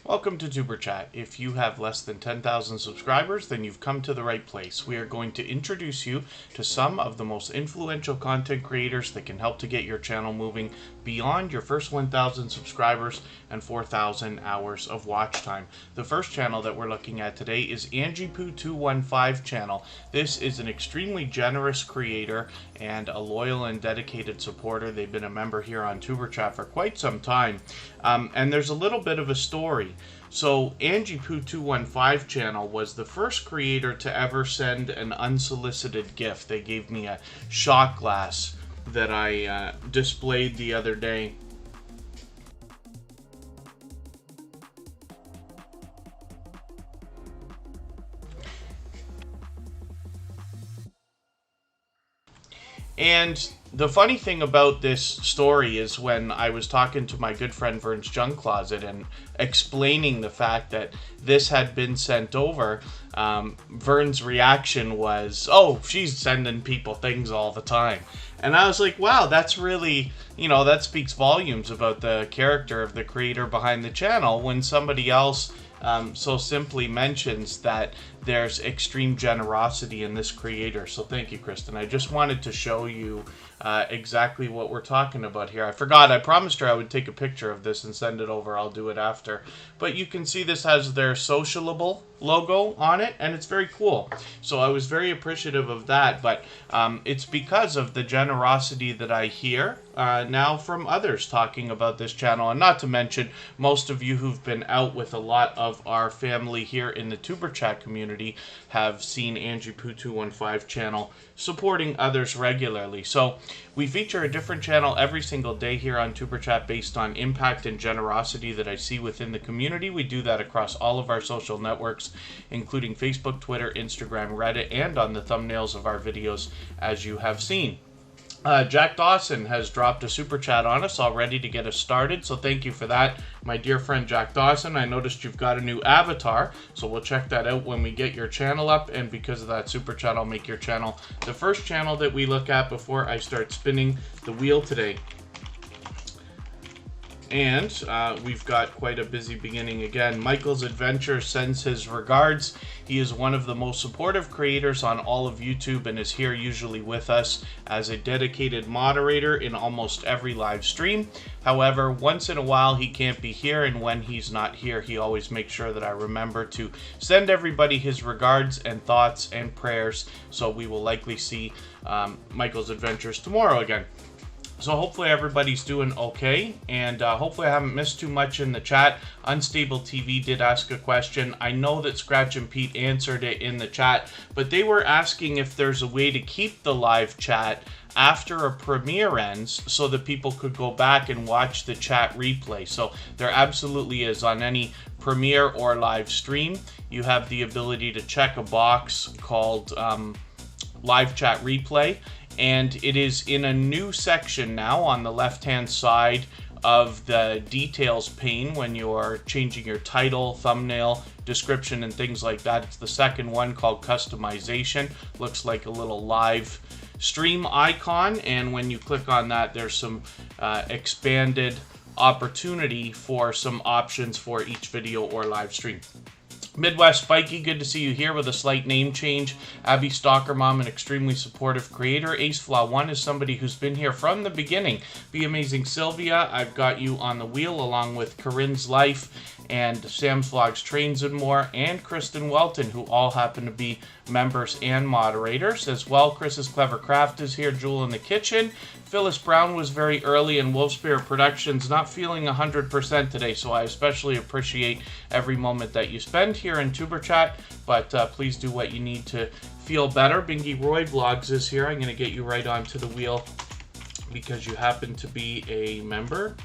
Welcome to Tuberchat. If you have less than 10,000 subscribers, then you've come to the right place. We are going to introduce you to some of the most influential content creators that can help to get your channel moving beyond your first 1,000 subscribers and 4,000 hours of watch time. The first channel that we're looking at today is AngiePoo215 channel. This is an extremely generous creator and a loyal and dedicated supporter. They've been a member here on Tuberchat for quite some time. And there's a little bit of a story. So AngiePoo215 channel was the first creator to ever send an unsolicited gift. They gave me a shot glass that I displayed the other day. And the funny thing about this story is when I was talking to my good friend Vern's Junk Closet and explaining the fact that this had been sent over, Vern's reaction was, oh, she's sending people things all the time. And I was like, wow, that's really, that speaks volumes about the character of the creator behind the channel when somebody else so simply mentions that there's extreme generosity in this creator. So thank you, Kristen. I just wanted to show you exactly what we're talking about here. I forgot, I promised her I would take a picture of this and send it over. I'll do it after. But you can see this has their socialable logo on it, and it's very cool. So I was very appreciative of that, but it's because of the generosity that I hear now from others talking about this channel, and not to mention most of you who've been out with a lot of our family here in the Tuberchat community have seen AngiePoo215 channel supporting others regularly. So we feature a different channel every single day here on Tuberchat based on impact and generosity that I see within the community. We do that across all of our social networks, including Facebook, Twitter, Instagram, Reddit, and on the thumbnails of our videos, as you have seen. Jack Dawson has dropped a super chat on us already to get us started, so thank you for that, my dear friend Jack Dawson. I noticed you've got a new avatar, so we'll check that out when we get your channel up, and because of that super chat, I'll make your channel the first channel that we look at before I start spinning the wheel today. And we've got quite a busy beginning again. Michael's Adventure sends his regards. He is one of the most supportive creators on all of YouTube and is here usually with us as a dedicated moderator in almost every live stream. However, once in a while he can't be here, and when he's not here, he always makes sure that I remember to send everybody his regards and thoughts and prayers. So we will likely see Michael's Adventures tomorrow again. So hopefully everybody's doing okay, and hopefully I haven't missed too much in the chat. Unstable TV did ask a question. I know that Scratch and Pete answered it in the chat, but they were asking if there's a way to keep the live chat after a premiere ends so that people could go back and watch the chat replay. So there absolutely is. On any premiere or live stream, you have the ability to check a box called live chat replay. And it is in a new section now on the left-hand side of the details pane when you're changing your title, thumbnail, description, and things like that. It's the second one called customization. Looks like a little live stream icon, and when you click on that, there's some expanded opportunity for some options for each video or live stream. Midwest Spiky, good to see you here with a slight name change. Abby Stalker Mom, an extremely supportive creator. Ace Flaw One is somebody who's been here from the beginning. Be Amazing Sylvia, I've got you on the wheel along with Corinne's Life and Sam's Vlogs, Trains and More, and Kristen Welton, who all happen to be members and moderators as well. Chris's Clever Craft is here. Jewel in the Kitchen. Phyllis Brown was very early, in Wolfspear Productions not feeling 100% today, so I especially appreciate every moment that you spend here in Tuberchat, but please do what you need to feel better. Bingy Roy Vlogs is here. I'm going to get you right onto the wheel because you happen to be a member,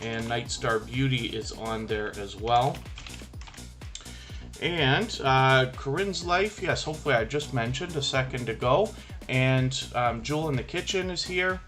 and Nightstar Beauty is on there as well. And Corinne's Life, yes, hopefully I just mentioned a second ago. And Jewel in the Kitchen is here.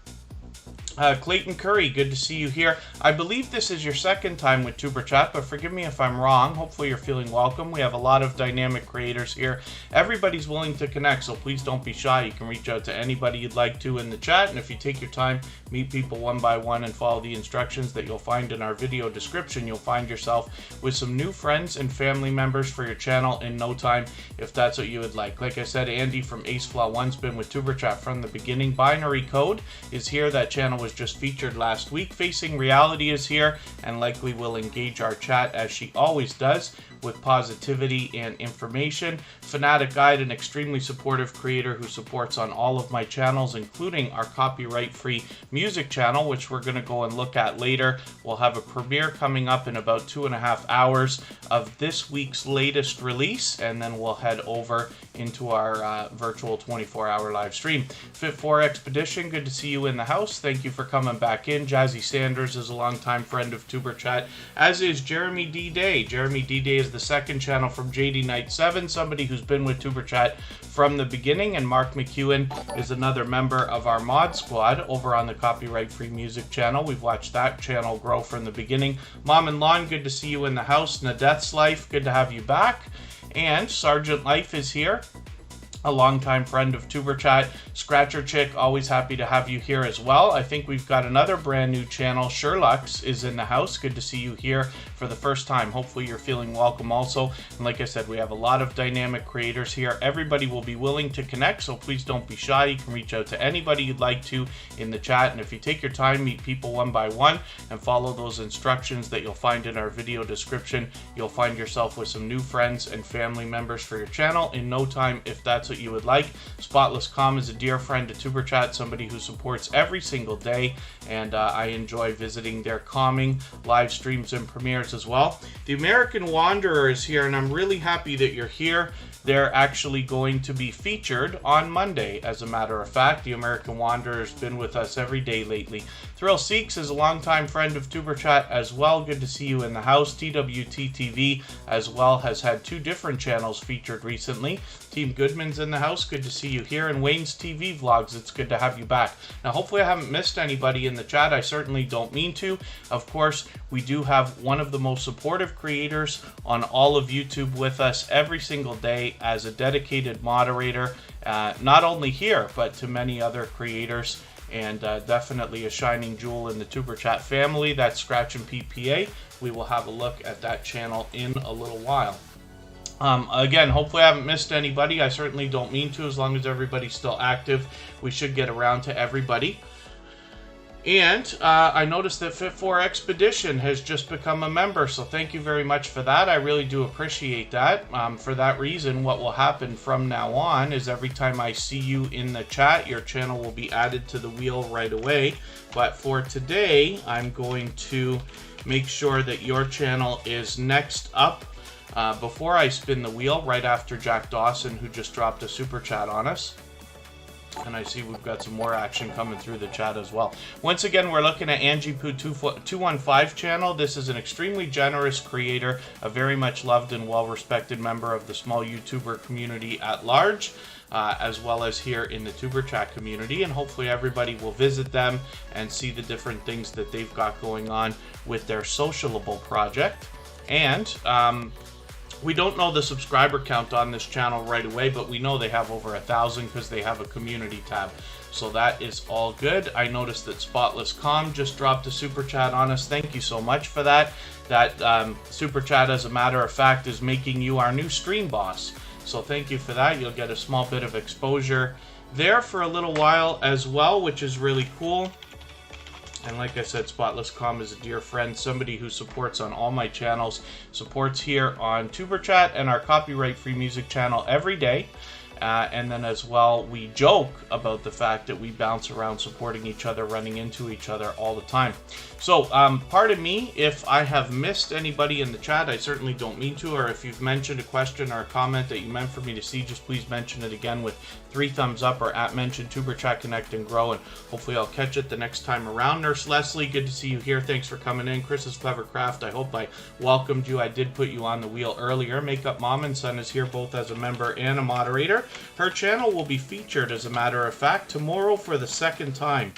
Clayton Curry, good to see you here. I believe this is your second time with Tuberchat, but forgive me if I'm wrong. Hopefully you're feeling welcome. We have a lot of dynamic creators here. Everybody's willing to connect, so please don't be shy. You can reach out to anybody you'd like to in the chat, and if you take your time, meet people one by one and follow the instructions that you'll find in our video description, you'll find yourself with some new friends and family members for your channel in no time, if that's what you would like. Like I said, Andy from Flaw One's been with Tuberchat from the beginning. Binary Code is here. That channel was just featured last week. Facing Reality is here and likely will engage our chat as she always does with positivity and information. Fanatic Guide, an extremely supportive creator who supports on all of my channels, including our copyright-free music channel, which we're going to go and look at later. We'll have a premiere coming up in about 2.5 hours of this week's latest release, and then we'll head over into our virtual 24-hour live stream. Fit4 Expedition, good to see you in the house. Thank you for coming back in. Jazzy Sanders is a longtime friend of Tuberchat, as is Jeremy D-Day. Jeremy D-Day is the second channel from JD Knight 7, somebody who's been with Tuberchat from the beginning, and Mark McEwen is another member of our mod squad over on the copyright free music channel. We've watched that channel grow from the beginning. Mom and Lon, good to see you in the house. Nades Life, good to have you back. And Sergeant Life is here, a longtime friend of Tuberchat. Scratcher Chick, always happy to have you here as well. I think we've got another brand new channel. Sherlock's is in the house. Good to see you here for the first time. Hopefully you're feeling welcome also. And like I said, we have a lot of dynamic creators here. Everybody will be willing to connect, so please don't be shy. You can reach out to anybody you'd like to in the chat. And if you take your time, meet people one by one and follow those instructions that you'll find in our video description, you'll find yourself with some new friends and family members for your channel in no time, if that's what you would like. Spotless Calm is a dear friend to Tuberchat, somebody who supports every single day, and I enjoy visiting their calming live streams and premieres as well. The American Wanderer is here, and I'm really happy that you're here. They're actually going to be featured on Monday, as a matter of fact. The American Wanderer has been with us every day lately. Thrill Seeks is a longtime friend of Tuberchat as well. Good to see you in the house. TWTTV as well has had 2 different channels featured recently. Team Goodman's in the house. Good to see you here. And Wayne's TV Vlogs, it's good to have you back. Now, hopefully I haven't missed anybody in the chat. I certainly don't mean to. Of course, we do have one of the most supportive creators on all of YouTube with us every single day as a dedicated moderator, not only here, but to many other creators, and definitely a shining jewel in the Tuberchat family. That's Scratch and PPA. We will have a look at that channel in a little while. Again, hopefully I haven't missed anybody. I certainly don't mean to. As long as everybody's still active, we should get around to everybody. And I noticed that Fit4 Expedition has just become a member, so thank you very much for that. I really do appreciate that. For that reason, what will happen from now on is every time I see you in the chat, your channel will be added to the wheel right away. But for today, I'm going to make sure that your channel is next up before I spin the wheel, right after Jack Dawson, who just dropped a super chat on us. And I see we've got some more action coming through the chat as well. Once again, we're looking at Angie Poo 215 channel. This is an extremely generous creator, a very much loved and well-respected member of the small YouTuber community at large, as well as here in the Tuberchat community. And hopefully everybody will visit them and see the different things that they've got going on with their socialable project. And we don't know the subscriber count on this channel right away, but we know they have over 1,000 because they have a community tab. So that is all good. I noticed that Spotless Calm just dropped a super chat on us. Thank you so much for that. That super chat, as a matter of fact, is making you our new stream boss. So thank you for that. You'll get a small bit of exposure there for a little while as well, which is really cool. And like I said, Spotless Calm is a dear friend, somebody who supports on all my channels, supports here on Tuberchat and our copyright-free music channel every day. And then as well, we joke about the fact that we bounce around supporting each other, running into each other all the time. So, pardon me if I have missed anybody in the chat. I certainly don't mean to, or if you've mentioned a question or a comment that you meant for me to see, just please mention it again with 3 thumbs up or at mention Tuberchat Connect and Grow, and hopefully I'll catch it the next time around. Nurse Leslie, good to see you here. Thanks for coming in. Chris's Clever Craft, I hope I welcomed you. I did put you on the wheel earlier. Makeup Mom and Son is here both as a member and a moderator. Her channel will be featured, as a matter of fact, tomorrow for the 2nd time.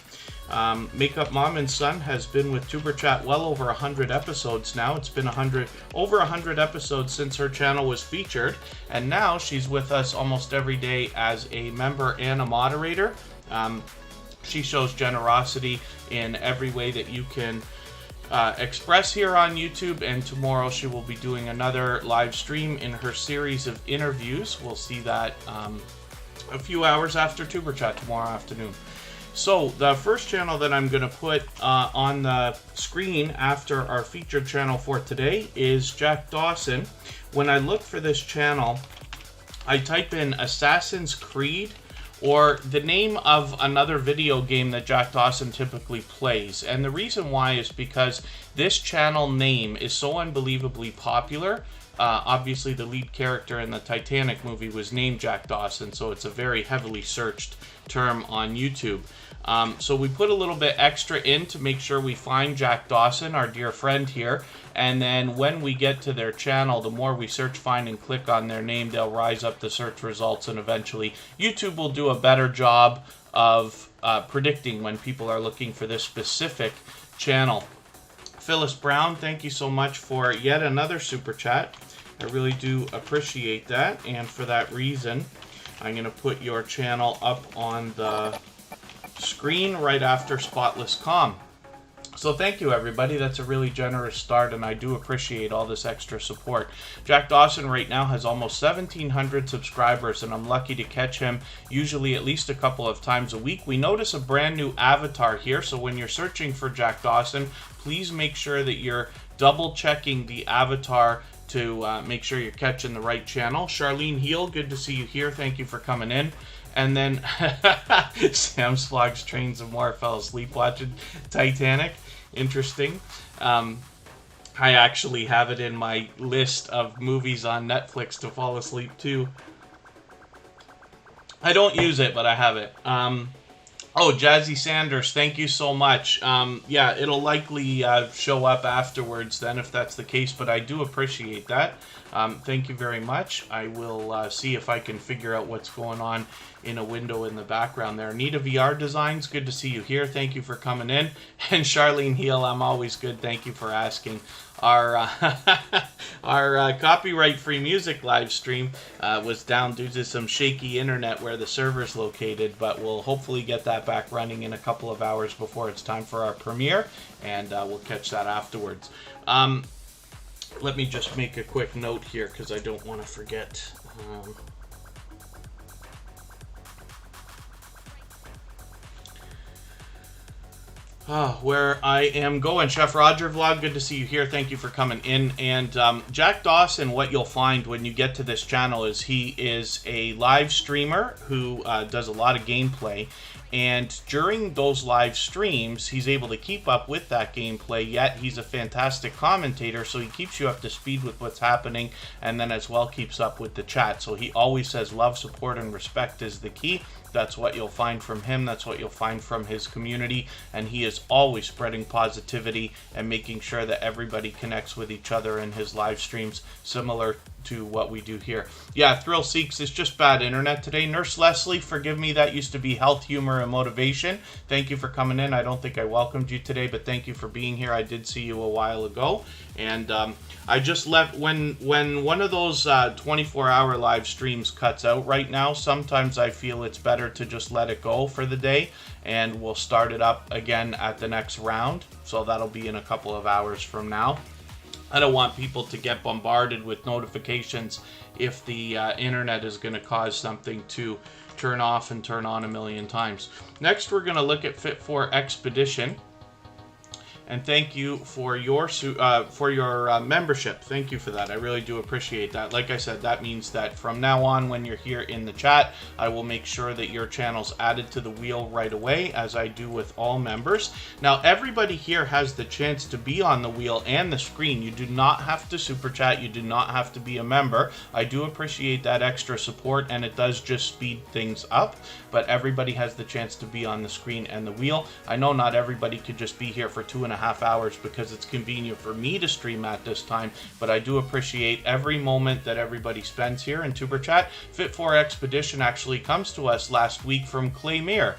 Makeup Mom and Son has been with Tuberchat well over 100 episodes now. It's been over 100 episodes since her channel was featured, and now she's with us almost every day as a member and a moderator. She shows generosity in every way that you can express here on YouTube, and tomorrow she will be doing another live stream in her series of interviews. We'll see that a few hours after Tuberchat tomorrow afternoon. So the first channel that I'm going to put on the screen after our featured channel for today is Jack Dawson. When I look for this channel, I type in Assassin's Creed or the name of another video game that Jack Dawson typically plays. And the reason why is because this channel name is so unbelievably popular. Obviously, the lead character in the Titanic movie was named Jack Dawson, so it's a very heavily searched term on YouTube. So we put a little bit extra in to make sure we find Jack Dawson, our dear friend here. And then when we get to their channel, the more we search, find, and click on their name, they'll rise up the search results, and eventually YouTube will do a better job of predicting when people are looking for this specific channel. Phyllis Brown, thank you so much for yet another super chat. I really do appreciate that, and for that reason, I'm going to put your channel up on the screen right after Spotless Calm. So thank you, everybody. That's a really generous start, and I do appreciate all this extra support. Jack Dawson right now has almost 1,700 subscribers, and I'm lucky to catch him usually at least a couple of times a week. We notice a brand new avatar here, so when you're searching for Jack Dawson, please make sure that you're double checking the avatar to make sure you're catching the right channel. Charlene Heel, good to see you here. Thank you for coming in. And then Sam's Vlogs, Trains, and More fell asleep watching Titanic. Interesting. I actually have it in my list of movies on Netflix to fall asleep to. I don't use it, but I have it. Oh, Jazzy Sanders, thank you so much. Yeah, it'll likely show up afterwards then if that's the case, but I do appreciate that. Thank you very much. I will see if I can figure out what's going on in a window in the background there. Nita VR Designs, good to see you here. Thank you for coming in. And Charlene Heel, I'm always good. Thank you for asking. Our copyright-free music live stream was down due to some shaky internet where the server's located, but we'll hopefully get that back running in a couple of hours before it's time for our premiere, and we'll catch that afterwards. Let me just make a quick note here because I don't want to forget. Where I am going. Chef Roger Vlog, good to see you here. Thank you for coming in. And Jack Dawson, what you'll find when you get to this channel is he is a live streamer who does a lot of gameplay. And during those live streams, he's able to keep up with that gameplay, yet he's a fantastic commentator, so he keeps you up to speed with what's happening, and then as well keeps up with the chat. So he always says love, support, and respect is the key. That's what you'll find from him. That's what you'll find from his community. And he is always spreading positivity and making sure that everybody connects with each other in his live streams, similar to what we do here. Yeah, Thrill Seeks is just bad internet today. Nurse Leslie, forgive me, that used to be health, humor, and motivation. Thank you for coming in. I don't think I welcomed you today, but thank you for being here. I did see you a while ago. And I just left when one of those 24-hour live streams cuts out right now. Sometimes I feel it's better to just let it go for the day, and we'll start it up again at the next round. So that'll be in a couple of hours from now. I don't want people to get bombarded with notifications if the internet is going to cause something to turn off and turn on a million times. Next, we're going to look at Fit4 Expedition. And thank you for your membership. Thank you for that. I really do appreciate that. Like I said, that means that from now on, when you're here in the chat, I will make sure that your channel's added to the wheel right away, as I do with all members. Now, everybody here has the chance to be on the wheel and the screen. You do not have to super chat. You do not have to be a member. I do appreciate that extra support, and it does just speed things up. But everybody has the chance to be on the screen and the wheel. I know not everybody could just be here for 2.5 2.5 hours because it's convenient for me to stream at this time, but I do appreciate every moment that everybody spends here in Tuberchat. Fit4 Expedition actually comes to us last week from Claymere,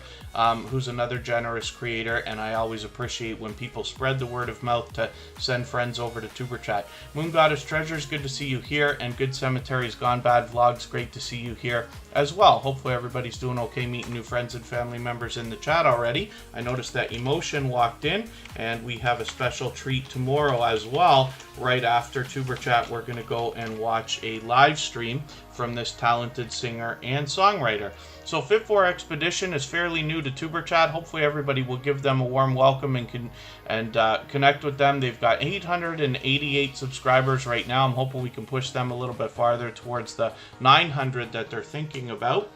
who's another generous creator, and I always appreciate when people spread the word of mouth to send friends over to Tuberchat. Moon Goddess Treasures, good to see you here, and Good Cemeteries Gone Bad Vlogs, great to see you here as well. Hopefully everybody's doing okay, meeting new friends and family members in the chat already. I noticed that Emotion walked in, and we have a special treat tomorrow as well. Right after Tuberchat, we're going to go and watch a live stream from this talented singer and songwriter. So Fit4 Expedition is fairly new to Tuberchat. Hopefully everybody will give them a warm welcome and connect with them. They've got 888 subscribers right now. I'm hoping we can push them a little bit farther towards the 900 that they're thinking about.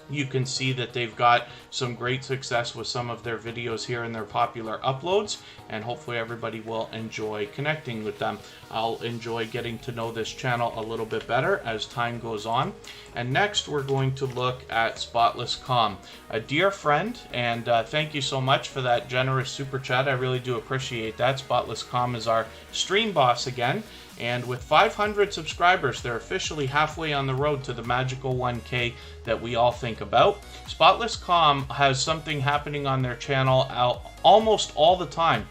You can see that they've got some great success with some of their videos here in their popular uploads, and hopefully everybody will enjoy connecting with them. I'll enjoy getting to know this channel a little bit better as time goes on. And next we're going to look at Spotless Calm, a dear friend, and thank you so much for that generous super chat. I really do appreciate that. Spotless Calm is our stream boss again. And with 500 subscribers, they're officially halfway on the road to the magical 1K that we all think about. Spotless Calm has something happening on their channel almost all the time.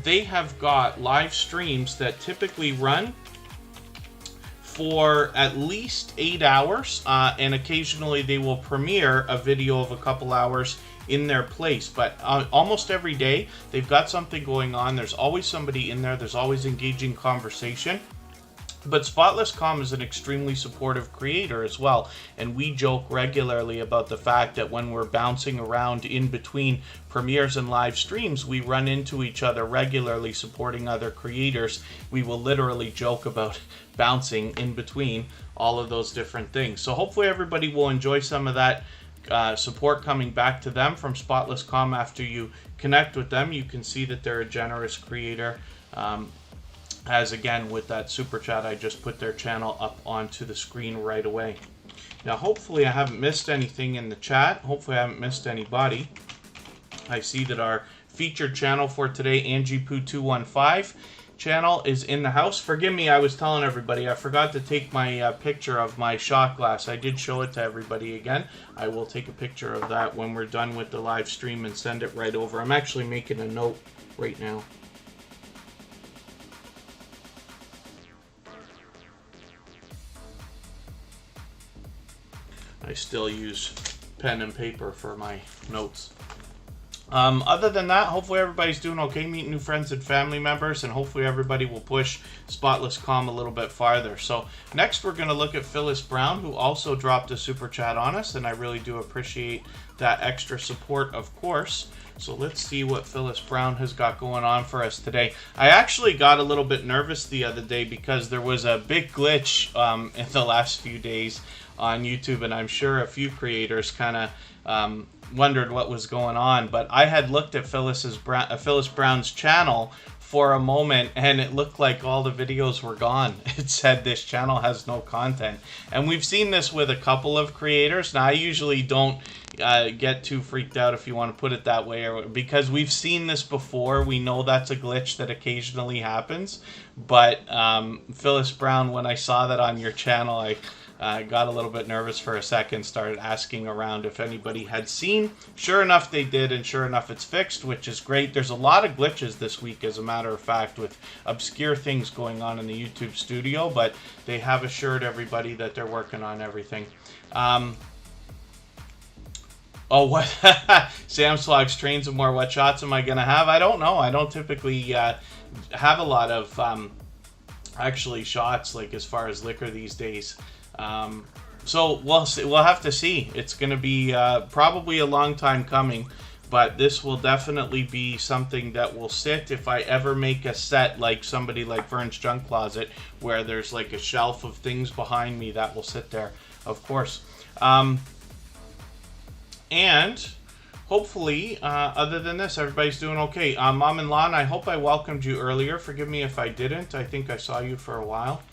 They have got live streams that typically run for at least 8 hours, and occasionally they will premiere a video of a couple hours in their place, but almost every day they've got something going on. There's always somebody in there. There's always engaging conversation. But Spotless Calm is an extremely supportive creator as well, and we joke regularly about the fact that when we're bouncing around in between premieres and live streams, we run into each other regularly supporting other creators. We will literally joke about bouncing in between all of those different things. So hopefully everybody will enjoy some of that support coming back to them from Spotless Calm after you connect with them. You can see that they're a generous creator. As again, with that super chat, I just put their channel up onto the screen right away. Now, hopefully I haven't missed anything in the chat. Hopefully I haven't missed anybody. I see that our featured channel for today, AngiePoo215, channel is in the house. Forgive me, I was telling everybody I forgot to take my picture of my shot glass. I did show it to everybody again. I will take a picture of that when we're done with the live stream and send it right over. I'm actually making a note right now. I still use pen and paper for my notes. Other than that, hopefully everybody's doing okay, meeting new friends and family members, and hopefully everybody will push Spotless Calm a little bit farther. So next we're going to look at Phyllis Brown, who also dropped a super chat on us, and I really do appreciate that extra support, of course. So let's see what Phyllis Brown has got going on for us today. I actually got a little bit nervous the other day because there was a big glitch in the last few days on YouTube, and I'm sure a few creators kind of wondered what was going on. But I had looked at Phyllis Brown's channel for a moment, and it looked like all the videos were gone. It said this channel has no content, and we've seen this with a couple of creators. Now, I usually don't get too freaked out, if you want to put it that way, because we've seen this before. We know that's a glitch that occasionally happens. But Phyllis Brown, when I saw that on your channel, I got a little bit nervous for a second, started asking around if anybody had seen. Sure enough, they did, and sure enough, it's fixed, which is great. There's a lot of glitches this week, as a matter of fact, with obscure things going on in the YouTube studio, but they have assured everybody that they're working on everything. Oh, what? Sam Slogs trains and more. What shots am I going to have? I don't know. I don't typically have a lot of actually shots, like as far as liquor these days. So we'll see. We'll have to see. It's going to be probably a long time coming, but this will definitely be something that will sit. If I ever make a set like somebody like Vern's Junk Closet, where there's like a shelf of things behind me, that will sit there, of course. And hopefully, other than this, everybody's doing okay. Mom and Lon, I hope I welcomed you earlier. Forgive me if I didn't. I think I saw you for a while.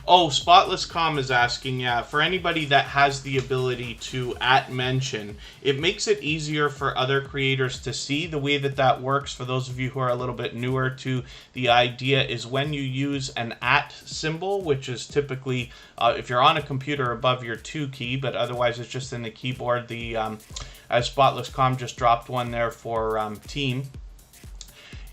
Oh, Spotless Calm is asking, yeah, for anybody that has the ability to @mention, it makes it easier for other creators to see. The way that that works, for those of you who are a little bit newer to the idea, is when you use an symbol, which is typically, if you're on a computer, above your 2 key, but otherwise it's just in the keyboard. As Spotless Calm just dropped one there for team.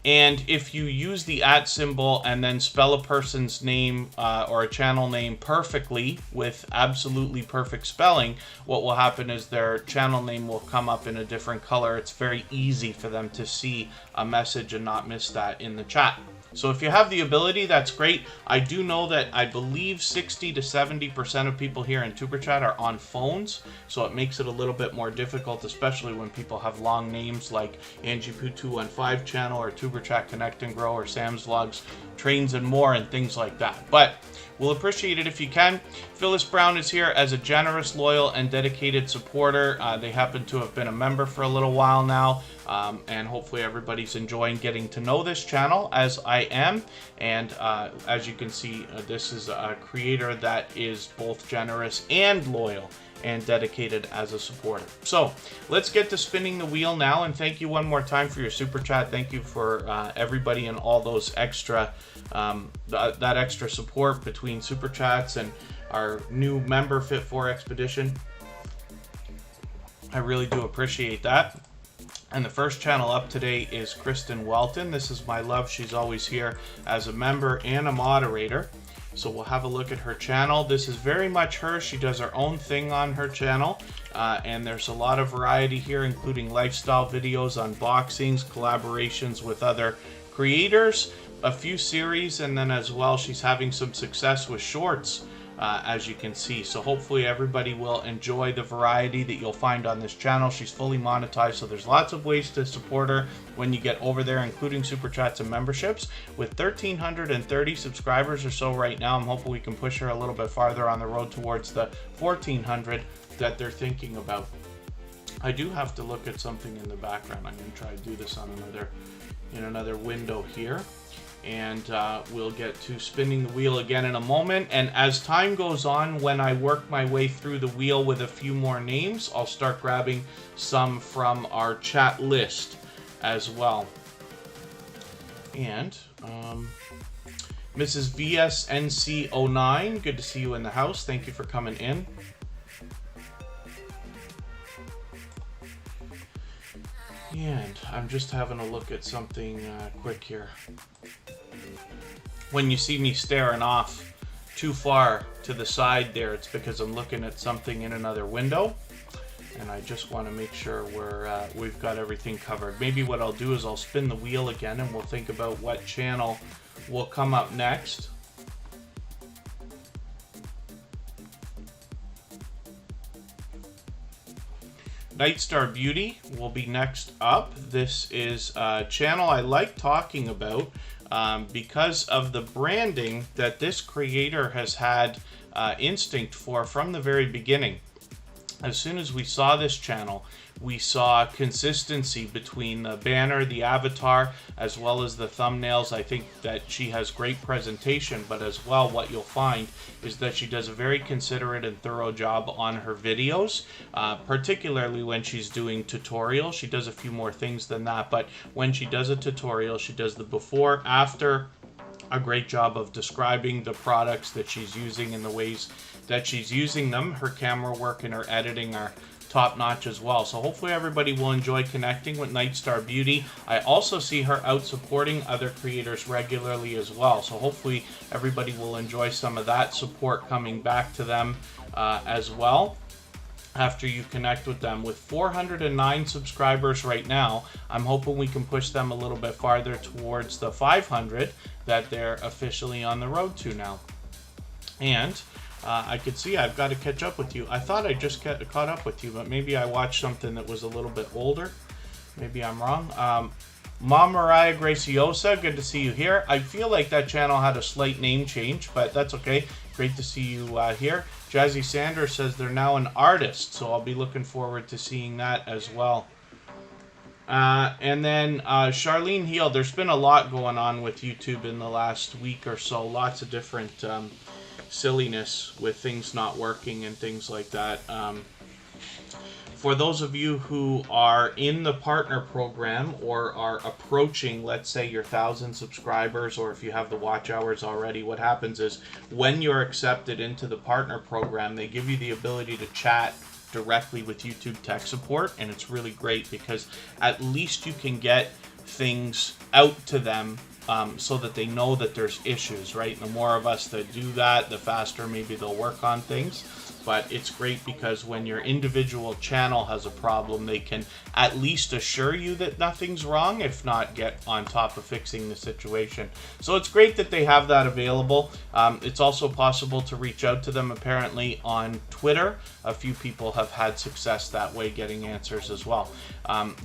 And if you use the symbol and then spell a person's name or a channel name perfectly with absolutely perfect spelling, what will happen is their channel name will come up in a different color. It's very easy for them to see a message and not miss that in the chat. So if you have the ability, that's great. I do know that I believe 60 to 70% of people here in tuberchat are on phones, so it makes it a little bit more difficult, especially when people have long names like Angie Poo 215 channel or tuberchat Connect and Grow or Sam's Vlogs, Trains and More, and things like that. But we'll appreciate it if you can. Phyllis Brown is here as a generous, loyal, and dedicated supporter. They happen to have been a member for a little while now, and hopefully everybody's enjoying getting to know this channel, as I am. And as you can see, this is a creator that is both generous and loyal and dedicated as a supporter. So let's get to spinning the wheel now, and thank you one more time for your super chat. Thank you for everybody and all those extra that extra support between super chats and our new member Fit4 Expedition. I really do appreciate that. And the first channel up today is Kristen Welton. This is my love. She's always here as a member and a moderator. So we'll have a look at her channel. This is very much her. She does her own thing on her channel. And there's a lot of variety here, including lifestyle videos, unboxings, collaborations with other creators, a few series, and then as well she's having some success with shorts, as you can see. So hopefully everybody will enjoy the variety that you'll find on this channel. She's fully monetized, so there's lots of ways to support her when you get over there, including super chats and memberships. With 1,330 subscribers or so right now, I'm hoping we can push her a little bit farther on the road towards the 1,400 that they're thinking about. I do have to look at something in the background. I'm going to try to do this on another window here. And we'll get to spinning the wheel again in a moment. And as time goes on, when I work my way through the wheel with a few more names, I'll start grabbing some from our chat list as well. And Mrs. VSNC09, good to see you in the house. Thank you for coming in. And I'm just having a look at something quick here. When you see me staring off too far to the side there, it's because I'm looking at something in another window, and I just want to make sure we've got everything covered. Maybe what I'll do is I'll spin the wheel again, and we'll think about what channel will come up next. Nightstar Beauty will be next up. This is a channel I like talking about because of the branding that this creator has had instinct for from the very beginning. As soon as we saw this channel, we saw consistency between the banner, the avatar, as well as the thumbnails. I think that she has great presentation, but as well what you'll find is that she does a very considerate and thorough job on her videos, particularly when she's doing tutorials. She does a few more things than that, but when she does a tutorial, she does the before, after, a great job of describing the products that she's using and the ways that she's using them. Her camera work and her editing are top notch as well. So hopefully everybody will enjoy connecting with Nightstar Beauty. I also see her out supporting other creators regularly as well. So hopefully everybody will enjoy some of that support coming back to them as well after you connect with them. With 409 subscribers right now, I'm hoping we can push them a little bit farther towards the 500 that they're officially on the road to now. And I could see I've got to catch up with you. I thought I just caught up with you, but maybe I watched something that was a little bit older. Maybe I'm wrong. Mom Mariah Graciosa, good to see you here. I feel like that channel had a slight name change, but that's okay. Great to see you here. Jazzy Sanders says they're now an artist, so I'll be looking forward to seeing that as well. And then Charlene Heal, there's been a lot going on with YouTube in the last week or so. Lots of different silliness with things not working and things like that. For those of you who are in the partner program or are approaching, let's say, your 1,000 subscribers, or if you have the watch hours already, what happens is when you're accepted into the partner program, they give you the ability to chat directly with YouTube tech support, and it's really great because at least you can get things out to them so that they know that there's issues, right? And the more of us that do that, the faster maybe they'll work on things. But it's great because when your individual channel has a problem, they can at least assure you that nothing's wrong, if not get on top of fixing the situation. So it's great that they have that available. It's also possible to reach out to them apparently on Twitter. A few people have had success that way getting answers as well.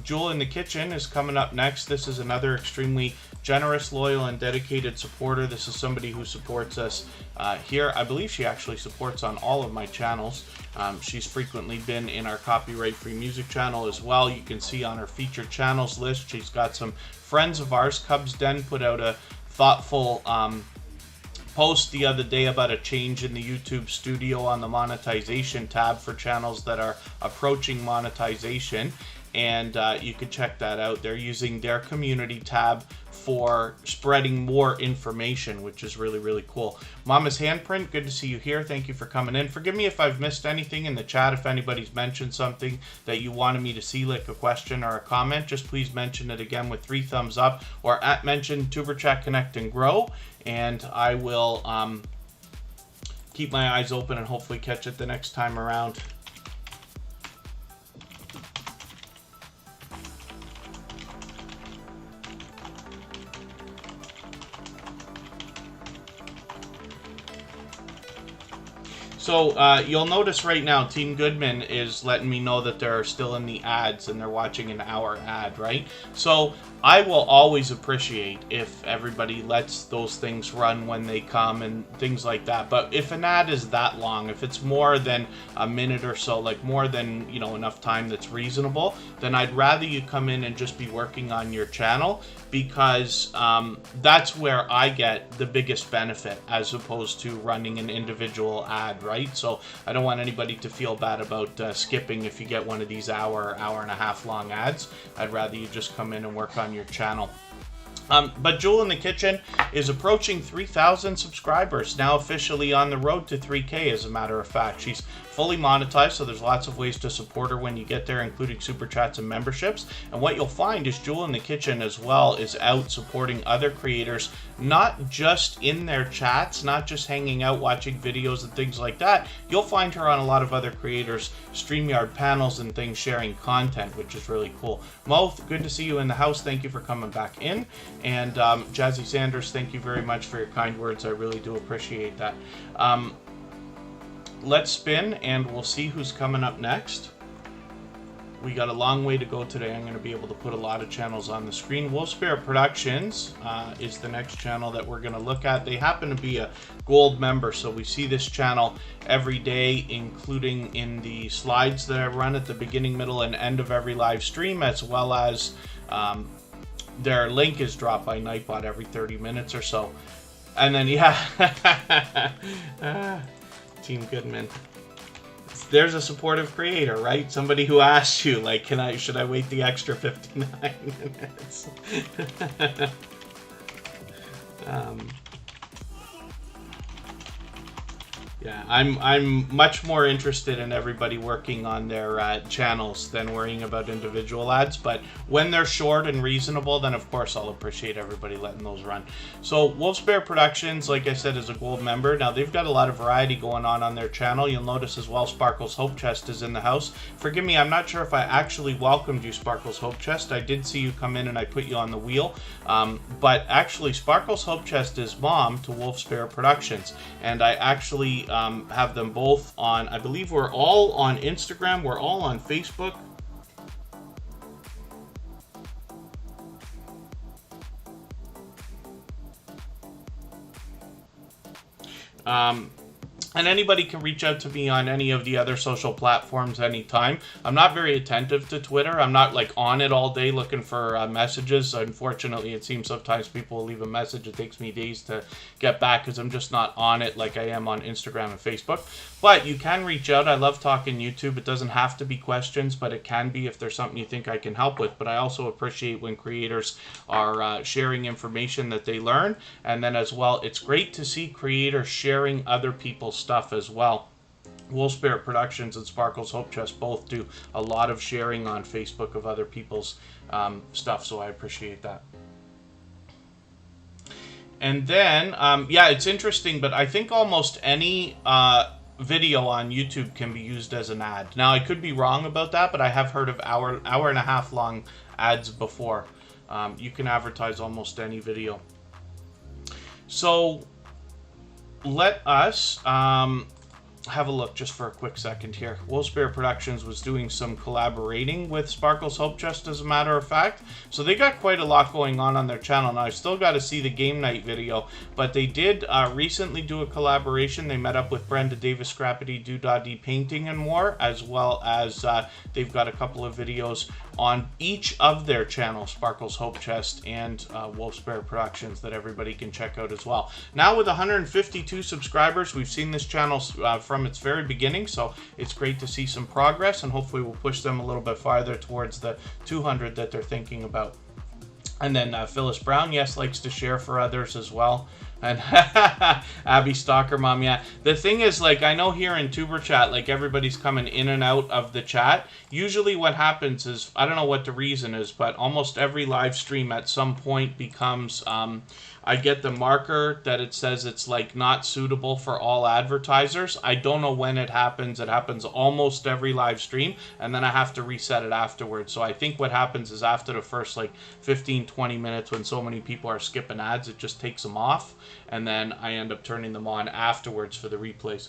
Jewel in the Kitchen is coming up next. This is another extremely generous, loyal, and dedicated supporter. This is somebody who supports us here. I believe she actually supports on all of my channels. She's frequently been in our copyright-free music channel as well. You can see on her featured channels list, she's got some friends of ours. Cubs Den put out a thoughtful post the other day about a change in the YouTube studio on the monetization tab for channels that are approaching monetization. And you can check that out. They're using their community tab for spreading more information, which is really, really cool. Mama's Handprint, good to see you here. Thank you for coming in. Forgive me if I've missed anything in the chat. If anybody's mentioned something that you wanted me to see, like a question or a comment, just please mention it again with 3 thumbs up, or at mention Tuberchat Connect and Grow, and I will keep my eyes open and hopefully catch it the next time around. So you'll notice right now, Team Goodman is letting me know that they're still in the ads and they're watching an hour ad, right? So I will always appreciate if everybody lets those things run when they come and things like that. But if an ad is that long, if it's more than a minute or so, like more than, you know, enough time that's reasonable, then I'd rather you come in and just be working on your channel, because that's where I get the biggest benefit as opposed to running an individual ad, right? So I don't want anybody to feel bad about skipping if you get one of these hour and a half long ads. I'd rather you just come in and work on your channel. But Jewel in the Kitchen is approaching 3,000 subscribers, now officially on the road to 3K, as a matter of fact. She's fully monetized, so there's lots of ways to support her when you get there, including super chats and memberships. And what you'll find is Jewel in the Kitchen as well is out supporting other creators, not just in their chats, not just hanging out watching videos and things like that. You'll find her on a lot of other creators' StreamYard panels and things, sharing content, which is really cool. Mo, good to see you in the house. Thank you for coming back in. And Jazzy Sanders, thank you very much for your kind words. I really do appreciate that. Let's spin and we'll see who's coming up next. We got a long way to go today. I'm going to be able to put a lot of channels on the screen. Wolfspear Productions is the next channel that we're going to look at. They happen to be a gold member, so we see this channel every day, including in the slides that I run at the beginning, middle, and end of every live stream, as well as their link is dropped by Nightbot every 30 minutes or so. And then, yeah, Team Goodman. There's a supportive creator, right? Somebody who asks you, like, should I wait the extra 59 minutes? Yeah, I'm much more interested in everybody working on their channels than worrying about individual ads. But when they're short and reasonable, then of course I'll appreciate everybody letting those run. So Wolfspear Productions, like I said, is a gold member. Now they've got a lot of variety going on their channel. You'll notice as well Sparkle's Hope Chest is in the house. Forgive me, I'm not sure if I actually welcomed you, Sparkle's Hope Chest. I did see you come in and I put you on the wheel. But actually Sparkle's Hope Chest is mom to Wolfspear Productions. And I actually have them both on, I believe we're all on Instagram, we're all on Facebook. And anybody can reach out to me on any of the other social platforms anytime. I'm not very attentive to Twitter. I'm not like on it all day looking for messages. Unfortunately, it seems sometimes people will leave a message. It takes me days to get back because I'm just not on it like I am on Instagram and Facebook. But you can reach out. I love talking YouTube. It doesn't have to be questions, but it can be if there's something you think I can help with. But I also appreciate when creators are sharing information that they learn. And then as well, it's great to see creators sharing other people's stuff as well. Wolfspear Productions and Sparkle's Hope Chest both do a lot of sharing on Facebook of other people's stuff, so I appreciate that. And then, yeah, it's interesting, but I think almost any video on YouTube can be used as an ad. Now, I could be wrong about that, but I have heard of hour and a half long ads before. You can advertise almost any video. So let us have a look just for a quick second here. Wolfspear Productions was doing some collaborating with Sparkle's Hope Chest, as a matter of fact. So they got quite a lot going on their channel. Now, I still got to see the game night video, but they did recently do a collaboration. They met up with Brenda Davis, Scrappity Doodaddy Painting and more, as well as they've got a couple of videos on each of their channels, Sparkle's Hope Chest and Wolfspear Productions, that everybody can check out as well. Now with 152 subscribers, we've seen this channel from its very beginning, so it's great to see some progress, and hopefully we'll push them a little bit farther towards the 200 that they're thinking about. And then Phyllis Brown, yes, likes to share for others as well. And Abby Stalker Mom, yeah. The thing is, like, I know here in Tuberchat, like, everybody's coming in and out of the chat. Usually what happens is, I don't know what the reason is, but almost every live stream at some point becomes, I get the marker that it says it's, like, not suitable for all advertisers. I don't know when it happens. It happens almost every live stream, and then I have to reset it afterwards. So I think what happens is after the first, like, 15, 20 minutes, when so many people are skipping ads, it just takes them off. And then I end up turning them on afterwards for the replays.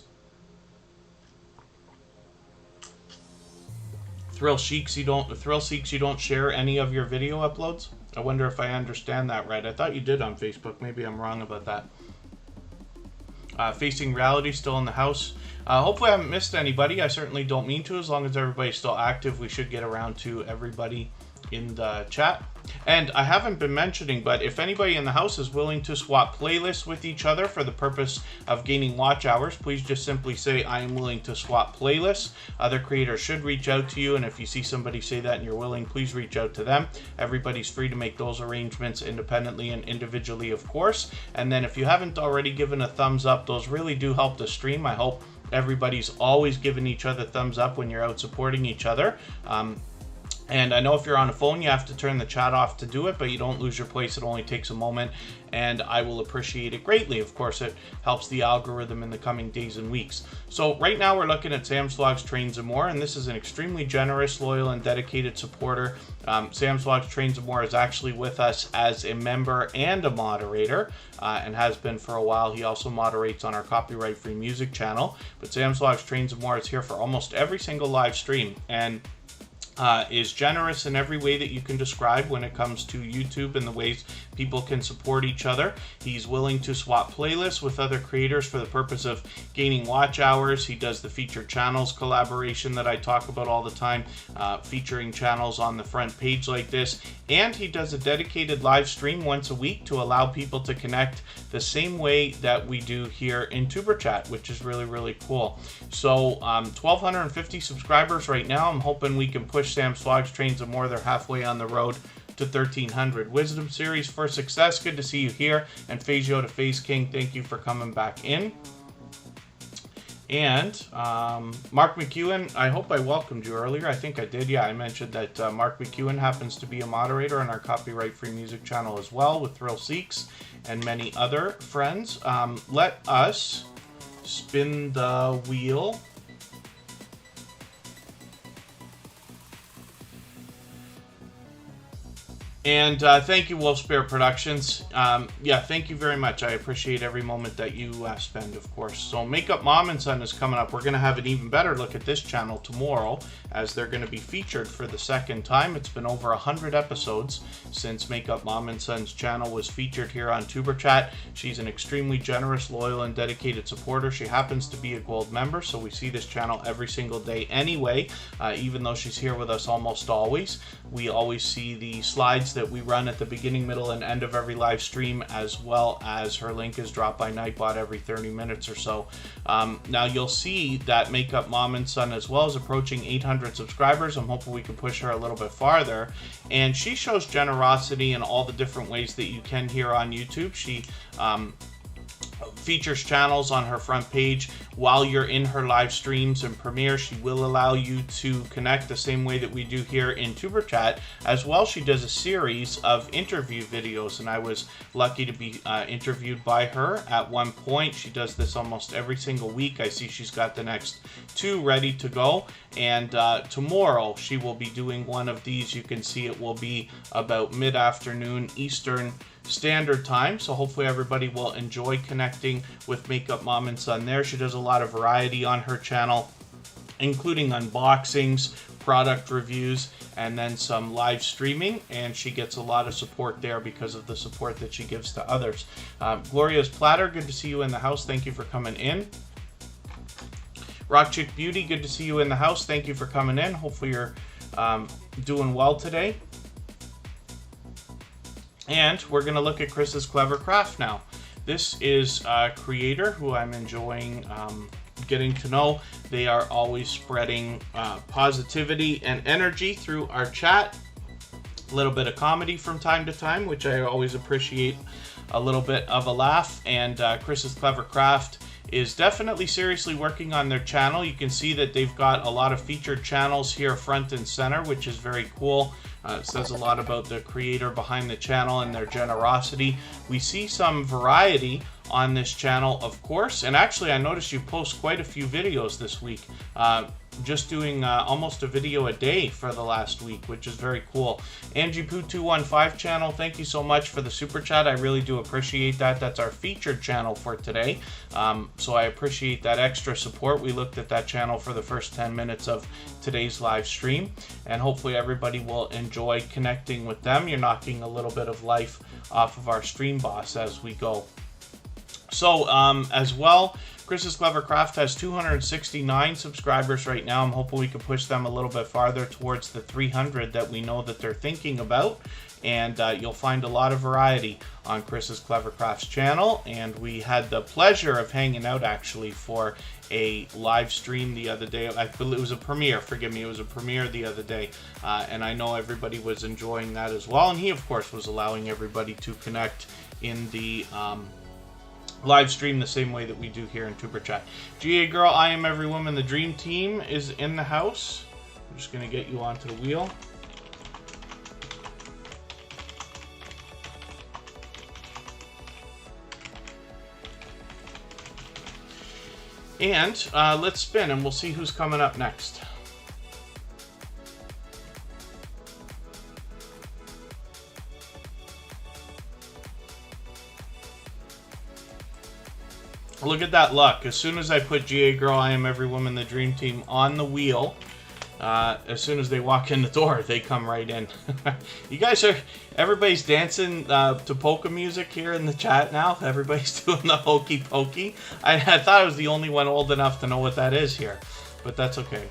Thrill Seeks, you don't share any of your video uploads? I wonder if I understand that right. I thought you did on Facebook. Maybe I'm wrong about that. Facing Reality, still in the house. Hopefully I haven't missed anybody. I certainly don't mean to. As long as everybody's still active, we should get around to everybody in the chat. And I haven't been mentioning, but if anybody in the house is willing to swap playlists with each other for the purpose of gaining watch hours, please just simply say, I am willing to swap playlists. Other creators should reach out to you, and if you see somebody say that and you're willing, please reach out to them. Everybody's free to make those arrangements independently and individually, of course. And then if you haven't already given a thumbs up, those really do help the stream. I hope everybody's always giving each other thumbs up when you're out supporting each other. And I know if you're on a phone, you have to turn the chat off to do it, but you don't lose your place. It only takes a moment, and I will appreciate it greatly. Of course, it helps the algorithm in the coming days and weeks. So right now we're looking at Sam's Vlogs, Trains and More, and this is an extremely generous, loyal, and dedicated supporter. Sam's Vlogs, Trains and More is actually with us as a member and a moderator, and has been for a while. He also moderates on our copyright-free music channel, but Sam's Vlogs, Trains and More is here for almost every single live stream, and is generous in every way that you can describe when it comes to YouTube and the ways people can support each other. He's willing to swap playlists with other creators for the purpose of gaining watch hours. He does the featured channels collaboration that I talk about all the time, featuring channels on the front page like this. And he does a dedicated live stream once a week to allow people to connect the same way that we do here in Tuberchat, which is really, really cool. So 1,250 subscribers right now. I'm hoping we can push Sam's Vlogs, Trains and More. They're halfway on the road to 1,300. Wisdom Series for Success, good to see you here. And Phasio to Phase King, thank you for coming back in. And Mark McEwen, I hope I welcomed you earlier. I think I did. Yeah, I mentioned that Mark McEwen happens to be a moderator on our copyright-free music channel as well, with Thrill Seeks and many other friends. Let us spin the wheel. And thank you, Wolfspear Productions. Yeah, thank you very much. I appreciate every moment that you spend, of course. So Makeup Mom and Son is coming up. We're going to have an even better look at this channel tomorrow, as they're going to be featured for the second time. It's been over 100 episodes since Makeup Mom and Son's channel was featured here on Tuberchat. She's an extremely generous, loyal, and dedicated supporter. She happens to be a gold member, so we see this channel every single day anyway, even though she's here with us almost always. We always see the slides that we run at the beginning, middle, and end of every live stream, as well as her link is dropped by Nightbot every 30 minutes or so. Now you'll see that Makeup Mom and Son as well is approaching 800 subscribers. I'm hoping we can push her a little bit farther. And she shows generosity in all the different ways that you can here on YouTube. She features channels on her front page while you're in her live streams and premiere. She will allow you to connect the same way that we do here in Tuberchat. As well, she does a series of interview videos, and I was lucky to be interviewed by her at one point. She does this almost every single week. I see she's got the next 2 ready to go, and tomorrow she will be doing one of these. You can see it will be about mid-afternoon Eastern Standard Time, so hopefully everybody will enjoy connecting with Makeup Mom and Son there. She does a lot of variety on her channel, including unboxings, product reviews, and then some live streaming, and she gets a lot of support there because of the support that she gives to others. Gloria's Platter, good to see you in the house. Thank you for coming in. Rock Chick Beauty, good to see you in the house. Thank you for coming in. Hopefully you're doing well today. And we're going to look at Chris's Clever Craft now. This is a creator who I'm enjoying getting to know. They are always spreading positivity and energy through our chat. A little bit of comedy from time to time, which I always appreciate, a little bit of a laugh. And Chris's Clever Craft is definitely seriously working on their channel. You can see that they've got a lot of featured channels here front and center, which is very cool. It says a lot about the creator behind the channel and their generosity. We see some variety on this channel, of course, and actually I noticed you post quite a few videos this week. Just doing almost a video a day for the last week, which is very cool. Angie Poo 215 channel, thank you so much for the super chat. I really do appreciate that. That's our featured channel for today. So I appreciate that extra support. We looked at that channel for the first 10 minutes of today's live stream, and hopefully everybody will enjoy connecting with them. You're knocking a little bit of life off of our stream boss as we go. So as well, Chris's Clever Craft has 269 subscribers right now. I'm hoping we can push them a little bit farther towards the 300 that we know that they're thinking about. And you'll find a lot of variety on Chris's Clever Crafts channel. And we had the pleasure of hanging out actually for a live stream the other day. I feel it was a premiere, forgive me, it was a premiere the other day. And I know everybody was enjoying that as well. And he, of course, was allowing everybody to connect in the live stream the same way that we do here in Tuberchat. GA Girl, I Am Every Woman, the Dream Team is in the house. I'm just going to get you onto the wheel. And let's spin and we'll see who's coming up next. Look at that luck. As soon as I put GA Girl, I Am Every Woman, the Dream Team on the wheel, as soon as they walk in the door, they come right in. You guys are, everybody's dancing to polka music here in the chat now. Everybody's doing the hokey pokey. I thought I was the only one old enough to know what that is here, but that's okay.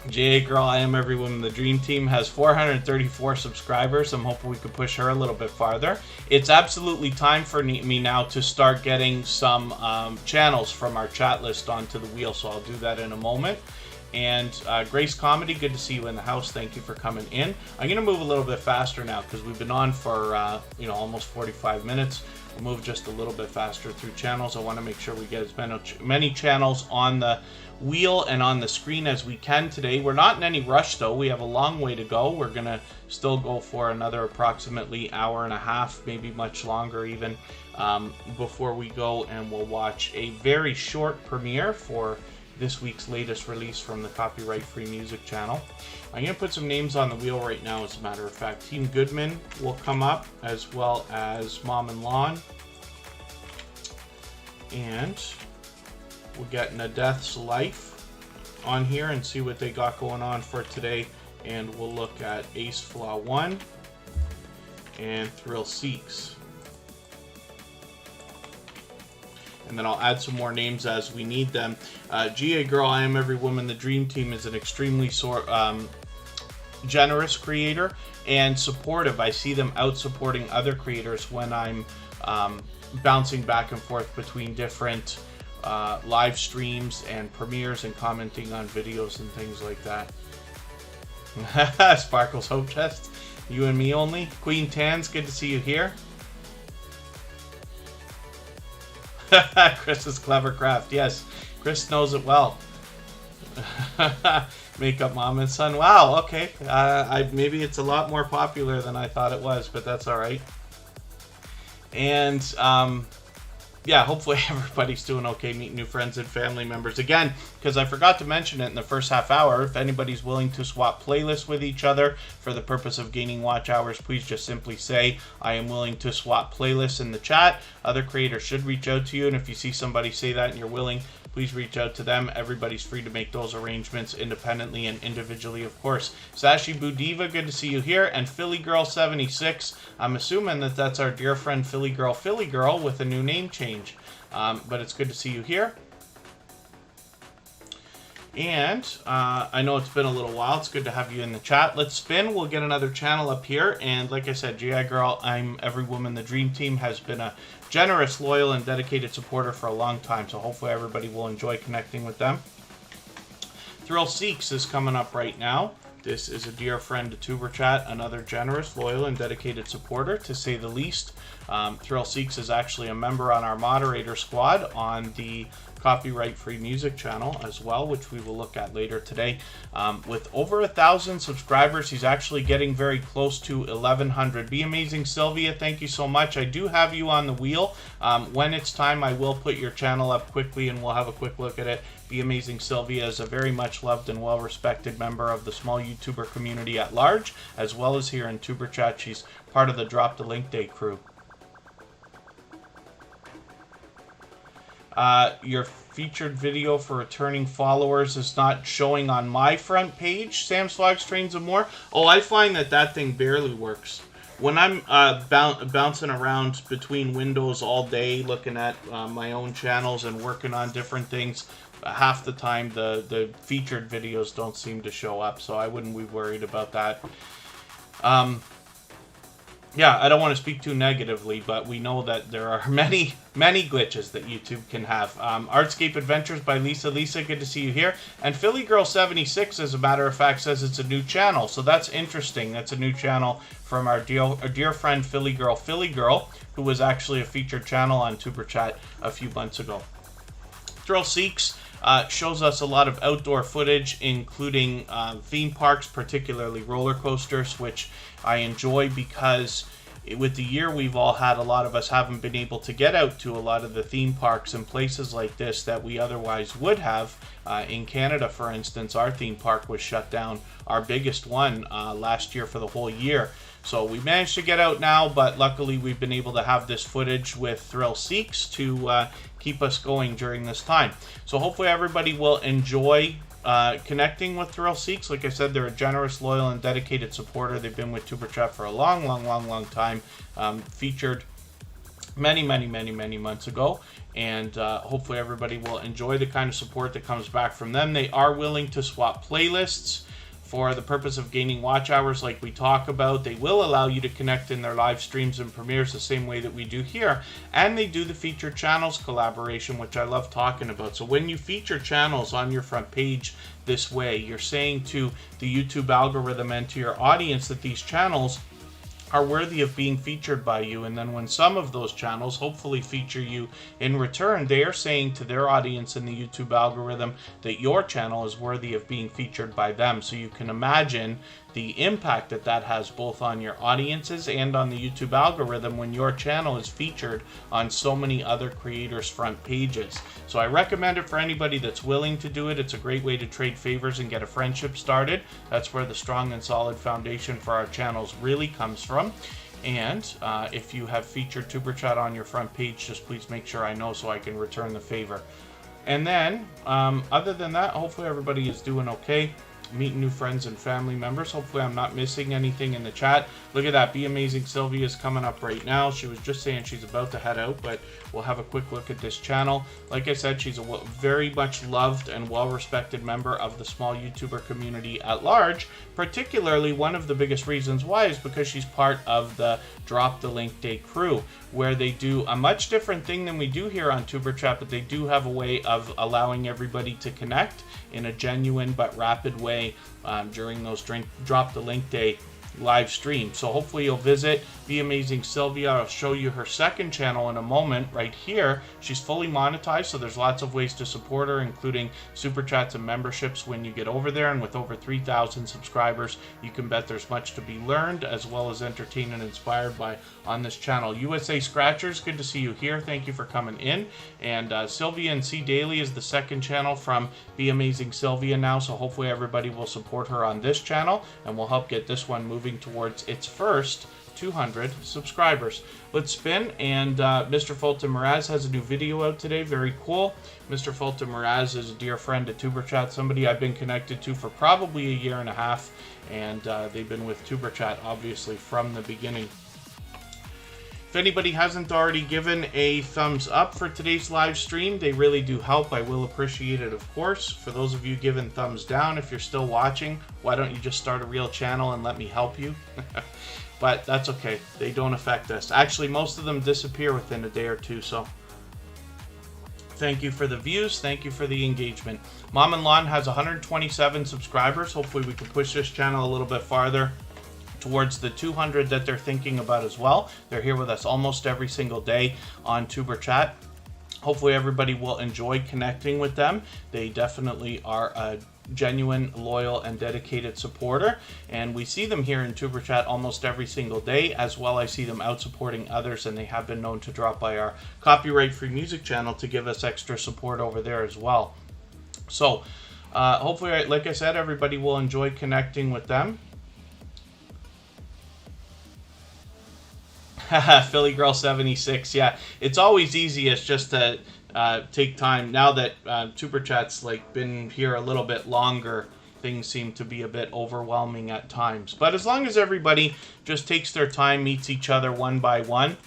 GA Girl, I Am Every Woman, the Dream Team has 434 subscribers. I'm hoping we could push her a little bit farther. It's absolutely time for me now to start getting some channels from our chat list onto the wheel, so I'll do that in a moment. And Grace Comedy, good to see you in the house. Thank you for coming in. I'm going to move a little bit faster now because we've been on for almost 45 minutes. We'll move just a little bit faster through channels. I want to make sure we get as many channels on the wheel and on the screen as we can today. We're not in any rush though. We have a long way to go. We're going to still go for another approximately hour and a half, maybe much longer even, before we go, and we'll watch a very short premiere for this week's latest release from the copyright-free music channel. I'm going to put some names on the wheel right now, as a matter of fact. Team Goodman will come up, as well as Mom and Lawn. And we'll get Nades Life on here and see what they got going on for today. And we'll look at Ace Flaw One and Thrill Seeks. And then I'll add some more names as we need them. GA Girl, I Am Every Woman, the Dream Team is an extremely generous creator and supportive. I see them out supporting other creators when I'm bouncing back and forth between different live streams and premieres and commenting on videos and things like that. Sparkles Hope Chest, you and me only. Queen Tans, good to see you here. Chris's Clever Craft, yes, Chris knows it well. Makeup Mom and Son, wow, okay. Maybe it's a lot more popular than I thought it was, but that's all right. And yeah, hopefully everybody's doing okay, meeting new friends and family members. Again, because I forgot to mention it in the first half hour, if anybody's willing to swap playlists with each other for the purpose of gaining watch hours, please just simply say, I am willing to swap playlists in the chat. Other creators should reach out to you, and if you see somebody say that and you're willing, please reach out to them. Everybody's free to make those arrangements independently and individually, of course. Sashi Budiva, good to see you here. And Philly Girl 76, I'm assuming that that's our dear friend Philly Girl with a new name change. But it's good to see you here. And I know it's been a little while. It's good to have you in the chat. Let's spin. We'll get another channel up here. And like I said, GI Girl, I'm Every Woman, the Dream Team has been a generous, loyal, and dedicated supporter for a long time. So hopefully everybody will enjoy connecting with them. Thrill Seeks is coming up right now. This is a dear friend to Tuberchat, another generous, loyal, and dedicated supporter, to say the least. Thrill Seeks is actually a member on our moderator squad on the copyright-free music channel as well, which we will look at later today. With over 1,000 subscribers, he's actually getting very close to 1,100. Be Amazing Sylvia, thank you so much. I do have you on the wheel. When it's time, I will put your channel up quickly and we'll have a quick look at it. Be Amazing Sylvia is a very much loved and well-respected member of the small YouTuber community at large, as well as here in Tuberchat. She's part of the Drop the Link Day crew. Your featured video for returning followers is not showing on my front page, Sam's Vlogs, Trains and More. Oh, I find that thing barely works. When I'm bouncing around between windows all day looking at my own channels and working on different things, half the time the featured videos don't seem to show up, so I wouldn't be worried about that. Yeah, I don't want to speak too negatively, but we know that there are many glitches that YouTube can have. Artscape Adventures by Lisa. Lisa, good to see you here. And Philly Girl 76, as a matter of fact, says it's a new channel. So that's interesting. That's a new channel from our dear friend Philly Girl, who was actually a featured channel on Superchat a few months ago. Thrill Seeks shows us a lot of outdoor footage, including theme parks, particularly roller coasters, which I enjoy because with the year we've all had, a lot of us haven't been able to get out to a lot of the theme parks and places like this that we otherwise would have. In Canada, for instance, our theme park was shut down, our biggest one last year for the whole year. So we managed to get out now, but luckily we've been able to have this footage with Thrill Seeks to keep us going during this time. So hopefully everybody will enjoy connecting with Thrill Seeks. Like I said, they're a generous, loyal, and dedicated supporter. They've been with Tuberchat for a long time. Featured many months ago, and hopefully everybody will enjoy the kind of support that comes back from them. They are willing to swap playlists for the purpose of gaining watch hours like we talk about. They will allow you to connect in their live streams and premieres the same way that we do here. And they do the featured channels collaboration, which I love talking about. So when you feature channels on your front page this way, you're saying to the YouTube algorithm and to your audience that these channels are worthy of being featured by you. And then when some of those channels hopefully feature you in return, they are saying to their audience in the YouTube algorithm that your channel is worthy of being featured by them. So you can imagine the impact that that has both on your audiences and on the YouTube algorithm when your channel is featured on so many other creators' front pages. So I recommend it for anybody that's willing to do it. It's a great way to trade favors and get a friendship started. That's where the strong and solid foundation for our channels really comes from. And if you have featured tuberchat on your front page, just please make sure I know so I can return the favor. And then, other than that, hopefully everybody is doing okay. Meeting new friends and family members. Hopefully I'm not missing anything in the chat. Look at that. Be Amazing Sylvia is coming up right now. She was just saying she's about to head out, but we'll have a quick look at this channel. Like I said, she's a very much loved and well-respected member of the small YouTuber community at large. Particularly, one of the biggest reasons why is because she's part of the Drop the Link Day crew, where they do a much different thing than we do here on Tuberchat, but they do have a way of allowing everybody to connect in a genuine but rapid way during those Drop the Link Day live stream. So hopefully you'll visit Be Amazing Sylvia. I'll show you her second channel in a moment right here. She's fully monetized, so there's lots of ways to support her, including super chats and memberships when you get over there. And with over 3,000 subscribers, you can bet there's much to be learned as well as entertained and inspired by on this channel. USA Scratchers, good to see you here. Thank you for coming in. And Sylvia and C Daily is the second channel from Be Amazing Sylvia now, so hopefully everybody will support her on this channel and we'll help get this one moving towards its first 200 subscribers. Let's spin, and Mr. Fulton Mraz has a new video out today. Very cool. Mr. Fulton Mraz is a dear friend at Tuberchat, somebody I've been connected to for probably a year and a half, and they've been with Tuberchat obviously from the beginning. If anybody hasn't already given a thumbs up for today's live stream, they really do help. I will appreciate it, of course. For those of you giving thumbs down, if you're still watching, why don't you just start a real channel and let me help you? But that's okay. They don't affect us. Actually, most of them disappear within a day or two, so thank you for the views. Thank you for the engagement. Mom and Lon has 127 subscribers. Hopefully we can push this channel a little bit farther towards the 200 that they're thinking about as well. They're here with us almost every single day on Tuberchat. Hopefully everybody will enjoy connecting with them. They definitely are a genuine, loyal, and dedicated supporter, and we see them here in Tuberchat almost every single day. As well, I see them out supporting others, and they have been known to drop by our copyright-free music channel to give us extra support over there as well. So hopefully, like I said, everybody will enjoy connecting with them. Philly Girl 76, yeah, it's always easiest just to take time. Now that Tuberchat's like been here a little bit longer, things seem to be a bit overwhelming at times. But as long as everybody just takes their time, meets each other one by one,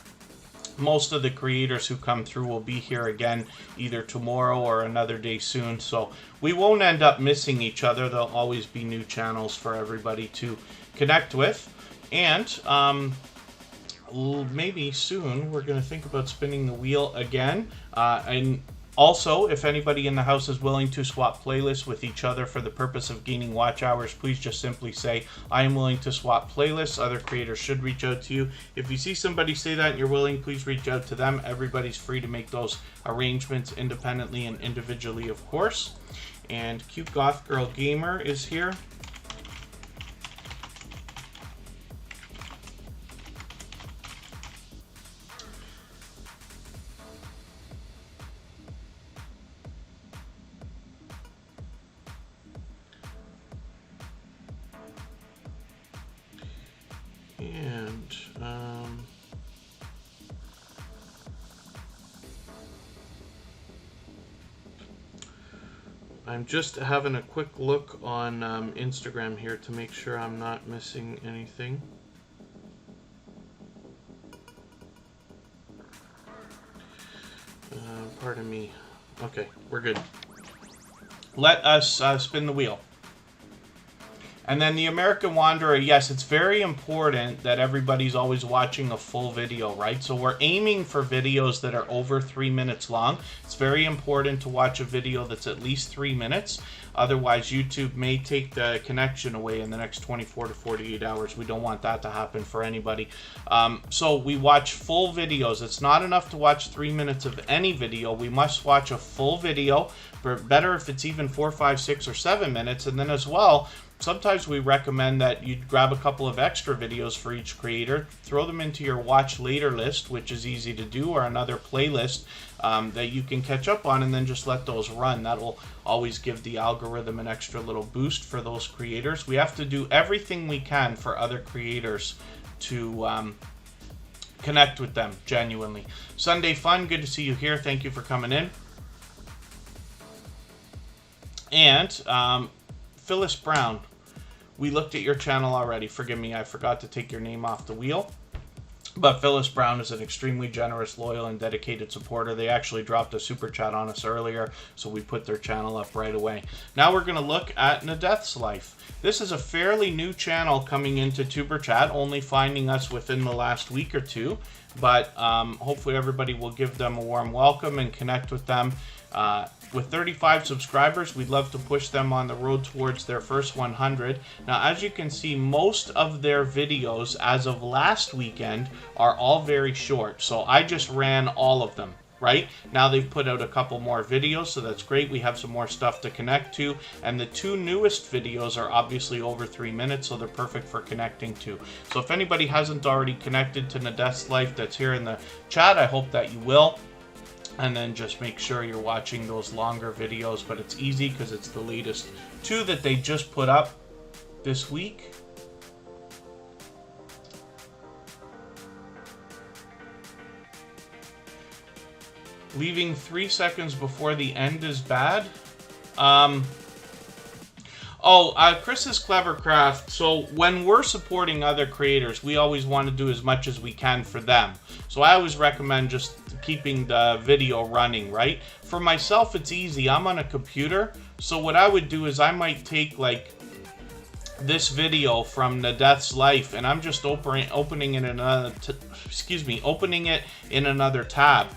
most of the creators who come through will be here again either tomorrow or another day soon. So we won't end up missing each other. There'll always be new channels for everybody to connect with. And maybe soon we're going to think about spinning the wheel again. And also, if anybody in the house is willing to swap playlists with each other for the purpose of gaining watch hours, please just simply say, I am willing to swap playlists. Other creators should reach out to you. If you see somebody say that and you're willing, please reach out to them. Everybody's free to make those arrangements independently and individually, of course. And Cute Goth Girl Gamer is here. And I'm just having a quick look on Instagram here to make sure I'm not missing anything. Pardon me. Okay, we're good. Let us spin the wheel. And then the American Wanderer, yes, it's very important that everybody's always watching a full video, right? So we're aiming for videos that are over 3 minutes long. It's very important to watch a video that's at least 3 minutes. Otherwise, YouTube may take the connection away in the next 24 to 48 hours. We don't want that to happen for anybody. So we watch full videos. It's not enough to watch 3 minutes of any video. We must watch a full video. Better if it's even 4, 5, 6, or 7 minutes. And then as well, sometimes we recommend that you grab a couple of extra videos for each creator, throw them into your watch later list, which is easy to do, or another playlist that you can catch up on, and then just let those run. That'll always give the algorithm an extra little boost for those creators. We have to do everything we can for other creators to connect with them genuinely. Sunday Fun, good to see you here. Thank you for coming in. And Phyllis Brown, we looked at your channel already. Forgive me, I forgot to take your name off the wheel. But Phyllis Brown is an extremely generous, loyal, and dedicated supporter. They actually dropped a super chat on us earlier, so we put their channel up right away. Now we're going to look at Nades Life. This is a fairly new channel coming into tuberchat, only finding us within the last week or two. But hopefully everybody will give them a warm welcome and connect with them. With 35 subscribers, we'd love to push them on the road towards their first 100. Now, as you can see, most of their videos as of last weekend are all very short. So I just ran all of them, right? Now they've put out a couple more videos, so that's great. We have some more stuff to connect to. And the 2 newest videos are obviously over 3 minutes, so they're perfect for connecting to. So if anybody hasn't already connected to Nades Life that's here in the chat, I hope that you will. And then just make sure you're watching those longer videos, but it's easy because it's the latest 2 that they just put up this week. Leaving 3 seconds before the end is bad. Chris's Clever Craft. So when we're supporting other creators, we always want to do as much as we can for them. So I always recommend just keeping the video running, right? For myself, it's easy. I'm on a computer. So what I would do is I might take like this video from Nades Life, and I'm just opening it in another tab.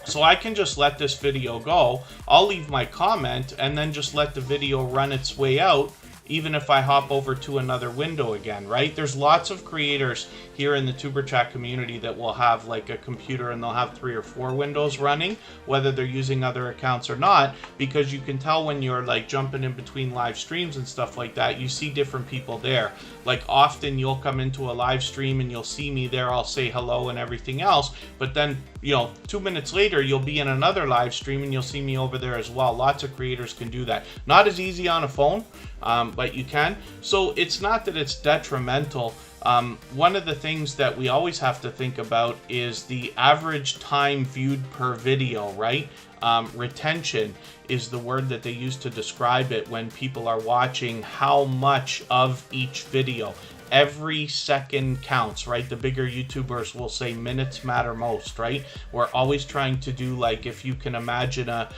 So I can just let this video go. I'll leave my comment and then just let the video run its way out, even if I hop over to another window again, right? There's lots of creators here in the tuberchat community that will have like a computer and they'll have 3 or 4 windows running, whether they're using other accounts or not, because you can tell when you're like jumping in between live streams and stuff like that, you see different people there. Like often you'll come into a live stream and you'll see me there, I'll say hello and everything else, but then, you know, 2 minutes later, you'll be in another live stream and you'll see me over there as well. Lots of creators can do that. Not as easy on a phone, but you can. So it's not that it's detrimental. One of the things that we always have to think about is the average time viewed per video, right? Retention is the word that they use to describe it when people are watching how much of each video. Every second counts, right? The bigger YouTubers will say minutes matter most, right? We're always trying to do, like, if you can imagine a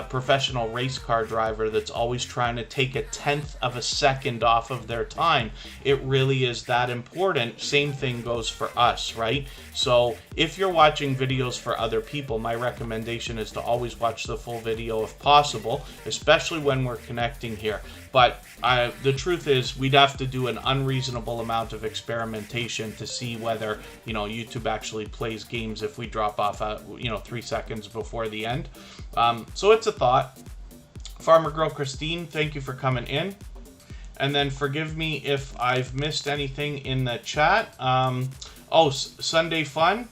professional race car driver that's always trying to take 1/10 of a second off of their time. It really is that important. Same thing goes for us, right? So if you're watching videos for other people, my recommendation is to always watch the full video if possible, especially when we're connecting here. But the truth is, we'd have to do an unreasonable amount of experimentation to see whether, you know, YouTube actually plays games if we drop off, 3 seconds before the end. So it's a thought. Farmer Girl Christine, thank you for coming in. And then forgive me if I've missed anything in the chat. Sunday Fun.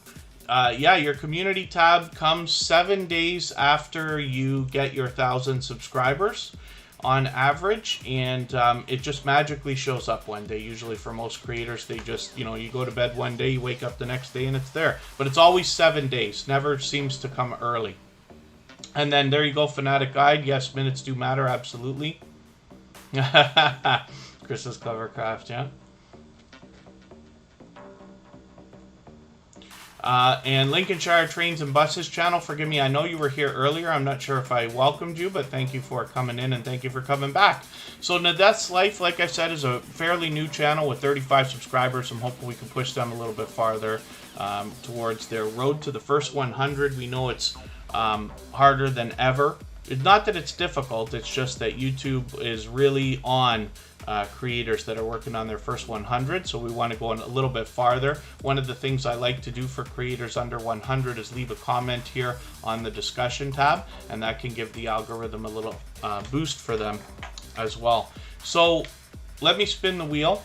Yeah, your community tab comes 7 days after you get your 1,000 subscribers on average, and it just magically shows up one day. Usually for most creators, they just, you go to bed one day, you wake up the next day, and it's there. But it's always 7 days. Never seems to come early. And then there you go, Fanatic Guide. Yes, minutes do matter, absolutely. Chris's Clever Craft, yeah. And Lincolnshire Trains and Buses channel, forgive me, I know you were here earlier. I'm not sure if I welcomed you, but thank you for coming in and thank you for coming back. So Nades Life, like I said, is a fairly new channel with 35 subscribers. I'm hoping we can push them a little bit farther towards their road to the first 100. We know it's harder than ever. It's not that it's difficult, it's just that YouTube is really on creators that are working on their first 100, so we want to go a little bit farther. One of the things I like to do for creators under 100 is leave a comment here on the discussion tab, and that can give the algorithm a little boost for them as well. So let me spin the wheel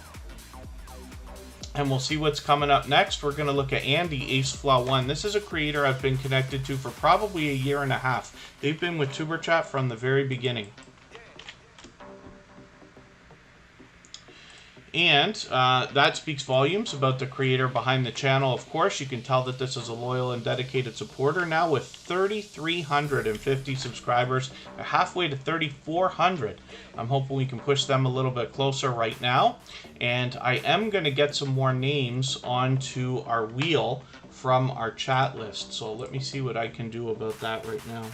and we'll see what's coming up next. We're going to look at Andy, Ace Flaw One. This is a creator I've been connected to for probably a year and a half. They've been with Tuberchat from the very beginning. And that speaks volumes about the creator behind the channel. Of course, you can tell that this is a loyal and dedicated supporter now with 3,350 subscribers. They're halfway to 3,400. I'm hoping we can push them a little bit closer right now. And I am going to get some more names onto our wheel from our chat list. So let me see what I can do about that right now.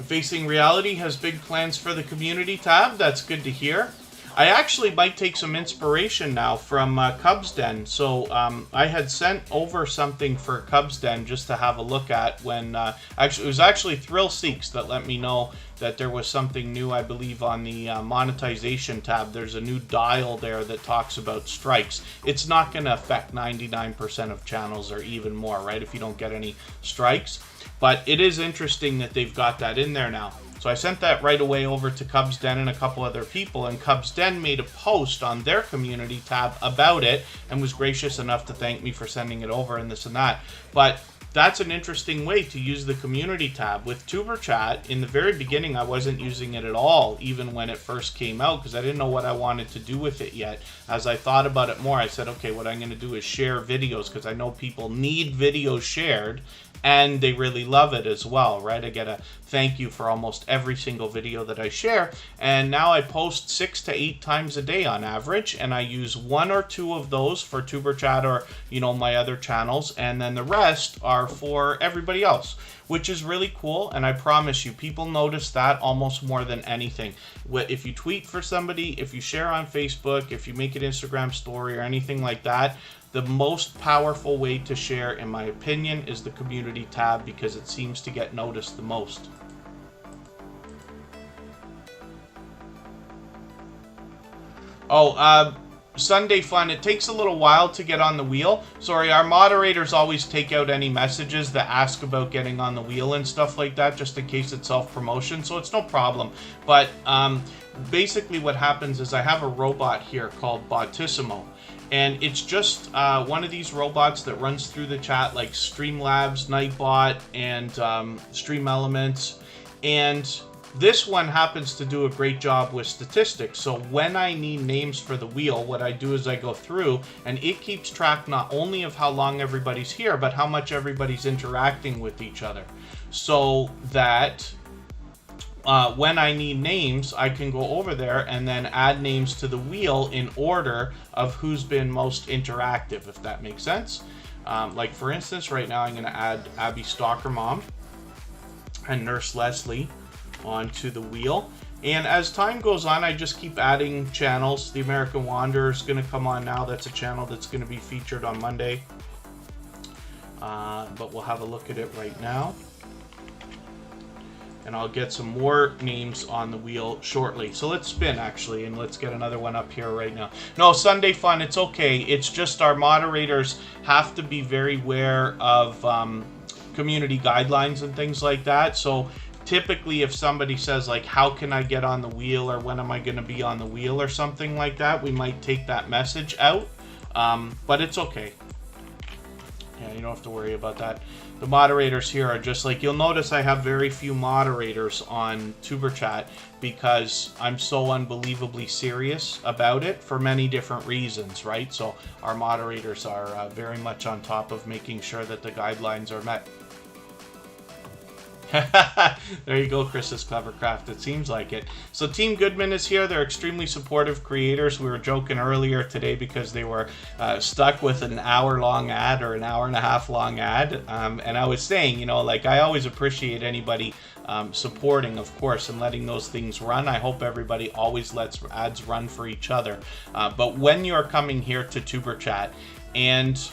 Facing Reality has big plans for the community tab. That's good to hear. I actually might take some inspiration now from Cubs Den. So I had sent over something for Cubs Den just to have a look at when actually it was actually Thrill Seeks that let me know that there was something new, I believe, on the monetization tab. There's a new dial there that talks about strikes. It's not going to affect 99% of channels or even more, right, if you don't get any strikes. But it is interesting that they've got that in there now. So I sent that right away over to Cubs Den and a couple other people, and Cubs Den made a post on their community tab about it and was gracious enough to thank me for sending it over and this and that. But that's an interesting way to use the community tab. With Tuberchat, in the very beginning, I wasn't using it at all, even when it first came out, because I didn't know what I wanted to do with it yet. As I thought about it more, I said, okay, what I'm going to do is share videos, because I know people need videos shared, and they really love it as well, right? I get a thank you for almost every single video that I share, and now I post 6 to 8 times a day on average, and I use 1 or 2 of those for Tuberchat or, you know, my other channels, and then the rest are for everybody else, which is really cool. And I promise you, people notice that almost more than anything. If you tweet for somebody, if you share on Facebook, if you make an Instagram story or anything like that, the most powerful way to share, in my opinion, is the community tab, because it seems to get noticed the most. Oh, Sunday Fun, it takes a little while to get on the wheel. Sorry, our moderators always take out any messages that ask about getting on the wheel and stuff like that, just in case it's self-promotion, so it's no problem. But basically what happens is I have a robot here called Botissimo. And it's just one of these robots that runs through the chat, like Streamlabs, Nightbot, and Stream Elements. And this one happens to do a great job with statistics. So when I need names for the wheel, what I do is I go through, and it keeps track not only of how long everybody's here, but how much everybody's interacting with each other. So that when I need names, I can go over there and then add names to the wheel in order of who's been most interactive, if that makes sense. Like for instance, right now I'm going to add Abby Stalker Mom and Nurse Leslie onto the wheel. And as time goes on, I just keep adding channels. The American Wanderer is going to come on now. That's a channel that's going to be featured on Monday. But we'll have a look at it right now. And I'll get some more names on the wheel shortly. So let's spin, actually, and let's get another one up here right now. No, Sunday Fun, it's okay. It's just our moderators have to be very aware of community guidelines and things like that. So typically if somebody says, like, how can I get on the wheel, or when am I going to be on the wheel, or something like that, we might take that message out. But it's okay. Yeah, you don't have to worry about that. The moderators here are just like, you'll notice I have very few moderators on Tuberchat because I'm so unbelievably serious about it for many different reasons, right? So our moderators are very much on top of making sure that the guidelines are met. There you go, Chris's Clevercraft. It seems like it. So Team Goodman is here. They're extremely supportive creators. We were joking earlier today because they were stuck with an hour-long ad or an hour-and-a-half long ad. And I was saying, you know, like, I always appreciate anybody supporting, of course, and letting those things run. I hope everybody always lets ads run for each other. But when you're coming here to Tuberchat, and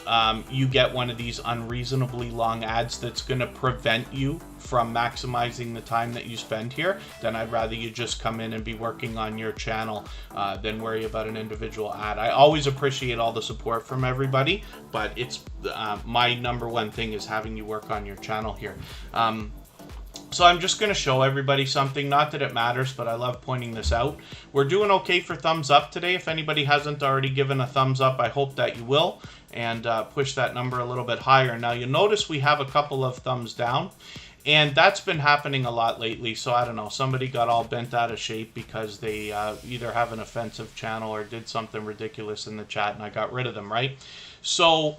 you get one of these unreasonably long ads that's going to prevent you from maximizing the time that you spend here, then I'd rather you just come in and be working on your channel than worry about an individual ad. I always appreciate all the support from everybody, but it's my number one thing is having you work on your channel here. So I'm just going to show everybody something. Not that it matters, but I love pointing this out. We're doing okay for thumbs up today. If anybody hasn't already given a thumbs up, I hope that you will, and push that number a little bit higher. Now you'll notice we have a couple of thumbs down, and that's been happening a lot lately. So I don't know, somebody got all bent out of shape because they either have an offensive channel or did something ridiculous in the chat, and I got rid of them, right? So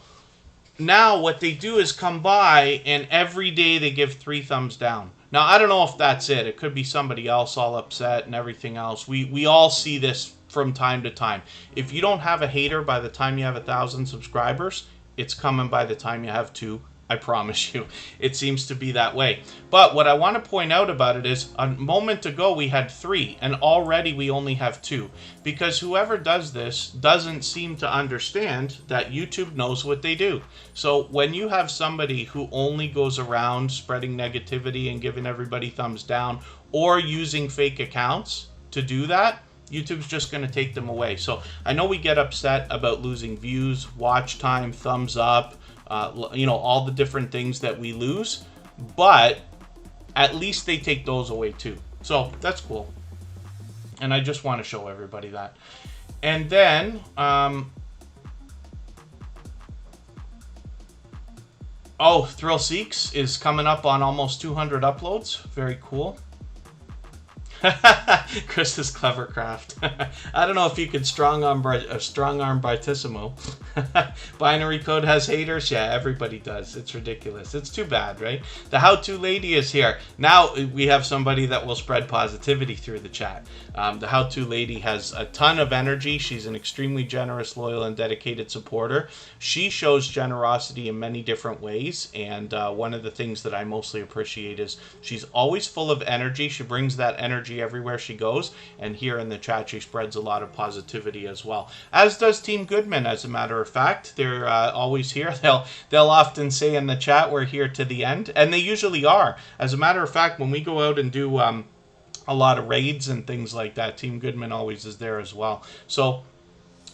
now what they do is come by, and every day they give 3 thumbs down. Now, I don't know if that's it. It could be somebody else all upset and everything else. We all see this from time to time. If you don't have a hater by the time you have 1,000 subscribers, it's coming by the time you have 2. I promise you. It seems to be that way. But what I want to point out about it is a moment ago we had 3, and already we only have 2. Because whoever does this doesn't seem to understand that YouTube knows what they do. So when you have somebody who only goes around spreading negativity and giving everybody thumbs down, or using fake accounts to do that, YouTube's just going to take them away. So I know we get upset about losing views, watch time, thumbs up, you know, all the different things that we lose, but at least they take those away too. So that's cool. And I just want to show everybody that. And then, oh, Thrill Seeks is coming up on almost 200 uploads. Very cool. Chris's Clevercraft. I don't know if you could strong arm Bartissimo. Binary Code has haters. Yeah, everybody does. It's ridiculous. It's too bad, right? The How-To Lady is here. Now we have somebody that will spread positivity through the chat. The How-To Lady has a ton of energy. She's an extremely generous, loyal, and dedicated supporter. She shows generosity in many different ways, and one of the things that I mostly appreciate is she's always full of energy. She brings that energy everywhere she goes, and here in the chat she spreads a lot of positivity as well, as does Team Goodman. As a matter of fact, they're always here. They'll often say in the chat, we're here to the end, and they usually are. As a matter of fact, when we go out and do a lot of raids and things like that, Team Goodman always is there as well. So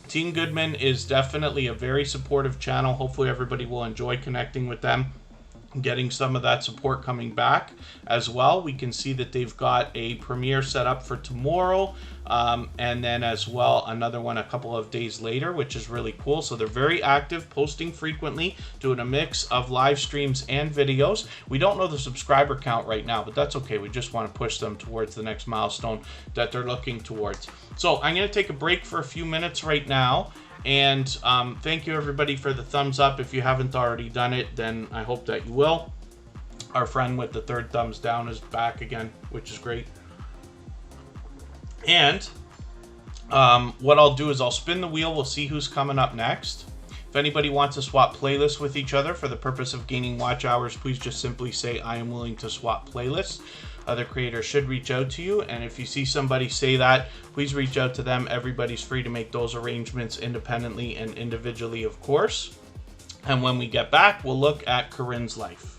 Team Goodman is definitely a very supportive channel. Hopefully everybody will enjoy connecting with them, getting some of that support coming back as well. We can see that they've got a premiere set up for tomorrow, and then as well another one a couple of days later, which is really cool. So they're very active, posting frequently, doing a mix of live streams and videos. We don't know the subscriber count right now, but that's okay. We just want to push them towards the next milestone that they're looking towards. So I'm going to take a break for a few minutes right now. And thank you everybody for the thumbs up. If you haven't already done it, then I hope that you will. Our friend with the 3rd thumbs down is back again, which is great. And what I'll do is I'll spin the wheel. We'll see who's coming up next. If anybody wants to swap playlists with each other for the purpose of gaining watch hours, please just simply say, I am willing to swap playlists. Other creators should reach out to you, and if you see somebody say that, please reach out to them. Everybody's free to make those arrangements independently and individually, of course. And when we get back, we'll look at Corinne's life.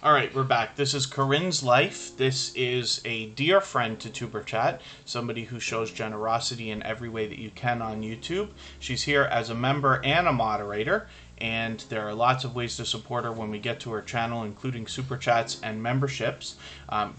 All right, we're back. This is Corinne's Life. This is a dear friend to Tuberchat, somebody who shows generosity in every way that you can on YouTube. She's here as a member and a moderator, and there are lots of ways to support her when we get to her channel, including super chats and memberships.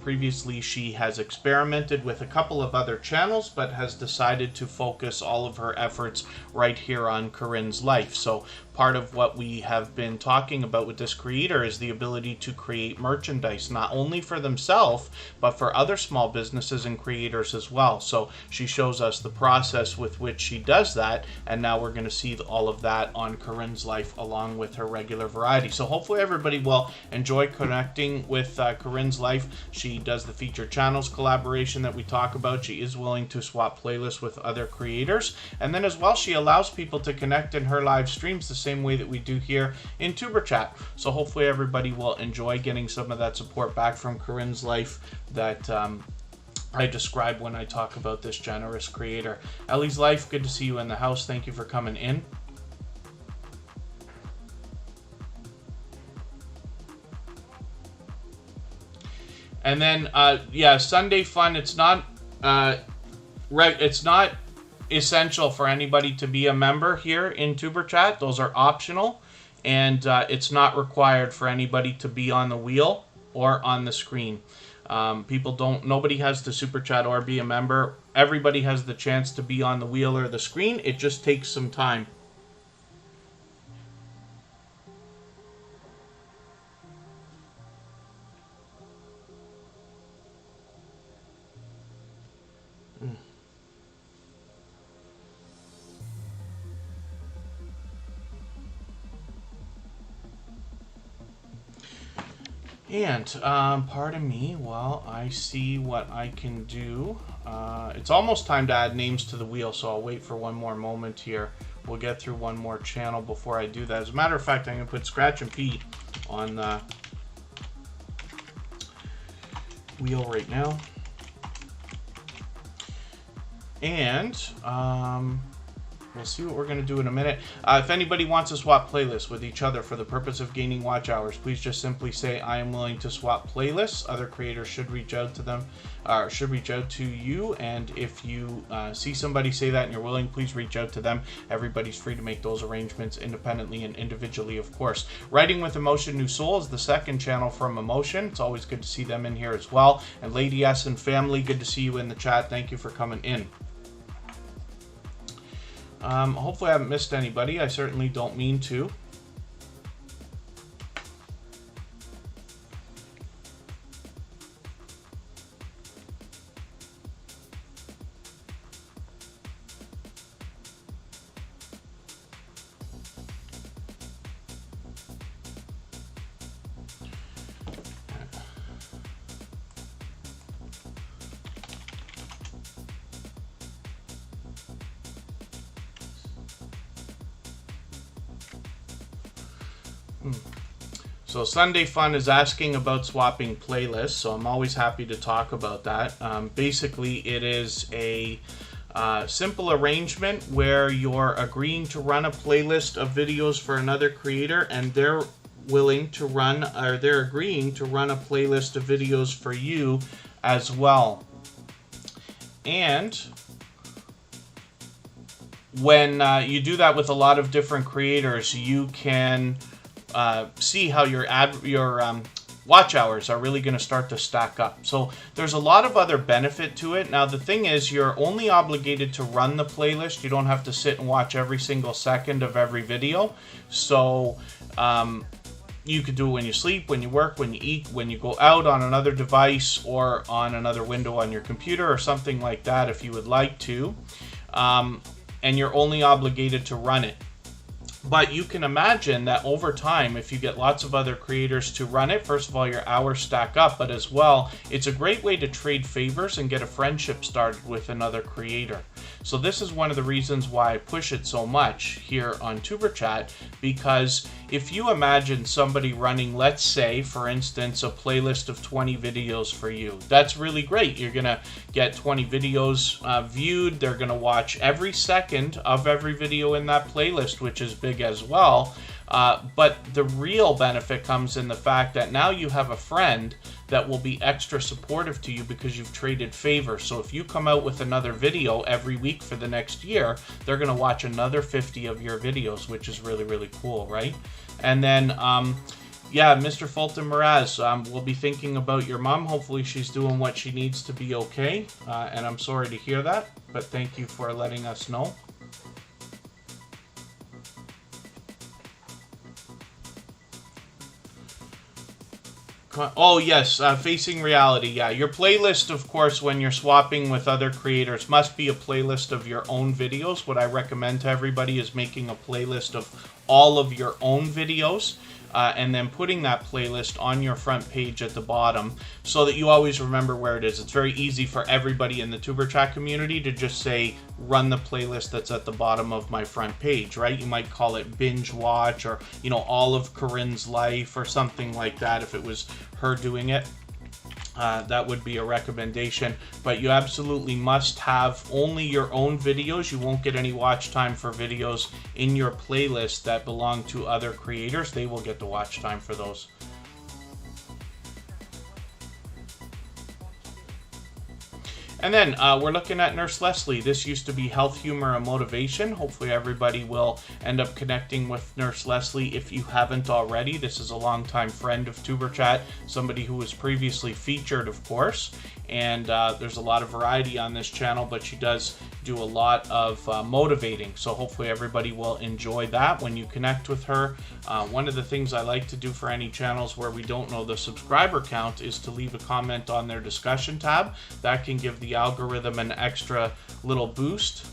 Previously, she has experimented with a couple of other channels, but has decided to focus all of her efforts right here on Corinne's Life. So part of what we have been talking about with this creator is the ability to create merchandise, not only for themselves, but for other small businesses and creators as well. So she shows us the process with which she does that, and now we're going to see all of that on Corinne's Life along with her regular variety. So hopefully everybody will enjoy connecting with Corinne's Life. She does the featured channels collaboration that we talk about. She is willing to swap playlists with other creators, and then as well she allows people to connect in her live streams the same way that we do here in Tuberchat. So hopefully everybody will enjoy getting some of that support back from Corinne's Life that I describe when I talk about this generous creator. Ellie's Life, good to see you in the house. Thank you for coming in. And then, yeah, Sunday Fun. It's not essential for anybody to be a member here in Tuberchat. Those are optional, and it's not required for anybody to be on the wheel or on the screen. Nobody has to super chat or be a member. Everybody has the chance to be on the wheel or the screen. It just takes some time. And, pardon me while I see what I can do. It's almost time to add names to the wheel, so I'll wait for one more moment here. We'll get through one more channel before I do that. As a matter of fact, I'm going to put Scratch and Pete on the wheel right now. And, we'll see what we're going to do in a minute. If anybody wants to swap playlists with each other for the purpose of gaining watch hours, please just simply say, I am willing to swap playlists. Other creators should reach out to them, or should reach out to you. And if you see somebody say that and you're willing, please reach out to them. Everybody's free to make those arrangements independently and individually, of course. Writing with Emotion New Soul is the second channel from Emotion. It's always good to see them in here as well. And Lady S and family, good to see you in the chat. Thank you for coming in. Hopefully I haven't missed anybody. I certainly don't mean to. So Sunday Fun is asking about swapping playlists, so I'm always happy to talk about that. Basically, it is a simple arrangement where you're agreeing to run a playlist of videos for another creator, and they're willing to run, or they're agreeing to run a playlist of videos for you as well. And when you do that with a lot of different creators, you can see how your watch hours are really going to start to stack up. So there's a lot of other benefit to it. Now the thing is, you're only obligated to run the playlist. You don't have to sit and watch every single second of every video. So you could do it when you sleep, when you work, when you eat, when you go out on another device, or on another window on your computer or something like that if you would like to. And you're only obligated to run it. But you can imagine that over time, if you get lots of other creators to run it, first of all, your hours stack up, but as well, it's a great way to trade favors and get a friendship started with another creator. So this is one of the reasons why I push it so much here on Tuberchat, because if you imagine somebody running, let's say, for instance, a playlist of 20 videos for you, that's really great. You're going to get 20 videos viewed. They're going to watch every second of every video in that playlist, which is big as well. But the real benefit comes in the fact that now you have a friend that will be extra supportive to you because you've traded favors. So if you come out with another video every week for the next year, they're going to watch another 50 of your videos, which is really, really cool, right? And then, yeah, Mr. Fulton Mraz, we'll be thinking about your mom. Hopefully she's doing what she needs to be okay. And I'm sorry to hear that, but thank you for letting us know. Oh, yes, Facing Reality. Yeah, your playlist, of course, when you're swapping with other creators, must be a playlist of your own videos. What I recommend to everybody is making a playlist of all of your own videos. And then putting that playlist on your front page at the bottom so that you always remember where it is. It's very easy for everybody in the tuberchat community to just say, run the playlist that's at the bottom of my front page, right? You might call it binge watch, or, you know, all of Corinne's life or something like that if it was her doing it. That would be a recommendation, but you absolutely must have only your own videos. You won't get any watch time for videos in your playlist that belong to other creators. They will get the watch time for those. And then we're looking at Nurse Leslie. This used to be Health, Humor, and Motivation. Hopefully everybody will end up connecting with Nurse Leslie if you haven't already. This is a longtime friend of tuberchat, somebody who was previously featured, of course. And there's a lot of variety on this channel, but she does do a lot of motivating. So hopefully everybody will enjoy that when you connect with her. One of the things I like to do for any channels where we don't know the subscriber count is to leave a comment on their discussion tab. That can give the algorithm an extra little boost.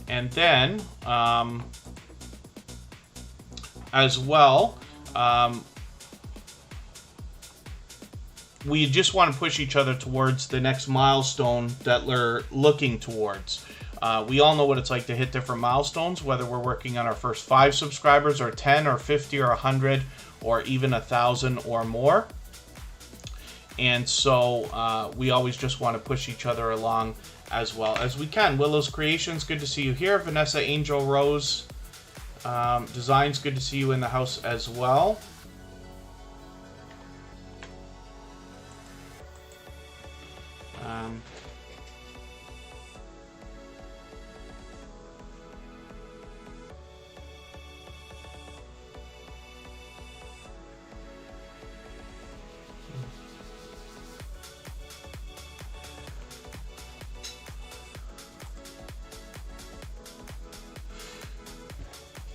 And then as well, we just want to push each other towards the next milestone that we're looking towards. We all know what it's like to hit different milestones, whether we're working on our first 5 subscribers or 10 or 50 or 100 or even 1,000 or more. And so we always just want to push each other along as well as we can. Willow's Creations, good to see you here. Vanessa Angel Rose Designs, good to see you in the house as well.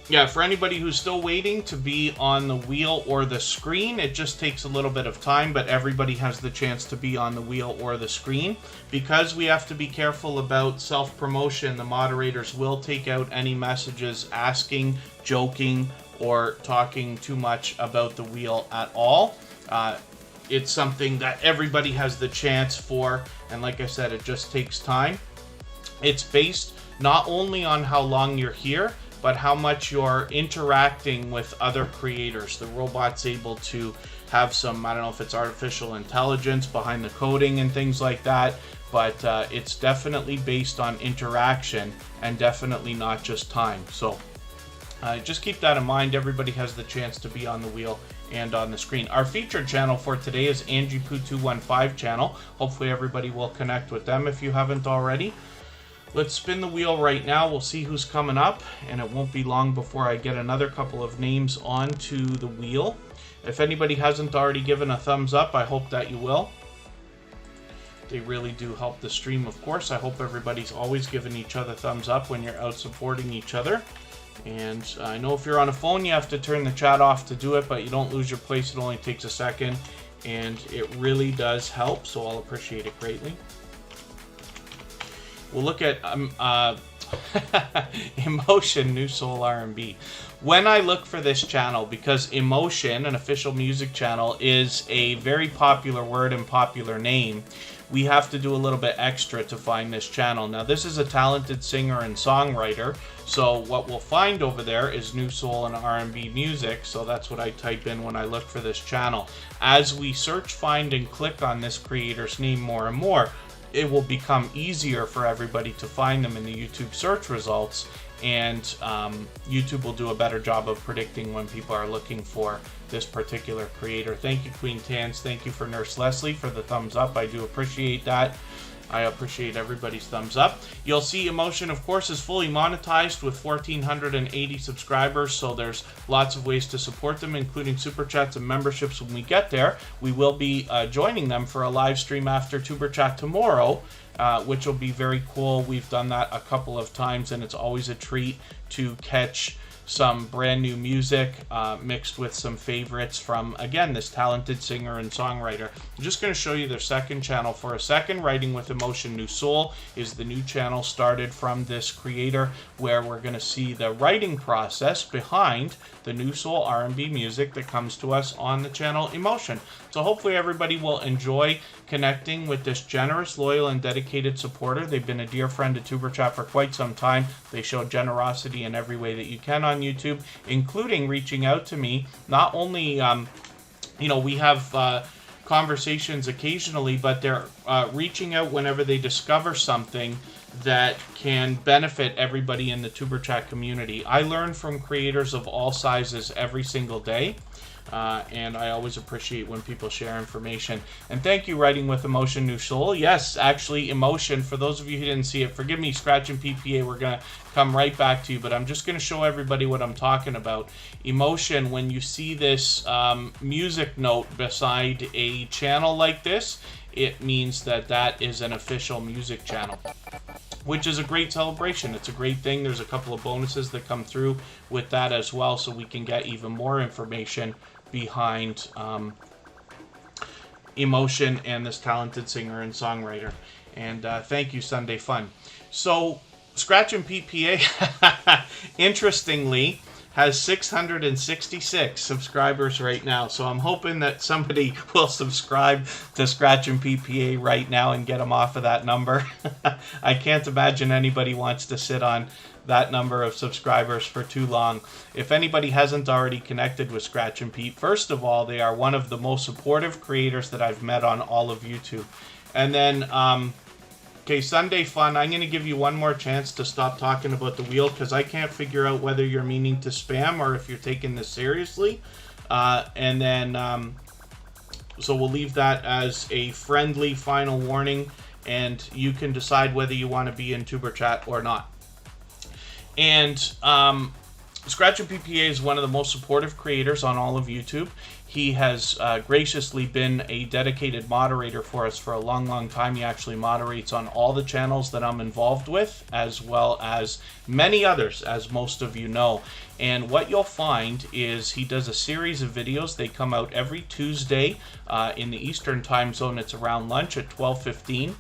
Yeah, for anybody who's still waiting to be on the wheel or the screen, it just takes a little bit of time, but everybody has the chance to be on the wheel or the screen. Because we have to be careful about self-promotion, the moderators will take out any messages asking, joking, or talking too much about the wheel at all. It's something that everybody has the chance for, and like I said, it just takes time. It's based not only on how long you're here, but how much you're interacting with other creators. The robot's able to have some, I don't know if it's artificial intelligence behind the coding and things like that, but it's definitely based on interaction and definitely not just time. So just keep that in mind. Everybody has the chance to be on the wheel and on the screen. Our featured channel for today is Angie Poo 215 channel. Hopefully everybody will connect with them if you haven't already. Let's spin the wheel right now. We'll see who's coming up, and it won't be long before I get another couple of names onto the wheel. If anybody hasn't already given a thumbs up, I hope that you will. They really do help the stream, of course. I hope everybody's always giving each other thumbs up when you're out supporting each other. And I know if you're on a phone, you have to turn the chat off to do it, but you don't lose your place. It only takes a second, and it really does help, so I'll appreciate it greatly. We'll look at Emotion, New Soul R&B. When I look for this channel, because Emotion, an official music channel, is a very popular word and popular name, we have to do a little bit extra to find this channel. Now, this is a talented singer and songwriter, so what we'll find over there is New Soul and R&B music, so that's what I type in when I look for this channel. As we search, find, and click on this creator's name more and more, it will become easier for everybody to find them in the YouTube search results, and YouTube will do a better job of predicting when people are looking for this particular creator. Thank you, Queen Tans. Thank you for Nurse Leslie for the thumbs up. I do appreciate that. I appreciate everybody's thumbs up. You'll see Emotion, of course, is fully monetized with 1,480 subscribers, so there's lots of ways to support them, including super chats and memberships when we get there. We will be joining them for a live stream after Tuber Chat tomorrow, which will be very cool. We've done that a couple of times, and it's always a treat to catch some brand new music mixed with some favorites from, again, this talented singer and songwriter. I'm just going to show you their second channel for a second. Writing with Emotion New Soul is the new channel started from this creator, where we're going to see the writing process behind the new soul R&B music that comes to us on the channel Emotion. So hopefully everybody will enjoy connecting with this generous, loyal, and dedicated supporter. They've been a dear friend to Tuber Chat for quite some time. They show generosity in every way that you can on YouTube, including reaching out to me. Not only, you know, we have conversations occasionally, but they're reaching out whenever they discover something that can benefit everybody in the Tuber Chat community. I learn from creators of all sizes every single day. And I always appreciate when people share information. And thank you, Writing with Emotion New Soul. Yes, actually, Emotion, for those of you who didn't see it, forgive me, Scratch and PPA, we're going to come right back to you, but I'm just going to show everybody what I'm talking about. Emotion, when you see this music note beside a channel like this, it means that that is an official music channel, which is a great celebration. It's a great thing. There's a couple of bonuses that come through with that as well, so we can get even more information behind Emotion and this talented singer and songwriter. And thank you, Sunday Fun. So Scratch and PPA, interestingly, has 666 subscribers right now. So I'm hoping that somebody will subscribe to Scratch and PPA right now and get them off of that number. I can't imagine anybody wants to sit on that number of subscribers for too long. If anybody hasn't already connected with Scratch and Pete, first of all, they are one of the most supportive creators that I've met on all of YouTube. And then, okay, Sunday Fun, I'm going to give you one more chance to stop talking about the wheel, because I can't figure out whether you're meaning to spam or if you're taking this seriously. And then, so we'll leave that as a friendly final warning, and you can decide whether you want to be in Tuber Chat or not. And Scratch and PPA is one of the most supportive creators on all of YouTube. He has graciously been a dedicated moderator for us for a long, long time. He actually moderates on all the channels that I'm involved with, as well as many others, as most of you know. And what you'll find is he does a series of videos. They come out every Tuesday in the Eastern time zone. It's around lunch at 12:15.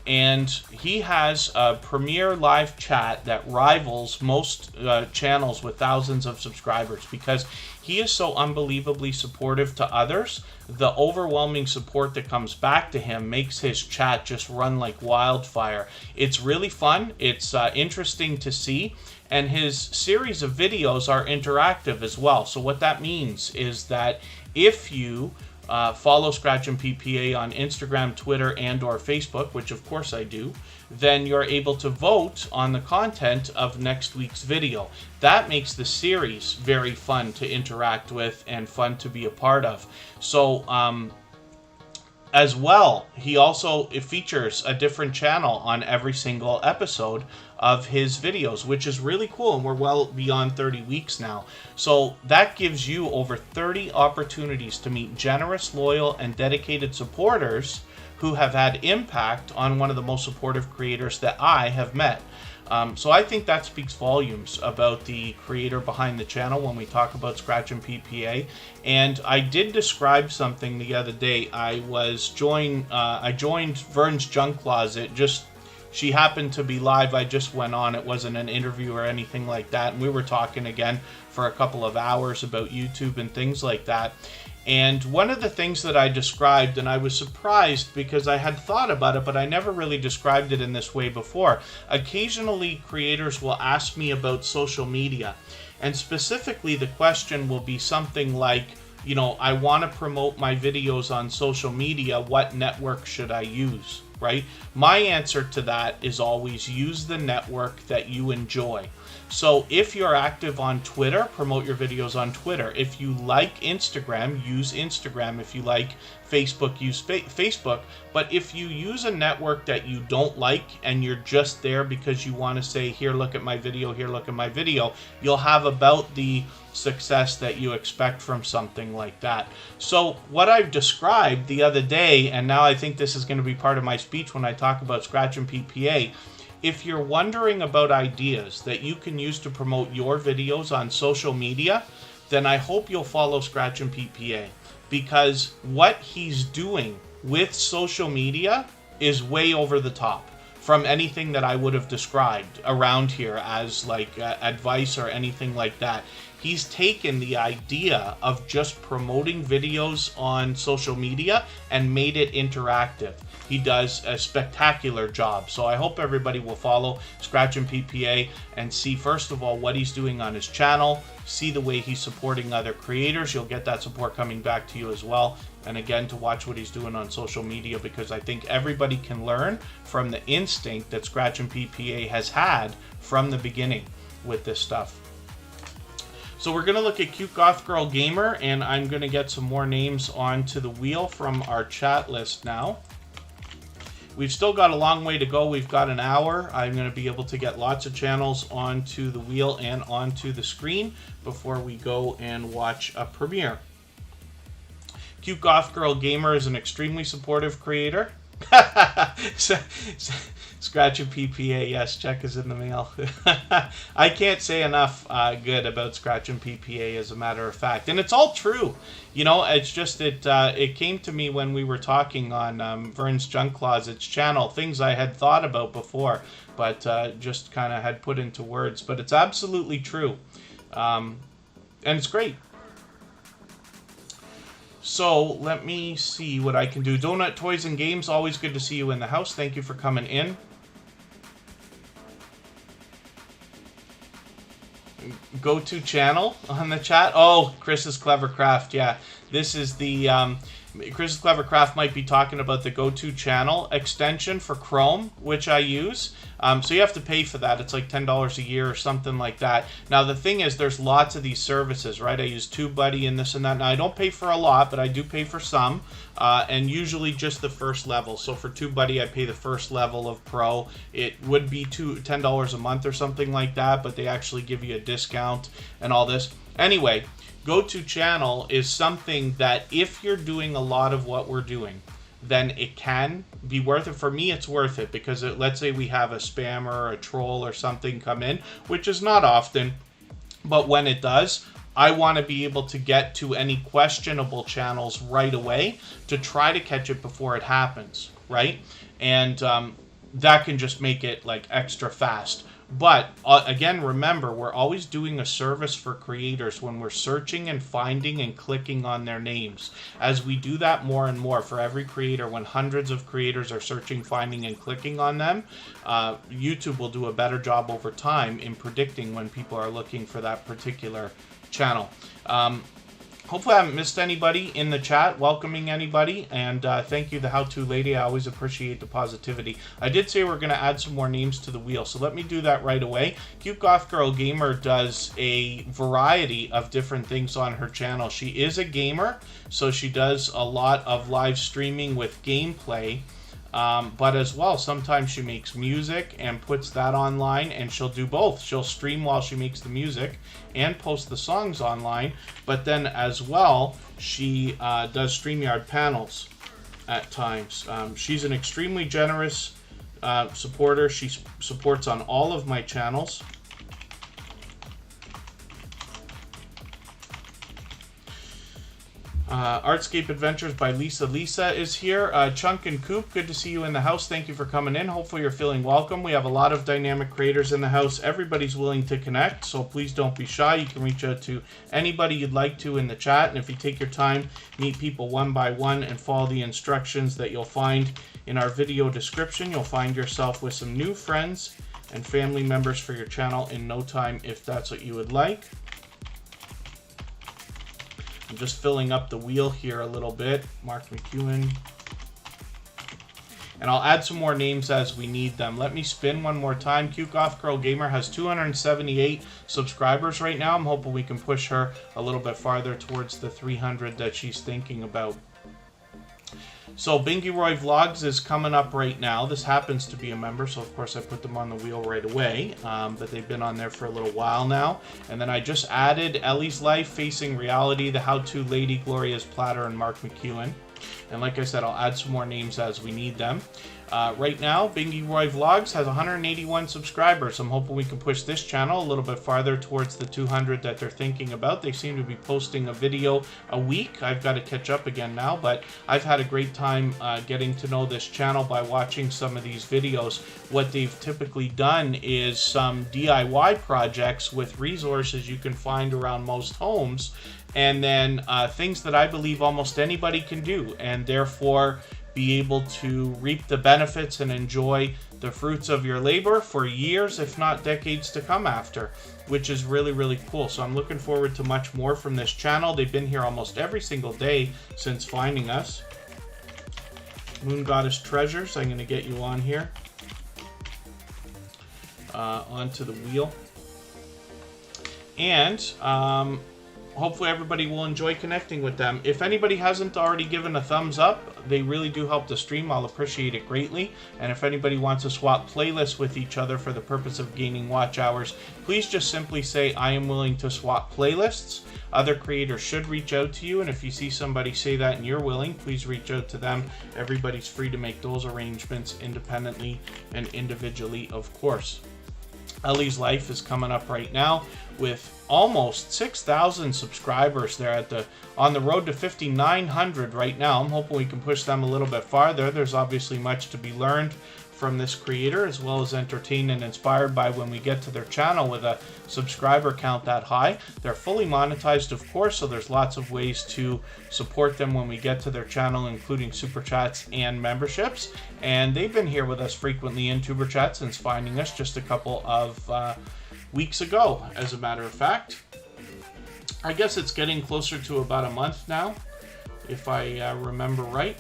And he has a premier live chat that rivals most channels with thousands of subscribers, because he is so unbelievably supportive to others. The overwhelming support that comes back to him makes his chat just run like wildfire. It's really fun. It's interesting to see. And his series of videos are interactive as well. So what that means is that if you follow Scratch and PPA on Instagram, Twitter, and or Facebook, which of course I do, then you're able to vote on the content of next week's video. That makes the series very fun to interact with and fun to be a part of. So as well, it features a different channel on every single episode of his videos, which is really cool, and we're well beyond 30 weeks now. So that gives you over 30 opportunities to meet generous, loyal, and dedicated supporters who have had impact on one of the most supportive creators that I have met. So I think that speaks volumes about the creator behind the channel when we talk about Scratch and PPA. And I did describe something the other day. I joined Vern's Junk Closet. She happened to be live. I just went on. It wasn't an interview or anything like that. And we were talking again for a couple of hours about YouTube and things like that. And one of the things that I described, and I was surprised because I had thought about it, but I never really described it in this way before. Occasionally, creators will ask me about social media. And specifically, the question will be something like, you know, I want to promote my videos on social media. What network should I use, right? My answer to that is always use the network that you enjoy. So if you're active on Twitter, promote your videos on Twitter. If you like Instagram, use Instagram. If you like Facebook, use Facebook. But if you use a network that you don't like and you're just there because you want to say, here, look at my video, here, look at my video, you'll have about the success that you expect from something like that. So what I've described the other day, and now I think this is going to be part of my speech when I talk about Scratch and PPA, if you're wondering about ideas that you can use to promote your videos on social media, then I hope you'll follow Scratch and PPA, because what he's doing with social media is way over the top from anything that I would have described around here as like advice or anything like that. He's taken the idea of just promoting videos on social media and made it interactive. He does a spectacular job. So I hope everybody will follow Scratch and PPA and see, first of all, what he's doing on his channel, see the way he's supporting other creators. You'll get that support coming back to you as well. And again, to watch what he's doing on social media, because I think everybody can learn from the instinct that Scratch and PPA has had from the beginning with this stuff. So we're going to look at Cute Goth Girl Gamer, and I'm going to get some more names onto the wheel from our chat list now. We've still got a long way to go. We've got an hour. I'm going to be able to get lots of channels onto the wheel and onto the screen before we go and watch a premiere. Cute Goth Girl Gamer is an extremely supportive creator. Scratch and PPA, yes, check is in the mail. I can't say enough good about Scratch and PPA, as a matter of fact, and it's all true. You know, it's just that it came to me when we were talking on Vern's Junk Closet's channel, things I had thought about before, but just kind of had put into words. But it's absolutely true, and it's great. So let me see what I can do. Donut Toys and Games, always good to see you in the house. Thank you for coming in. Go-to channel on the chat. Oh, Chris's Clever Craft. Yeah, this is the Chris's Clever Craft might be talking about the go-to channel extension for Chrome, which I use. So you have to pay for that. It's like $10 a year or something like that. Now the thing is, there's lots of these services, right? I use TubeBuddy and this and that. Now I don't pay for a lot, but I do pay for some, and usually just the first level. So for TubeBuddy, I pay the first level of Pro. It would be $10 a month or something like that, but they actually give you a discount and all this. Anyway, go-to channel is something that if you're doing a lot of what we're doing, then it can be worth it. For me, it's worth it because let's say we have a spammer or a troll or something come in, which is not often, but when it does, I want to be able to get to any questionable channels right away to try to catch it before it happens, right? And that can just make it like extra fast. But again, remember, we're always doing a service for creators when we're searching and finding and clicking on their names. As we do that more and more for every creator, when hundreds of creators are searching, finding, and clicking on them, YouTube will do a better job over time in predicting when people are looking for that particular channel. Hopefully I haven't missed anybody in the chat, welcoming anybody, and thank you, the How-To Lady. I always appreciate the positivity. I did say we're going to add some more names to the wheel, so let me do that right away. Cute Goth Girl Gamer does a variety of different things on her channel. She is a gamer, so she does a lot of live streaming with gameplay. But as well, sometimes she makes music and puts that online, and she'll do both. She'll stream while she makes the music and post the songs online, but then as well, she does StreamYard panels at times. She's an extremely generous supporter. She supports on all of my channels. Artscape Adventures by Lisa. Lisa is here. Chunk and Coop, good to see you in the house. Thank you for coming in. Hopefully you're feeling welcome. We have a lot of dynamic creators in the house. Everybody's willing to connect, so please don't be shy. You can reach out to anybody you'd like to in the chat, and if you take your time, meet people one by one and follow the instructions that you'll find in our video description, you'll find yourself with some new friends and family members for your channel in no time, if that's what you would like. I'm just filling up the wheel here a little bit. Mark McEwen. and I'll add some more names as we need them. Let me spin one more time. Cute Goth Girl Gamer has 278 subscribers right now. I'm hoping we can push her a little bit farther towards the 300 that she's thinking about. So Bingy Roy Vlogs is coming up right now. This happens to be a member, so of course I put them on the wheel right away. But they've been on there for a little while now. And then I just added Ellie's Life, Facing Reality, The How-To Lady, Gloria's Platter, and Mark McEwen. And like I said, I'll add some more names as we need them. Right now, Bingy Roy Vlogs has 181 subscribers. I'm hoping we can push this channel a little bit farther towards the 200 that they're thinking about. They seem to be posting a video a week. I've got to catch up again now, but I've had a great time getting to know this channel by watching some of these videos. What they've typically done is some DIY projects with resources you can find around most homes, and then things that I believe almost anybody can do, and therefore be able to reap the benefits and enjoy the fruits of your labor for years, if not decades to come after, which is really, really cool. So I'm looking forward to much more from this channel. They've been here almost every single day since finding us. Moon Goddess Treasures, I'm going to get you on here, onto the wheel. And hopefully everybody will enjoy connecting with them. If anybody hasn't already given a thumbs up, they really do help the stream. I'll appreciate it greatly. And if anybody wants to swap playlists with each other for the purpose of gaining watch hours, please just simply say, I am willing to swap playlists. Other creators should reach out to you, and if you see somebody say that and you're willing, please reach out to them. Everybody's free to make those arrangements independently and individually, of course. Ellie's Life is coming up right now with almost 6,000 subscribers. They're on the road to 5,900 right now. I'm hoping we can push them a little bit farther. There's obviously much to be learned from this creator, as well as entertained and inspired by when we get to their channel with a subscriber count that high. They're fully monetized, of course, so there's lots of ways to support them when we get to their channel, including super chats and memberships. And they've been here with us frequently in tuber chat since finding us just a couple of weeks ago, as a matter of fact. I guess it's getting closer to about a month now, if I remember right.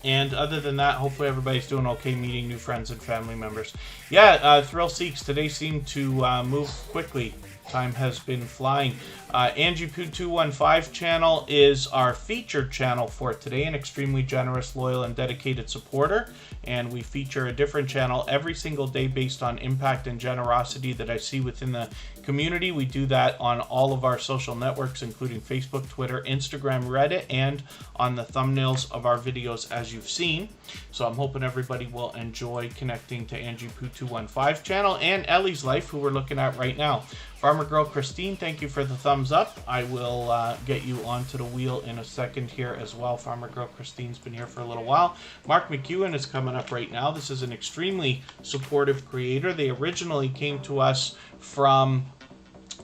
And other than that, hopefully everybody's doing okay, meeting new friends and family members. Yeah, Thrill Seeks, today seemed to move quickly. Time has been flying. Angie Poo 215 channel is our featured channel for today, an extremely generous, loyal, and dedicated supporter. And we feature a different channel every single day based on impact and generosity that I see within the community. We do that on all of our social networks, including Facebook, Twitter, Instagram, Reddit, and on the thumbnails of our videos, as you've seen. So I'm hoping everybody will enjoy connecting to Angie Poo 215 channel and Ellie's Life, who we're looking at right now. Farmer Girl Christine, thank you for the thumbs up. I will get you onto the wheel in a second here as well. Farmer Girl Christine's been here for a little while. Mark McEwen is coming up right now. This is an extremely supportive creator. They originally came to us from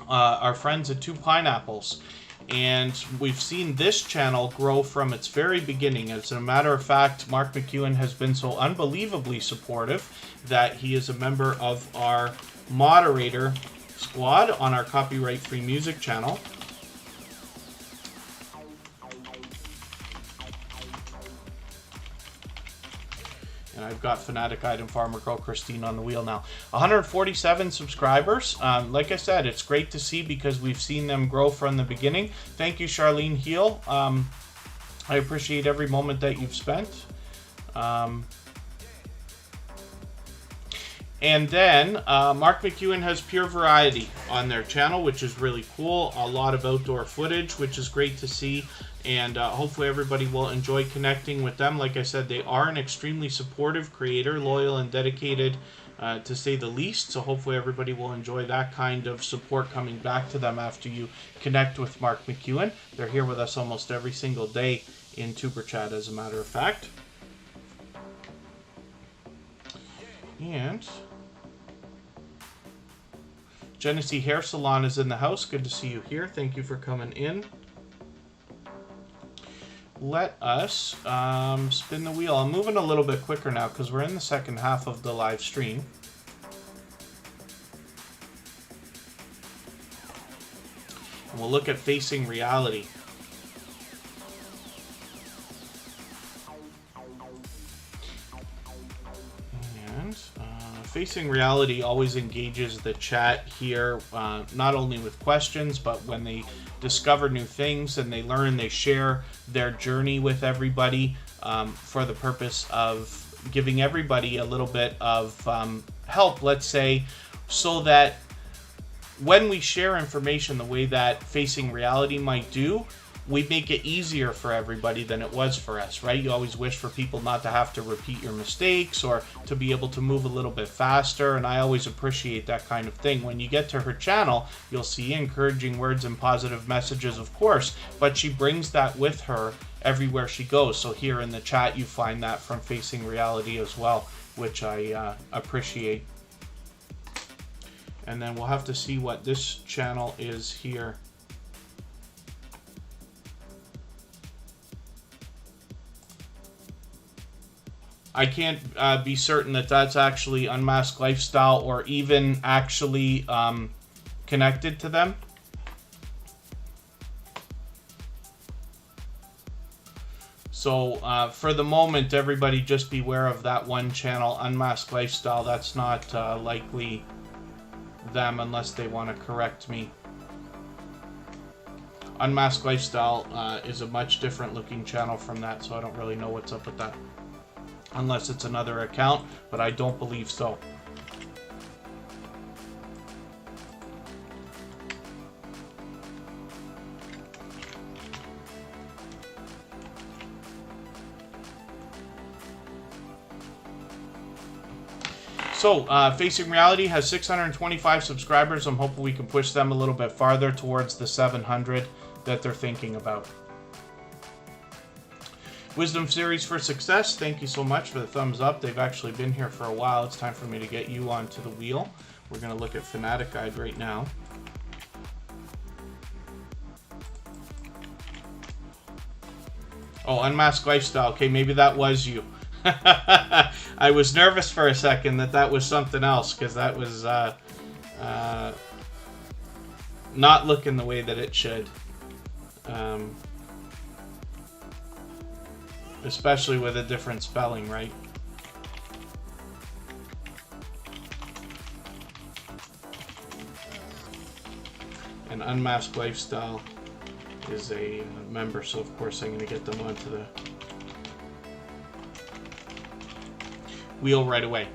our friends at Two Pineapples. And we've seen this channel grow from its very beginning. As a matter of fact, Mark McEwen has been so unbelievably supportive that he is a member of our moderator squad on our copyright-free music channel. And I've got Fanatic Item Farmer Girl Christine on the wheel now. 147 subscribers. Like I said, it's great to see because we've seen them grow from the beginning. Thank you, Charlene Heel. I appreciate every moment that you've spent. And then Mark McEwen has Pure Variety on their channel, which is really cool. A lot of outdoor footage, which is great to see. And hopefully everybody will enjoy connecting with them. Like I said, they are an extremely supportive creator, loyal and dedicated, to say the least. So hopefully everybody will enjoy that kind of support coming back to them after you connect with Mark McEwen. They're here with us almost every single day in Tuber Chat, as a matter of fact. And Genesee Hair Salon is in the house. Good to see you here. Thank you for coming in. Let us spin the wheel. I'm moving a little bit quicker now because we're in the second half of the live stream. And we'll look at Facing Reality. Facing Reality always engages the chat here, not only with questions, but when they discover new things and they learn, they share their journey with everybody for the purpose of giving everybody a little bit of help, let's say, so that when we share information the way that Facing Reality might do, we make it easier for everybody than it was for us, right? You always wish for people not to have to repeat your mistakes or to be able to move a little bit faster, and I always appreciate that kind of thing. When you get to her channel, you'll see encouraging words and positive messages, of course, but she brings that with her everywhere she goes. So here in the chat, you find that from Facing Reality as well, which I appreciate. And then we'll have to see what this channel is here. I can't be certain that that's actually Unmasked Lifestyle or even actually connected to them. So for the moment, everybody just beware of that one channel, Unmasked Lifestyle. That's not likely them unless they want to correct me. Unmasked Lifestyle is a much different looking channel from that, so I don't really know what's up with that. Unless it's another account, but I don't believe so. So, Facing Reality has 625 subscribers. I'm hoping we can push them a little bit farther towards the 700 that they're thinking about. Wisdom Series for Success, thank you so much for the thumbs up. They've actually been here for a while. It's time for me to get you onto the wheel. We're going to look at Fanatic Guide right now. Oh, Unmasked Lifestyle. Okay, maybe that was you. I was nervous for a second that was something else, because that was not looking the way that it should. Especially with a different spelling, right? And Unmasked Lifestyle is a member, so of course I'm going to get them onto the wheel right away.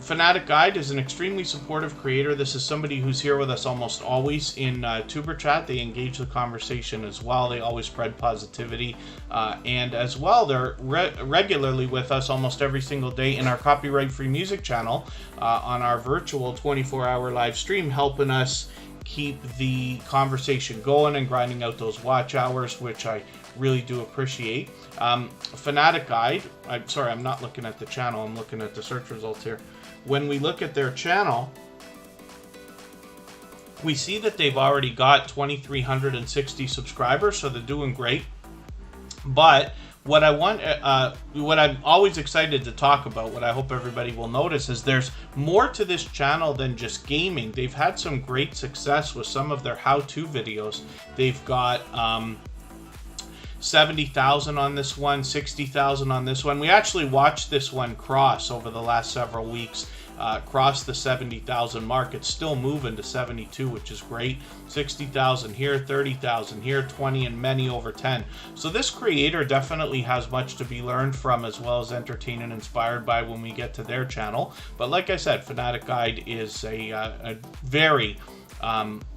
Fanatic Guide is an extremely supportive creator. This is somebody who's here with us almost always in tuberchat. They engage the conversation as well. They always spread positivity. And as well, they're regularly with us almost every single day in our copyright-free music channel on our virtual 24-hour live stream, helping us keep the conversation going and grinding out those watch hours, which I really do appreciate. Fanatic Guide, I'm sorry, I'm not looking at the channel, I'm looking at the search results here. When we look at their channel, we see that they've already got 2,360 subscribers, so they're doing great. But what I want, what I'm always excited to talk about, what I hope everybody will notice, is there's more to this channel than just gaming. They've had some great success with some of their how-to videos. They've got 70,000 on this one, 60,000 on this one. We actually watched this one cross over the last several weeks, cross the 70,000 mark. It's still moving to 72, which is great. 60,000 here, 30,000 here, 20, and many over 10. So this creator definitely has much to be learned from, as well as entertained and inspired by when we get to their channel. But like I said, Fanatic Guide is a very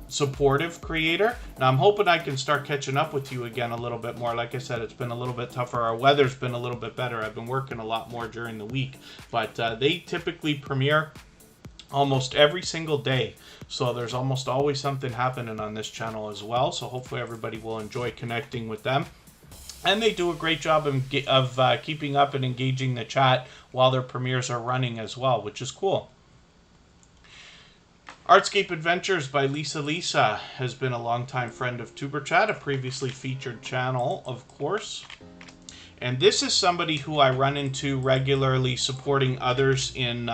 supportive creator. Now I'm hoping I can start catching up with you again a little bit more. Like I said, it's been a little bit tougher. Our weather's been a little bit better. I've been working a lot more during the week, but they typically premiere almost every single day, so there's almost always something happening on this channel as well. So hopefully everybody will enjoy connecting with them, and they do a great job of keeping up and engaging the chat while their premieres are running as well, which is cool. Artscape Adventures by Lisa has been a longtime friend of tuberchat, a previously featured channel, of course. And this is somebody who I run into regularly supporting others in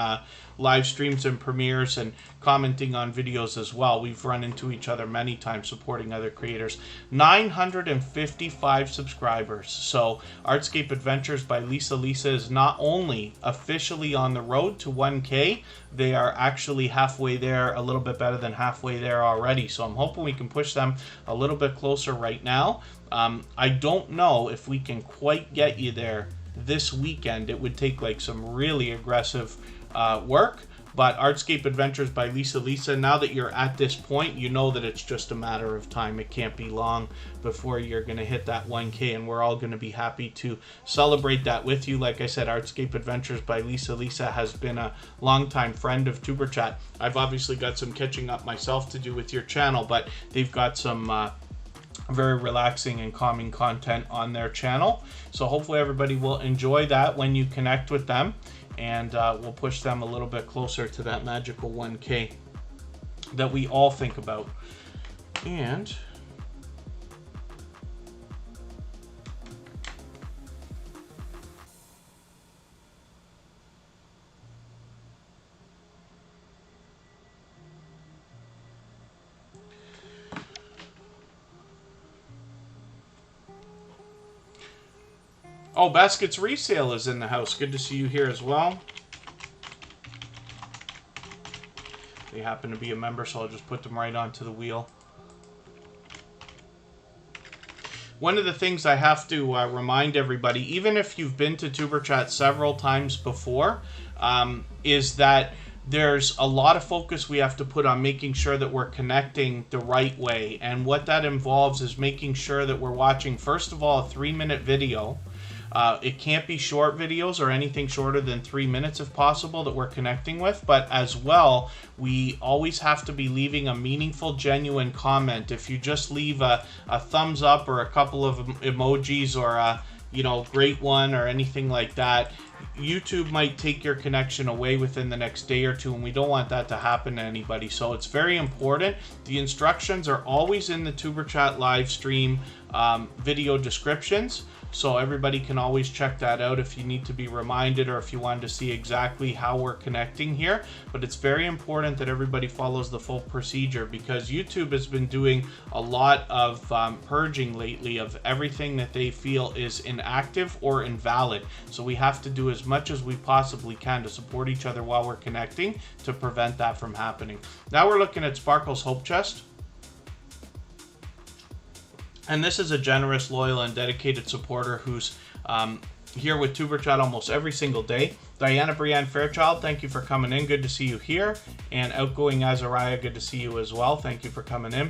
live streams and premieres and commenting on videos as well. We've run into each other many times supporting other creators. 955 subscribers. So Artscape Adventures by Lisa is not only officially on the road to 1K, they are actually halfway there, a little bit better than halfway there already. So I'm hoping we can push them a little bit closer right now. I don't know if we can quite get you there this weekend. It would take like some really aggressive work. But Artscape Adventures by Lisa, now that you're at this point, you know that it's just a matter of time. It can't be long before you're going to hit that 1K, and we're all going to be happy to celebrate that with you. Like I said, Artscape Adventures by Lisa has been a longtime friend of Tuberchat. I've obviously got some catching up myself to do with your channel, but they've got some very relaxing and calming content on their channel. So hopefully everybody will enjoy that when you connect with them. And we'll push them a little bit closer to that magical 1K that we all think about. And oh, Baskets Resale is in the house. Good to see you here as well. They happen to be a member, so I'll just put them right onto the wheel. One of the things I have to remind everybody, even if you've been to Tuberchat several times before, is that there's a lot of focus we have to put on making sure that we're connecting the right way. And what that involves is making sure that we're watching, first of all, a 3-minute video. It can't be short videos or anything shorter than 3 minutes if possible that we're connecting with, but as well, we always have to be leaving a meaningful, genuine comment. If you just leave a thumbs up or a couple of emojis or a, great one or anything like that, YouTube might take your connection away within the next day or two, and we don't want that to happen to anybody. So it's very important. The instructions are always in the Tuberchat live stream video descriptions, so everybody can always check that out if you need to be reminded or if you want to see exactly how we're connecting here. But it's very important that everybody follows the full procedure, because YouTube has been doing a lot of purging lately of everything that they feel is inactive or invalid. So we have to do as much as we possibly can to support each other while we're connecting to prevent that from happening. Now we're looking at Sparkle's Hope Chest. And this is a generous, loyal, and dedicated supporter who's here with Tuberchat almost every single day. Diana Brianne Fairchild, thank you for coming in. Good to see you here. And Outgoing Azariah, good to see you as well. Thank you for coming in.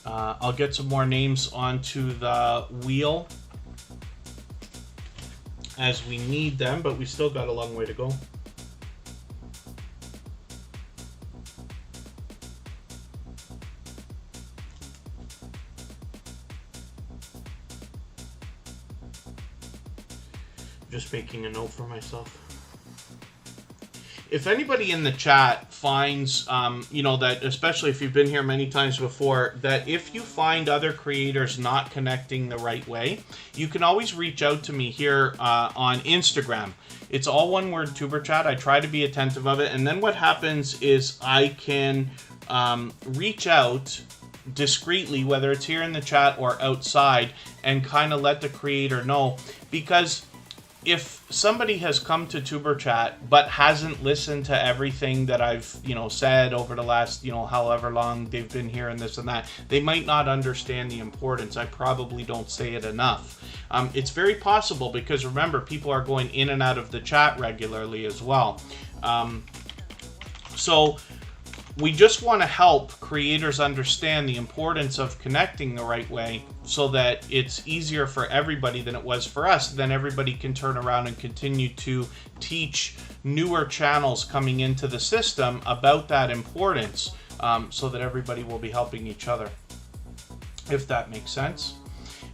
I'll get some more names onto the wheel as we need them, but we still got a long way to go. Just making a note for myself. If anybody in the chat finds, that, especially if you've been here many times before, that if you find other creators not connecting the right way, you can always reach out to me here on Instagram. It's all one word, Tuberchat. I try to be attentive of it. And then what happens is I can reach out discreetly, whether it's here in the chat or outside, and kind of let the creator know. Because if somebody has come to Tuberchat but hasn't listened to everything that I've, said over the last, however long they've been here and this and that, they might not understand the importance. I probably don't say it enough. It's very possible, because remember, people are going in and out of the chat regularly as well. So we just want to help creators understand the importance of connecting the right way, so that it's easier for everybody than it was for us. Then everybody can turn around and continue to teach newer channels coming into the system about that importance, so that everybody will be helping each other, if that makes sense.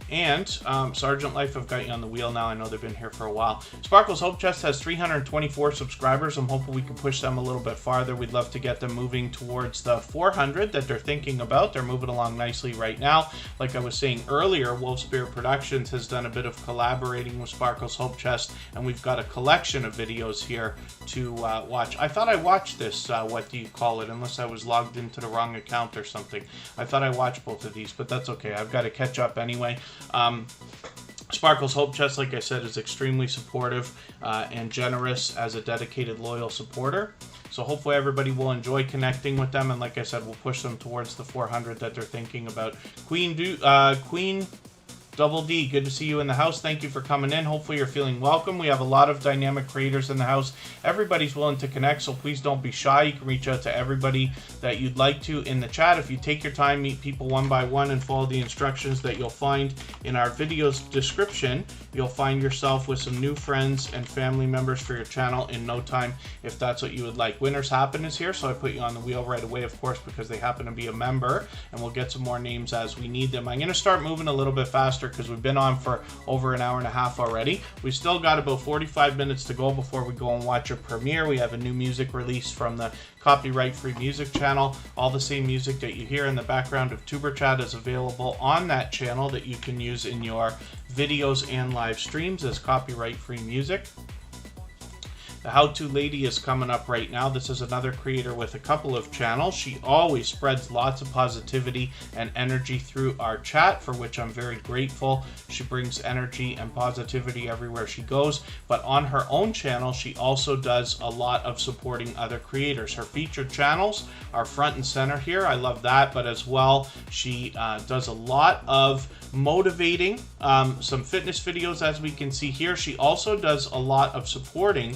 And Sergeant Life, I've got you on the wheel now. I know they've been here for a while. Sparkle's Hope Chest has 324 subscribers. I'm hoping we can push them a little bit farther. We'd love to get them moving towards the 400 that they're thinking about. They're moving along nicely right now. Like I was saying earlier, Wolfspear Productions has done a bit of collaborating with Sparkle's Hope Chest, and we've got a collection of videos here to watch. I thought I watched this, what do you call it, unless I was logged into the wrong account or something. I thought I watched both of these, but that's okay. I've got to catch up anyway. Sparkle's Hope Chest, like I said, is extremely supportive and generous as a dedicated, loyal supporter. So hopefully everybody will enjoy connecting with them, and like I said, we'll push them towards the 400 that they're thinking about. Queen Double D, good to see you in the house. Thank you for coming in. Hopefully you're feeling welcome. We have a lot of dynamic creators in the house. Everybody's willing to connect, so please don't be shy. You can reach out to everybody that you'd like to in the chat. If you take your time, meet people one by one, and follow the instructions that you'll find in our video's description, you'll find yourself with some new friends and family members for your channel in no time, if that's what you would like. Winners Happen is here, so I put you on the wheel right away, of course, because they happen to be a member, and we'll get some more names as we need them. I'm going to start moving a little bit faster because we've been on for over an hour and a half already. We've still got about 45 minutes to go before we go and watch a premiere. We have a new music release from the copyright-free music channel. All the same music that you hear in the background of Tuberchat is available on that channel that you can use in your videos and live streams as copyright-free music. The How To Lady is coming up right now. This is another creator with a couple of channels. She always spreads lots of positivity and energy through our chat, for which I'm very grateful. She brings energy and positivity everywhere she goes. But on her own channel, she also does a lot of supporting other creators. Her featured channels are front and center here. I love that. But as well, she does a lot of motivating, some fitness videos, as we can see here. She also does a lot of supporting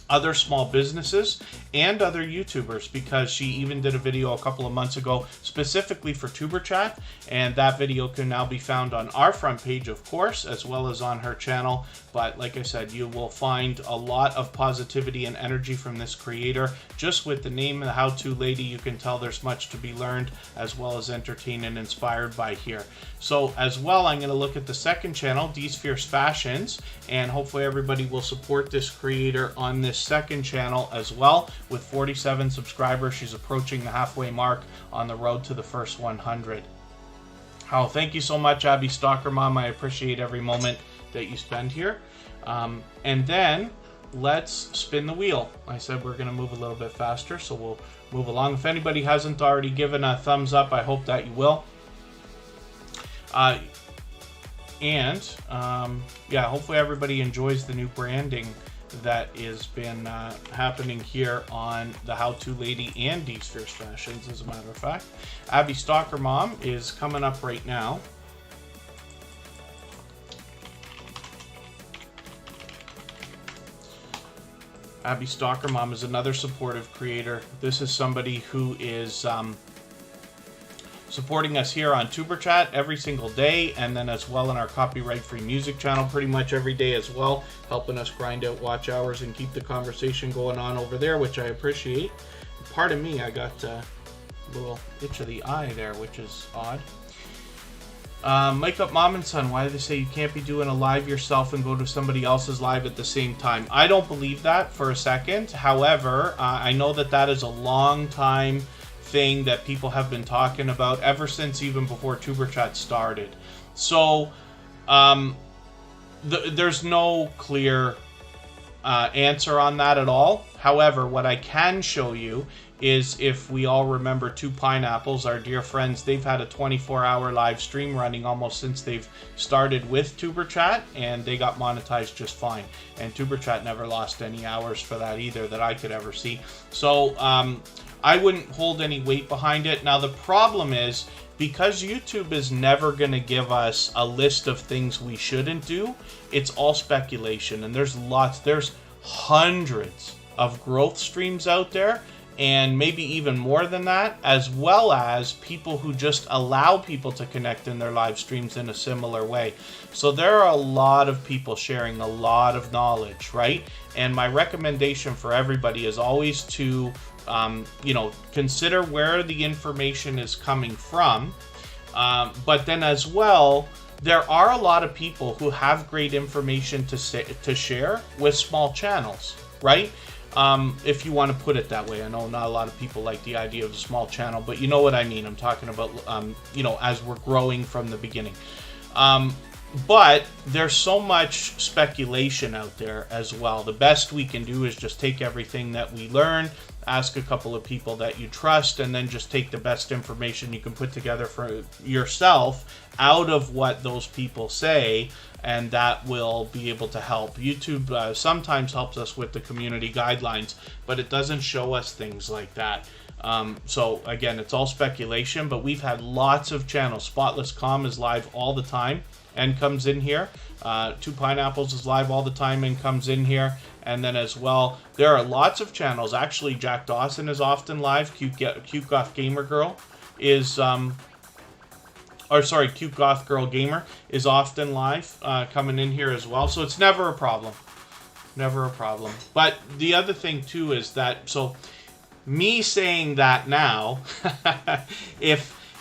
other small businesses and other YouTubers, because she even did a video a couple of months ago specifically for Tuberchat, and that video can now be found on our front page, of course, as well as on her channel. But like I said, you will find a lot of positivity and energy from this creator. Just with the name of the How To Lady, you can tell there's much to be learned, as well as entertained and inspired by here. So as well, I'm going to look at the second channel, D's Fierce Fashions, and hopefully everybody will support this creator on this second channel as well. With 47 subscribers, she's approaching the halfway mark on the road to the first 100. Oh, thank you so much, Abby Stalker Mom. I appreciate every moment that you spend here. And then let's spin the wheel. I said we're going to move a little bit faster, so we'll move along. If anybody hasn't already given a thumbs up, I hope that you will. Yeah, hopefully everybody enjoys the new branding that has been happening here on the How To Lady and D's Fierce Fashions, as a matter of fact. Abby Stalker Mom is coming up right now. Abby Stalker Mom is another supportive creator. This is somebody who is supporting us here on Tuberchat every single day, and then as well in our copyright-free music channel pretty much every day as well, helping us grind out watch hours and keep the conversation going on over there, which I appreciate. Pardon me, I got a little itch of the eye there, which is odd. Makeup Mom and Son, why do they say you can't be doing a live yourself and go to somebody else's live at the same time? I don't believe that for a second. However, I know that that is a long time thing that people have been talking about ever since even before Tuberchat started. So there's no clear answer on that at all. However, what I can show you is, if we all remember Two Pineapples, our dear friends, they've had a 24-hour live stream running almost since they've started with Tuberchat, and they got monetized just fine. And Tuberchat never lost any hours for that either that I could ever see. So I wouldn't hold any weight behind it. Now the problem is, because YouTube is never going to give us a list of things we shouldn't do, it's all speculation. And there's hundreds of growth streams out there, and maybe even more than that, as well as people who just allow people to connect in their live streams in a similar way. So there are a lot of people sharing a lot of knowledge, right? And my recommendation for everybody is always to consider where the information is coming from, but then as well, there are a lot of people who have great information to share with small channels, right? If you want to put it that way. I know not a lot of people like the idea of a small channel, but you know what I mean. I'm talking about, you know, as we're growing from the beginning. But there's so much speculation out there as well. The best we can do is just take everything that we learn, ask a couple of people that you trust, and then just take the best information you can put together for yourself out of what those people say, and that will be able to help. YouTube sometimes helps us with the community guidelines, but it doesn't show us things like that. So again, it's all speculation, but we've had lots of channels. Spotless Calm is live all the time and comes in here. Two Pineapples is live all the time and comes in here. And then as well, there are lots of channels. Actually, Jack Dawson is often live. Cute Goth Gamer Girl is, Cute Goth Girl Gamer is often live, coming in here as well. So it's never a problem. Never a problem. But the other thing too is that, so me saying that now,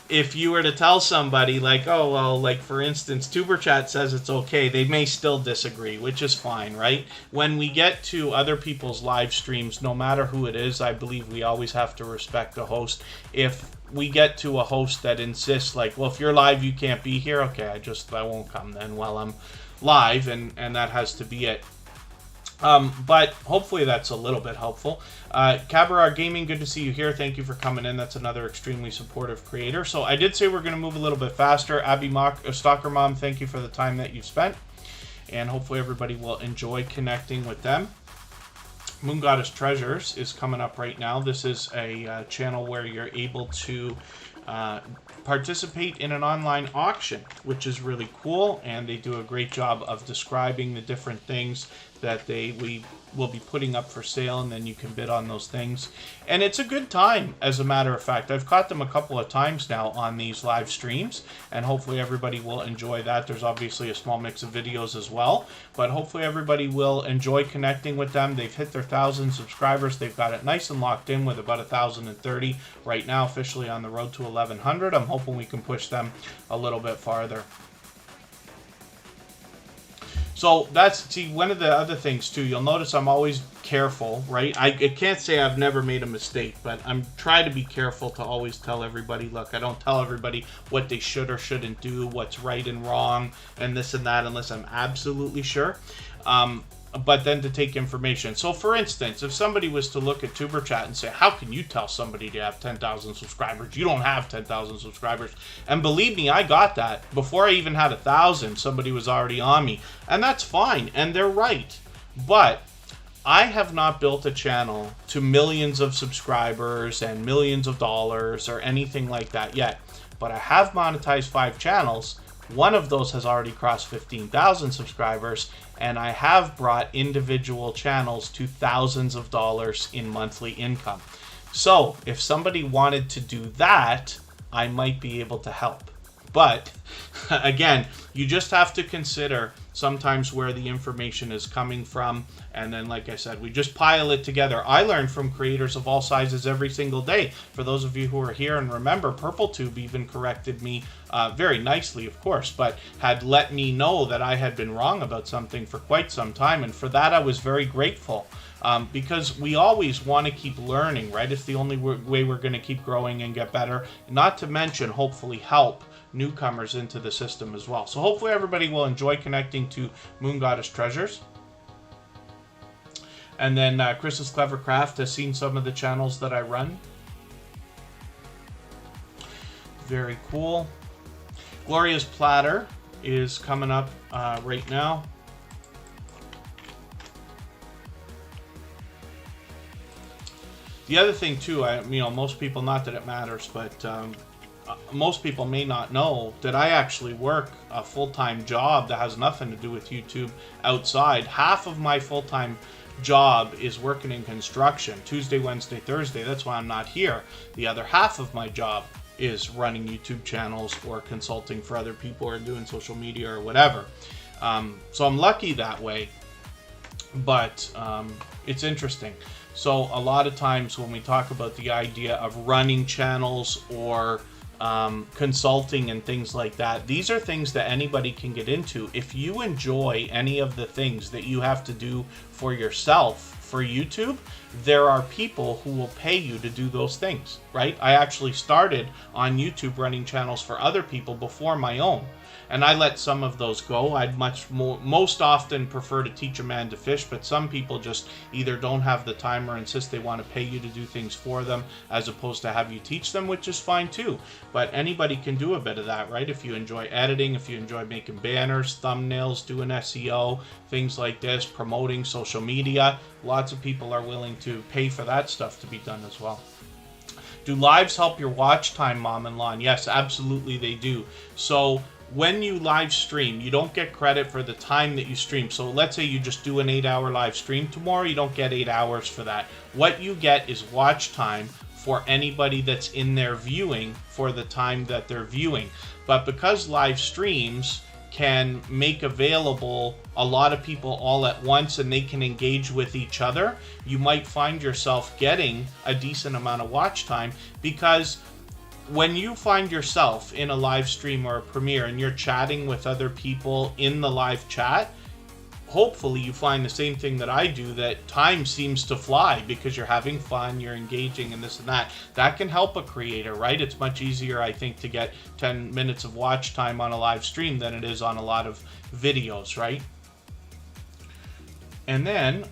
if you were to tell somebody like, oh, well, like for instance, tuberchat says it's okay, they may still disagree, which is fine, right? When we get to other people's live streams, no matter who it is, I believe we always have to respect the host. If we get to a host that insists like, well, if you're live, you can't be here, okay, I won't come then while I'm live, and that has to be it. But hopefully that's a little bit helpful. Cabaret Gaming, good to see you here. Thank you for coming in. That's another extremely supportive creator. So I did say we're going to move a little bit faster. Stalker Mom, thank you for the time that you've spent. And hopefully everybody will enjoy connecting with them. Moon Goddess Treasures is coming up right now. This is a channel where you're able to participate in an online auction, which is really cool, and they do a great job of describing the different things that we will be putting up for sale, and then you can bid on those things. And it's a good time, as a matter of fact. I've caught them a couple of times now on these live streams, and hopefully everybody will enjoy that. There's obviously a small mix of videos as well, but hopefully everybody will enjoy connecting with them. They've hit their 1,000 subscribers. They've got it nice and locked in with about 1,030 right now, officially on the road to 1,100. I'm hoping we can push them a little bit farther. So that's, see, one of the other things too, you'll notice I'm always careful, right? I can't say I've never made a mistake, but I'm trying to be careful to always tell everybody, look, I don't tell everybody what they should or shouldn't do, what's right and wrong, and this and that, unless I'm absolutely sure. But then to take information. So for instance, if somebody was to look at tuberchat and say, how can you tell somebody to have 10,000 subscribers? You don't have 10,000 subscribers. And believe me, I got that. Before I even had 1,000, somebody was already on me. And that's fine, and they're right. But I have not built a channel to millions of subscribers and millions of dollars or anything like that yet. But I have monetized 5 channels. One of those has already crossed 15,000 subscribers, and I have brought individual channels to thousands of dollars in monthly income. So if somebody wanted to do that, I might be able to help. But again, you just have to consider sometimes where the information is coming from, and then like I said, we just pile it together. I learn from creators of all sizes every single day. For those of you who are here and remember, PurpleTube even corrected me very nicely, of course, but had let me know that I had been wrong about something for quite some time, and for that I was very grateful. Because we always want to keep learning, right? It's the only way we're going to keep growing and get better, not to mention hopefully help newcomers into the system as well. So hopefully everybody will enjoy connecting to Moon Goddess Treasures. And then Chris's Clever Craft has seen some of the channels that I run. Very cool. Gloria's Platter is coming up right now. The other thing too, most people, not that it matters, but most people may not know that I actually work a full-time job that has nothing to do with YouTube outside. Half of my full-time job is working in construction, Tuesday, Wednesday, Thursday. That's why I'm not here. The other half of my job is running YouTube channels or consulting for other people or doing social media or whatever. So I'm lucky that way, but it's interesting. So a lot of times when we talk about the idea of running channels or consulting and things like that. These are things that anybody can get into. If you enjoy any of the things that you have to do for yourself for YouTube, there are people who will pay you to do those things, right? I actually started on YouTube running channels for other people before my own, and I let some of those go. I'd most often prefer to teach a man to fish, but some people just either don't have the time or insist they want to pay you to do things for them as opposed to have you teach them, which is fine too. But anybody can do a bit of that, right? If you enjoy editing, if you enjoy making banners, thumbnails, doing SEO, things like this, promoting social media, lots of people are willing to pay for that stuff to be done as well. Do lives help your watch time, mom-in-law? Yes, absolutely they do. So when you live stream, you don't get credit for the time that you stream. So let's say you just do an 8-hour live stream tomorrow, you don't get 8 hours for that. What you get is watch time for anybody that's in there viewing for the time that they're viewing. But because live streams can make available a lot of people all at once and they can engage with each other, you might find yourself getting a decent amount of watch time, because when you find yourself in a live stream or a premiere and you're chatting with other people in the live chat, hopefully you find the same thing that I do, that time seems to fly because you're having fun, you're engaging and this and that. That can help a creator, right? It's much easier, I think, to get 10 minutes of watch time on a live stream than it is on a lot of videos, right? And then,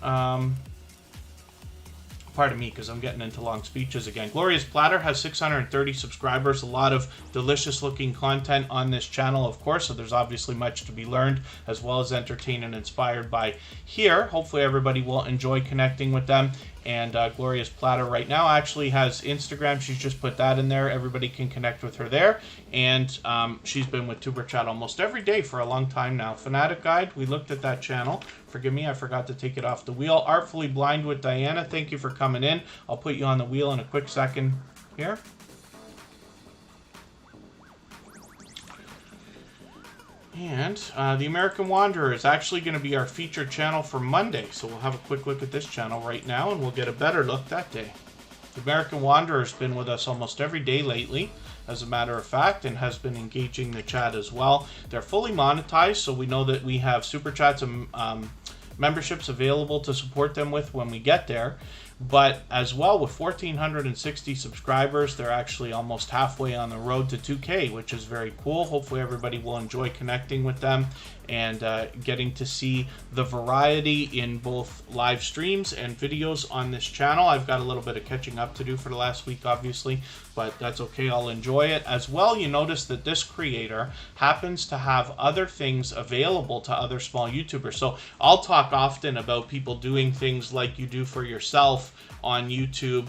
pardon me, because I'm getting into long speeches again. Glorious Platter has 630 subscribers. A lot of delicious looking content on this channel, of course, so there's obviously much to be learned as well as entertained and inspired by here. Hopefully everybody will enjoy connecting with them. And Glorious Platter right now actually has Instagram. She's just put that in there. Everybody can connect with her there. And she's been with Tuberchat almost every day for a long time now. Fanatic Guide, we looked at that channel. Forgive me, I forgot to take it off the wheel. Artfully Blind with Diana, thank you for coming in. I'll put you on the wheel in a quick second here. And the American Wanderer is actually going to be our featured channel for Monday. So we'll have a quick look at this channel right now and we'll get a better look that day. The American Wanderer has been with us almost every day lately, as a matter of fact, and has been engaging the chat as well. They're fully monetized, so we know that we have super chats and memberships available to support them with when we get there. But as well, with 1,460 subscribers, they're actually almost halfway on the road to 2K, which is very cool. Hopefully everybody will enjoy connecting with them and getting to see the variety in both live streams and videos on this channel. I've got a little bit of catching up to do for the last week, obviously, but that's okay. I'll enjoy it. As well, you notice that this creator happens to have other things available to other small YouTubers. So I'll talk often about people doing things like you do for yourself on YouTube.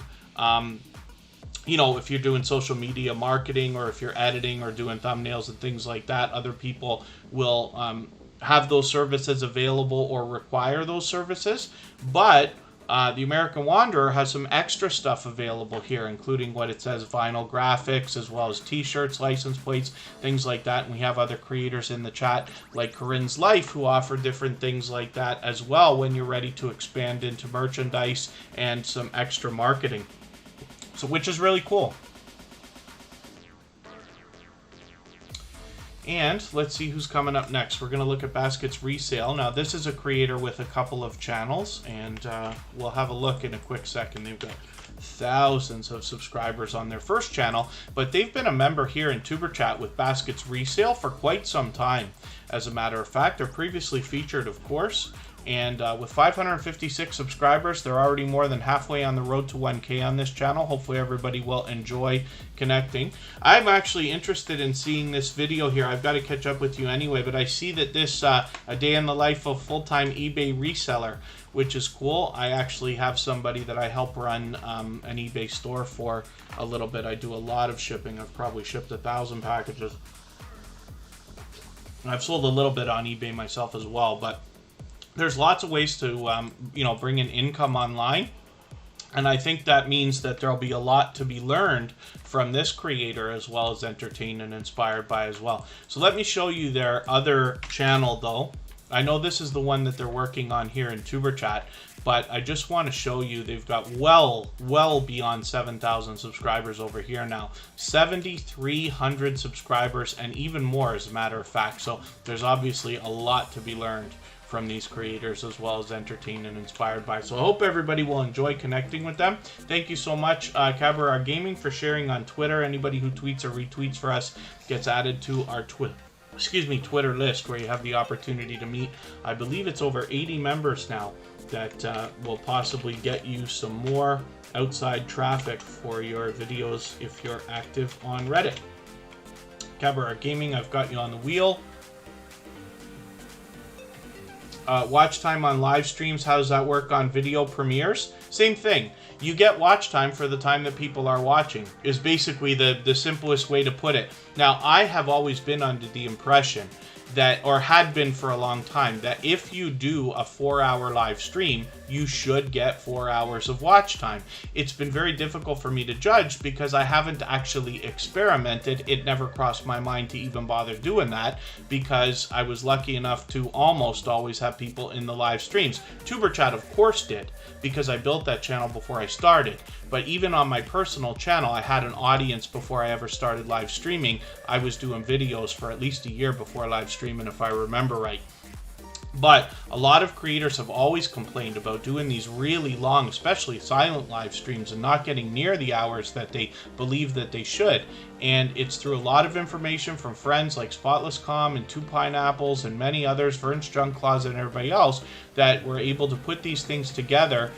You know, if you're doing social media marketing or if you're editing or doing thumbnails and things like that, other people will have those services available or require those services. But the American Wanderer has some extra stuff available here, including what it says vinyl graphics, as well as t-shirts, license plates, things like that. And we have other creators in the chat like Corinne's Life who offer different things like that as well when you're ready to expand into merchandise and some extra marketing. So, which is really cool. And let's see who's coming up next. We're going to look at Baskets Resale. Now, this is a creator with a couple of channels, and we'll have a look in a quick second. They've got thousands of subscribers on their first channel, but they've been a member here in Tuberchat with Baskets Resale for quite some time. As a matter of fact, they're previously featured, of course. And with 556 subscribers, they're already more than halfway on the road to 1K on this channel. Hopefully everybody will enjoy connecting. I'm actually interested in seeing this video here. I've got to catch up with you anyway, but I see that this a day in the life of full-time eBay reseller, which is cool. I actually have somebody that I help run an eBay store for a little bit. I do a lot of shipping. I've probably shipped 1,000 packages. I've sold a little bit on eBay myself as well, but there's lots of ways to, you know, bring in income online. And I think that means that there'll be a lot to be learned from this creator as well as entertained and inspired by as well. So let me show you their other channel though. I know this is the one that they're working on here in Tuberchat, but I just want to show you they've got well beyond 7,000 subscribers over here now. 7,300 subscribers and even more, as a matter of fact. So there's obviously a lot to be learned from these creators, as well as entertained and inspired by. So I hope everybody will enjoy connecting with them. Thank you so much, Cabaret Gaming, for sharing on Twitter. Anybody who tweets or retweets for us gets added to our Twitter list, where you have the opportunity to meet, I believe it's over 80 members now, that will possibly get you some more outside traffic for your videos if you're active on Reddit. Cabaret Gaming, I've got you on the wheel. Watch time on live streams, how does that work on video premieres? Same thing. You get watch time for the time that people are watching, is basically the simplest way to put it. Now, I have always been under the impression that, or had been for a long time, that if you do a 4-hour live stream, you should get 4 hours of watch time. It's been very difficult for me to judge because I haven't actually experimented. It never crossed my mind to even bother doing that, because I was lucky enough to almost always have people in the live streams. Tuberchat, of course, did, because I built that channel before I started. But even on my personal channel, I had an audience before I ever started live streaming. I was doing videos for at least a year before live streaming, if I remember right. But a lot of creators have always complained about doing these really long, especially silent live streams, and not getting near the hours that they believe that they should. And it's through a lot of information from friends like Spotless Calm and Two Pineapples and many others, Vern's Junk Closet and everybody else, that we're able to put these things together.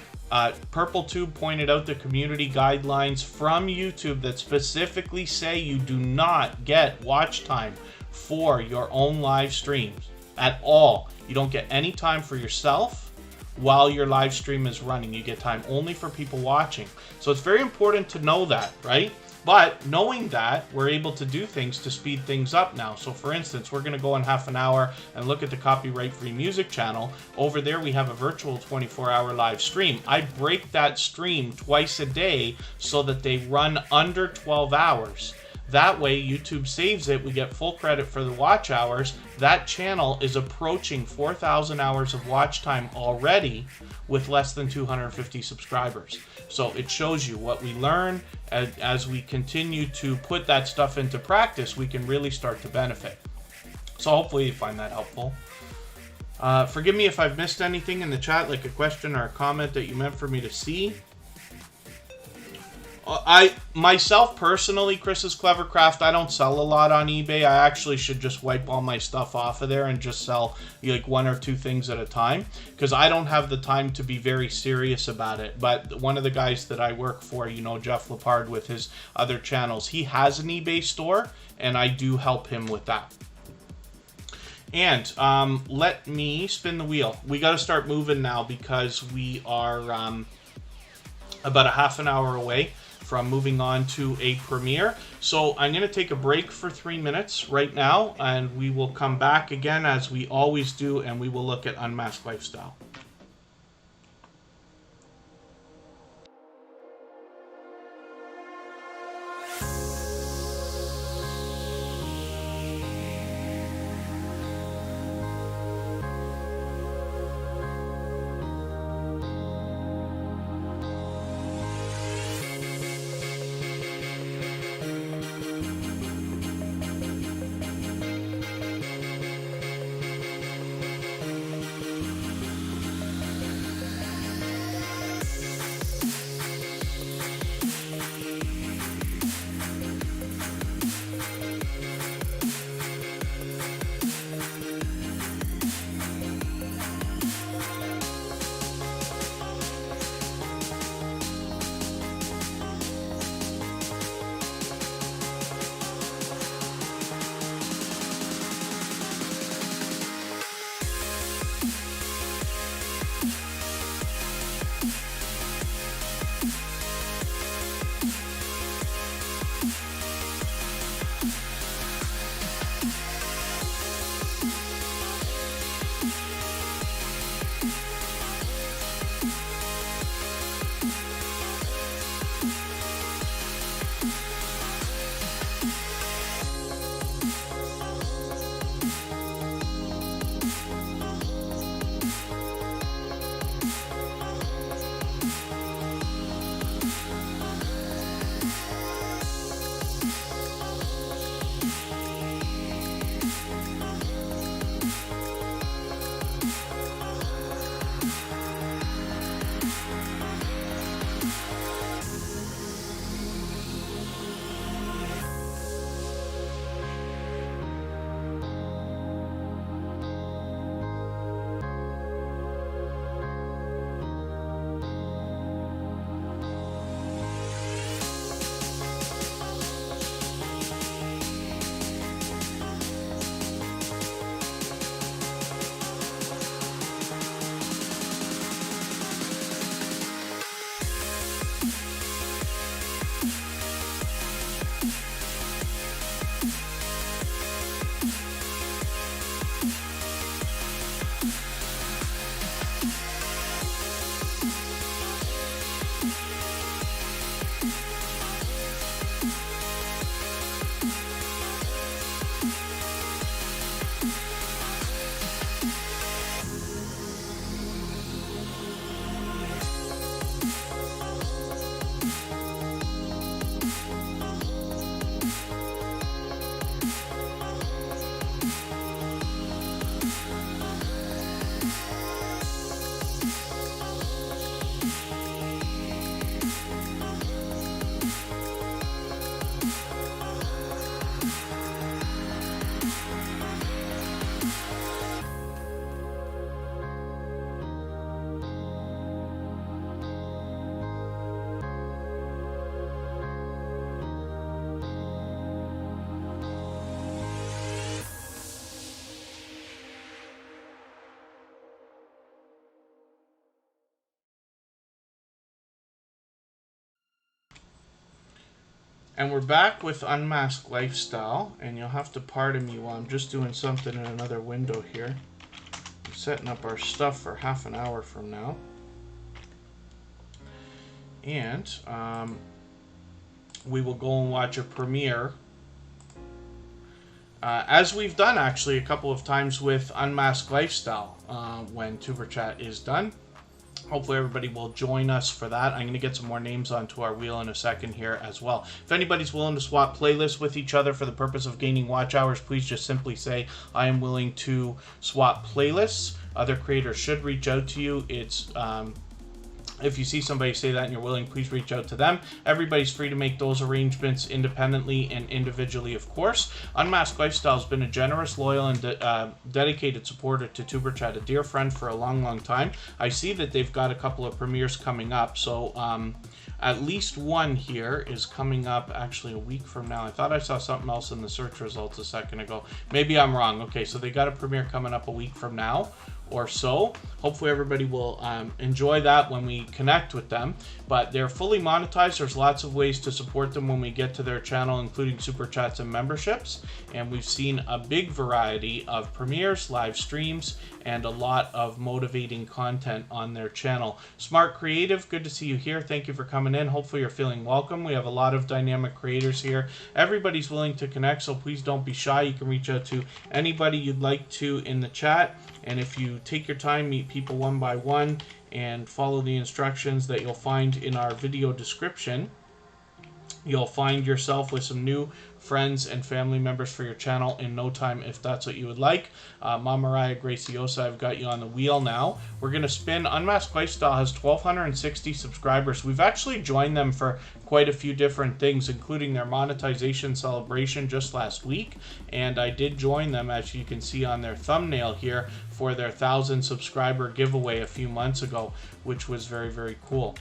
Purple Tube pointed out the community guidelines from YouTube that specifically say you do not get watch time for your own live streams at all. You don't get any time for yourself while your live stream is running. You get time only for people watching. So it's very important to know that, right? But knowing that, we're able to do things to speed things up now. So for instance, we're going to go in half an hour and look at the copyright-free music channel. Over there, we have a virtual 24-hour live stream. I break that stream twice a day so that they run under 12 hours. That way, YouTube saves it. We get full credit for the watch hours. That channel is approaching 4,000 hours of watch time already with less than 250 subscribers. So it shows you what we learn as we continue to put that stuff into practice, we can really start to benefit. So hopefully you find that helpful. Forgive me if I've missed anything in the chat, like a question or a comment that you meant for me to see. Myself personally, Chris's Clever Craft, I don't sell a lot on eBay. I actually should just wipe all my stuff off of there and just sell like 1 or 2 things at a time, because I don't have the time to be very serious about it. But one of the guys that I work for, you know, Jeff Lepard with his other channels, he has an eBay store, and I do help him with that. And let me spin the wheel. We got to start moving now, because we are about a half an hour away from moving on to a premiere. So I'm going to take a break for 3 minutes right now, and we will come back again as we always do, and we will look at Unmasked Lifestyle. And we're back with Unmasked Lifestyle, and you'll have to pardon me while I'm just doing something in another window here. I'm setting up our stuff for half an hour from now. And we will go and watch a premiere, as we've done actually a couple of times with Unmasked Lifestyle when Tuberchat is done. Hopefully everybody will join us for that. I'm going to get some more names onto our wheel in a second here as well. If anybody's willing to swap playlists with each other for the purpose of gaining watch hours, please just simply say, I am willing to swap playlists. Other creators should reach out to you. It's if you see somebody say that and you're willing, please reach out to them. Everybody's free to make those arrangements independently and individually, of course. Unmasked Lifestyle has been a generous, loyal, and dedicated supporter to Tuberchat, a dear friend for a long, long time. I see that they've got a couple of premieres coming up, so at least one here is coming up actually a week from now. I thought I saw something else in the search results a second ago. Maybe I'm wrong. Okay, so they got a premiere coming up a week from now or so. Hopefully everybody will enjoy that when we connect with them. But they're fully monetized. There's lots of ways to support them when we get to their channel, including super chats and memberships. And we've seen a big variety of premieres, live streams, and a lot of motivating content on their channel. Smart Creative, good to see you here. Thank you for coming in. Hopefully you're feeling welcome. We have a lot of dynamic creators here. Everybody's willing to connect, so please don't be shy. You can reach out to anybody you'd like to in the chat. And if you take your time, meet people one by one, and follow the instructions that you'll find in our video description, you'll find yourself with some new friends and family members for your channel in no time, if that's what you would like. Mama Mariah Graciosa, I've got you on the wheel now. We're going to spin. Unmasked Lifestyle has 1,260 subscribers. We've actually joined them for quite a few different things, including their monetization celebration just last week. And I did join them, as you can see on their thumbnail here, for their 1,000 subscriber giveaway a few months ago, which was very, very cool.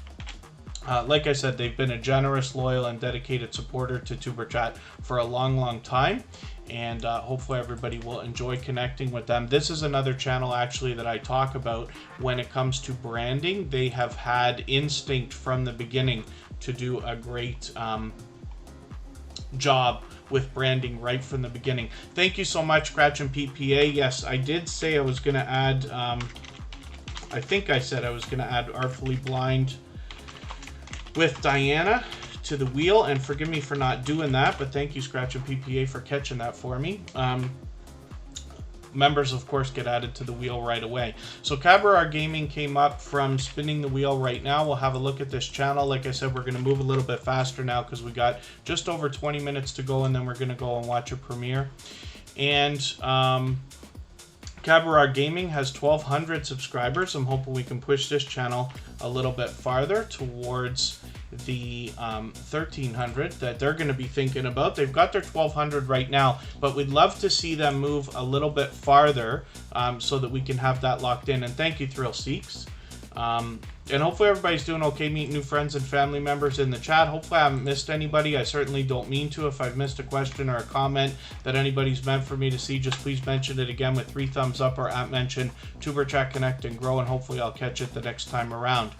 Like I said, they've been a generous, loyal, and dedicated supporter to Tuberchat for a long, long time. And hopefully everybody will enjoy connecting with them. This is another channel actually that I talk about when it comes to branding. They have had instinct from the beginning to do a great job with branding right from the beginning. Thank you so much, Scratch and PPA. Yes, I did say I was going to add, I think I said I was going to add Artfully Blind with Diana to the wheel, and forgive me for not doing that, but thank you, Scratch and PPA, for catching that for me. Members, of course, get added to the wheel right away. So Cabaret Gaming came up from spinning the wheel right now. We'll have a look at this channel. Like I said, we're going to move a little bit faster now because we got just over 20 minutes to go, and then we're going to go and watch a premiere. And Cabaret Gaming has 1,200 subscribers. I'm hoping we can push this channel a little bit farther towards the 1,300 that they're going to be thinking about. They've got their 1,200 right now, but we'd love to see them move a little bit farther so that we can have that locked in. And thank you, Thrill Seeks. And hopefully everybody's doing okay, meeting new friends and family members in the chat. Hopefully I haven't missed anybody. I certainly don't mean to. If I've missed a question or a comment that anybody's meant for me to see, just please mention it again with 3 thumbs up or @mention Tuberchat Connect and Grow, and hopefully I'll catch it the next time around.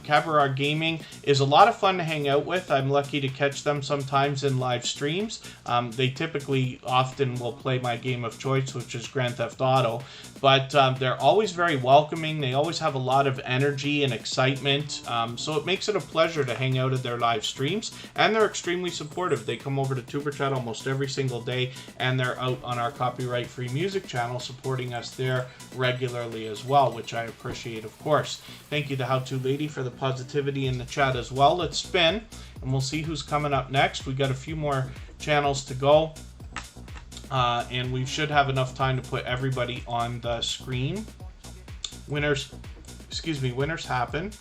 Cabaret Gaming is a lot of fun to hang out with. I'm lucky to catch them sometimes in live streams. They typically often will play my game of choice, which is Grand Theft Auto, but they're always very welcoming. They always have a lot of energy and excitement, so it makes it a pleasure to hang out at their live streams, and they're extremely supportive. They come over to Tuberchat almost every single day, and they're out on our copyright-free music channel supporting us there regularly as well, which I appreciate, of course. Thank you to How To Lady for the positivity in the chat as well. Let's spin, and we'll see who's coming up next. We got a few more channels to go, and we should have enough time to put everybody on the screen. Winners Happen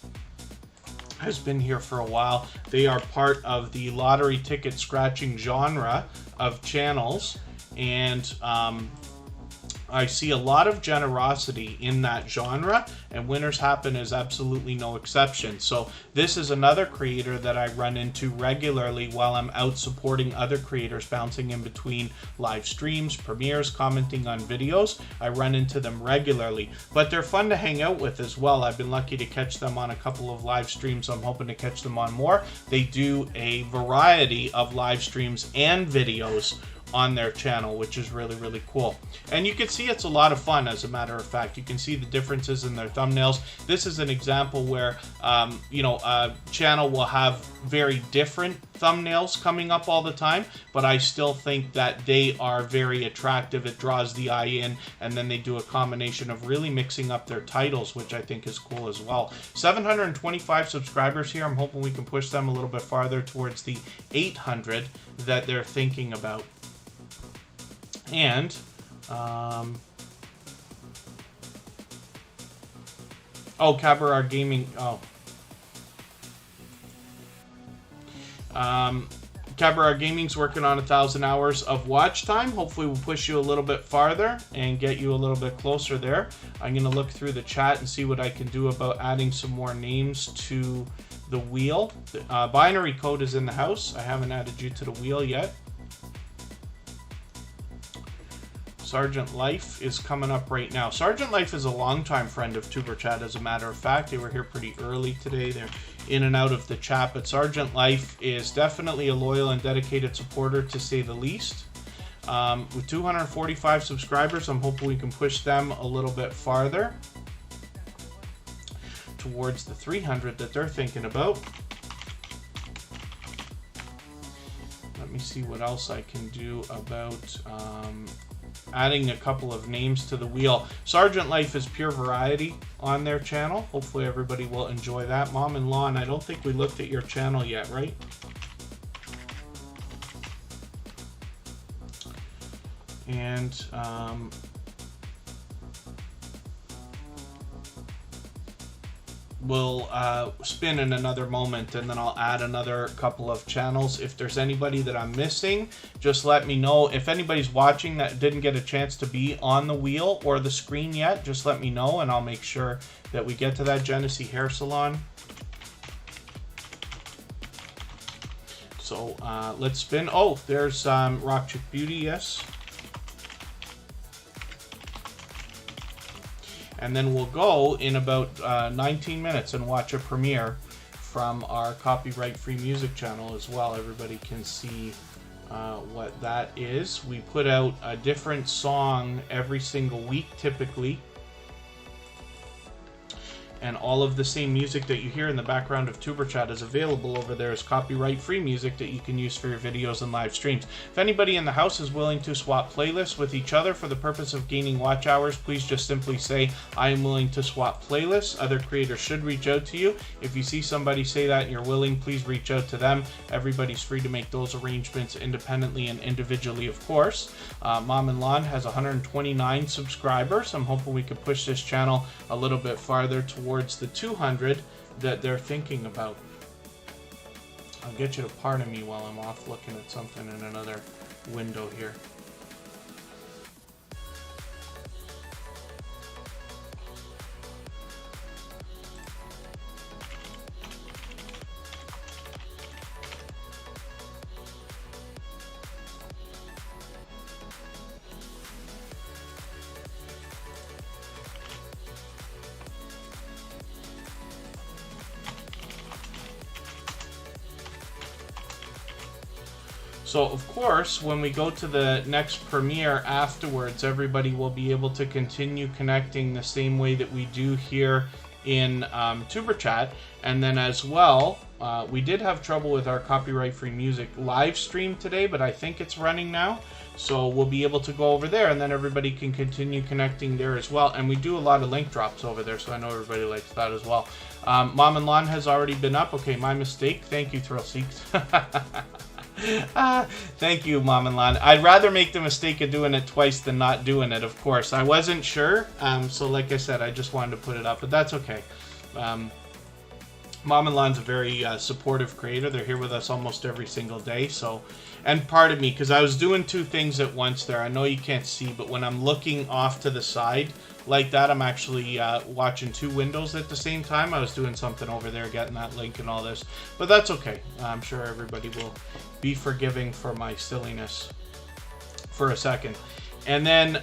has been here for a while. They are part of the lottery ticket scratching genre of channels, and I see a lot of generosity in that genre, and Winners Happen is absolutely no exception. So this is another creator that I run into regularly while I'm out supporting other creators, bouncing in between live streams, premieres, commenting on videos. I run into them regularly, but they're fun to hang out with as well. I've been lucky to catch them on a couple of live streams. I'm hoping to catch them on more. They do a variety of live streams and videos on their channel, which is really, really cool. And you can see it's a lot of fun. As a matter of fact, you can see the differences in their thumbnails. This is an example where you know, a channel will have very different thumbnails coming up all the time, but I still think that they are very attractive. It draws the eye in, and then they do a combination of really mixing up their titles, which I think is cool as well. 725 subscribers here. I'm hoping we can push them a little bit farther towards the 800 that they're thinking about. And oh, Cabaret Gaming. Oh, Cabaret Gaming's working on 1,000 hours of watch time. Hopefully we'll push you a little bit farther and get you a little bit closer there. I'm gonna look through the chat and see what I can do about adding some more names to the wheel. Binary Code is in the house. I haven't added you to the wheel yet. Sergeant Life is coming up right now. Sergeant Life is a longtime friend of Tuberchat, as a matter of fact. They were here pretty early today. They're in and out of the chat, but Sergeant Life is definitely a loyal and dedicated supporter, to say the least. With 245 subscribers, I'm hoping we can push them a little bit farther towards the 300 that they're thinking about. Let me see what else I can do about adding a couple of names to the wheel. Sergeant Life is pure variety on their channel. Hopefully everybody will enjoy that. Mom-in-law, and I don't think we looked at your channel yet, right? And we'll spin in another moment, and then I'll add another couple of channels. If there's anybody that I'm missing, just let me know. If anybody's watching that didn't get a chance to be on the wheel or the screen yet, just let me know, and I'll make sure that we get to that. Genesee Hair Salon. So let's spin. Oh, there's Rock Chick Beauty, yes. And then we'll go in about 19 minutes and watch a premiere from our copyright-free music channel as well. Everybody can see what that is. We put out a different song every single week, typically. And all of the same music that you hear in the background of Tuberchat is available over there as copyright-free music that you can use for your videos and live streams. If anybody in the house is willing to swap playlists with each other for the purpose of gaining watch hours, please just simply say, I am willing to swap playlists. Other creators should reach out to you. If you see somebody say that and you're willing, please reach out to them. Everybody's free to make those arrangements independently and individually, of course. Mom-in-law has 129 subscribers. I'm hoping we can push this channel a little bit farther towards the 200 that they're thinking about. I'll get you to pardon me while I'm off looking at something in another window here. So, of course, when we go to the next premiere afterwards, everybody will be able to continue connecting the same way that we do here in Tuberchat. And then as well, we did have trouble with our copyright-free music live stream today, but I think it's running now. So we'll be able to go over there, and then everybody can continue connecting there as well. And we do a lot of link drops over there, so I know everybody likes that as well. Mom-in-law has already been up. Okay, my mistake. Thank you, Thrill Seeks. Thank you, Mom-in-law. I'd rather make the mistake of doing it twice than not doing it, of course. I wasn't sure, so like I said, I just wanted to put it up, but that's okay. Mom and Lon's a very supportive creator. They're here with us almost every single day. So, and pardon me, because I was doing two things at once there. I know you can't see, but when I'm looking off to the side like that, I'm actually watching two windows at the same time. I was doing something over there, getting that link and all this. But that's okay. I'm sure everybody will be forgiving for my silliness for a second. And then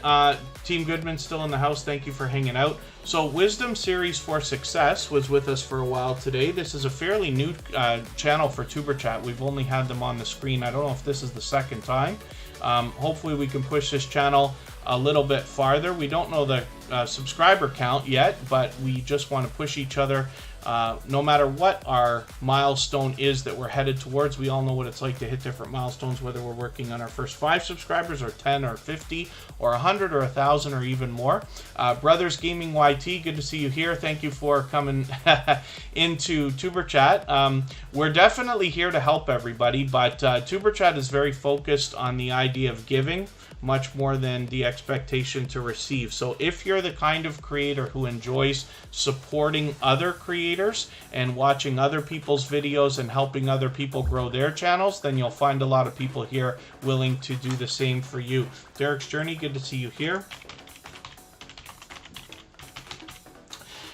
Team Goodman still in the house. Thank you for hanging out. So Wisdom Series for Success was with us for a while today. This is a fairly new channel for tuberchat. We've only had them on the screen. I don't know if this is the second time. Hopefully we can push this channel a little bit farther. We don't know the subscriber count yet, but we just want to push each other. No matter what our milestone is that we're headed towards, we all know what it's like to hit different milestones, whether we're working on our first 5 subscribers or 10 or 50 or 100 or 1,000 or even more. Brothers Gaming YT, good to see you here. Thank you for coming into tuberchat. We're definitely here to help everybody, but tuberchat is very focused on the idea of giving much more than the expectation to receive. So if you're the kind of creator who enjoys supporting other creators and watching other people's videos and helping other people grow their channels, then you'll find a lot of people here willing to do the same for you. Derek's Journey, good to see you here.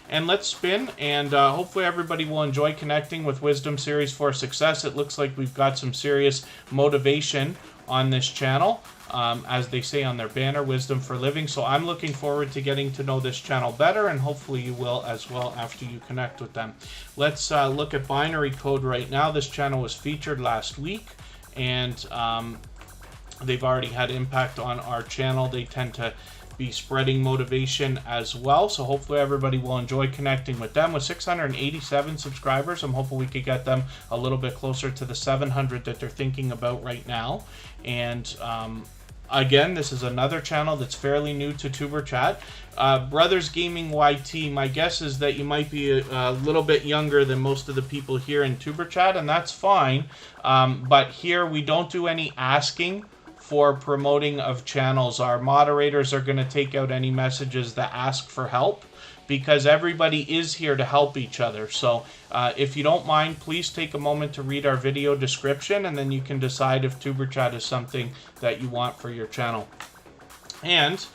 And let's spin, and hopefully everybody will enjoy connecting with Wisdom Series for Success. It looks like we've got some serious motivation on this channel. As they say on their banner, Wisdom for Living. So I'm looking forward to getting to know this channel better, and hopefully you will as well after you connect with them. Let's look at binary code right now. This channel was featured last week, and they've already had impact on our channel. They tend to be spreading motivation as well, so hopefully everybody will enjoy connecting with them. With 687 subscribers, I'm hoping we could get them a little bit closer to the 700 that they're thinking about right now. And again, this is another channel that's fairly new to tuberchat. Brothers Gaming YT, my guess is that you might be a little bit younger than most of the people here in tuberchat, and that's fine. But here we don't do any asking for promoting of channels. Our moderators are going to take out any messages that ask for help, because everybody is here to help each other. So if you don't mind, please take a moment to read our video description, and then you can decide if tuberchat is something that you want for your channel. And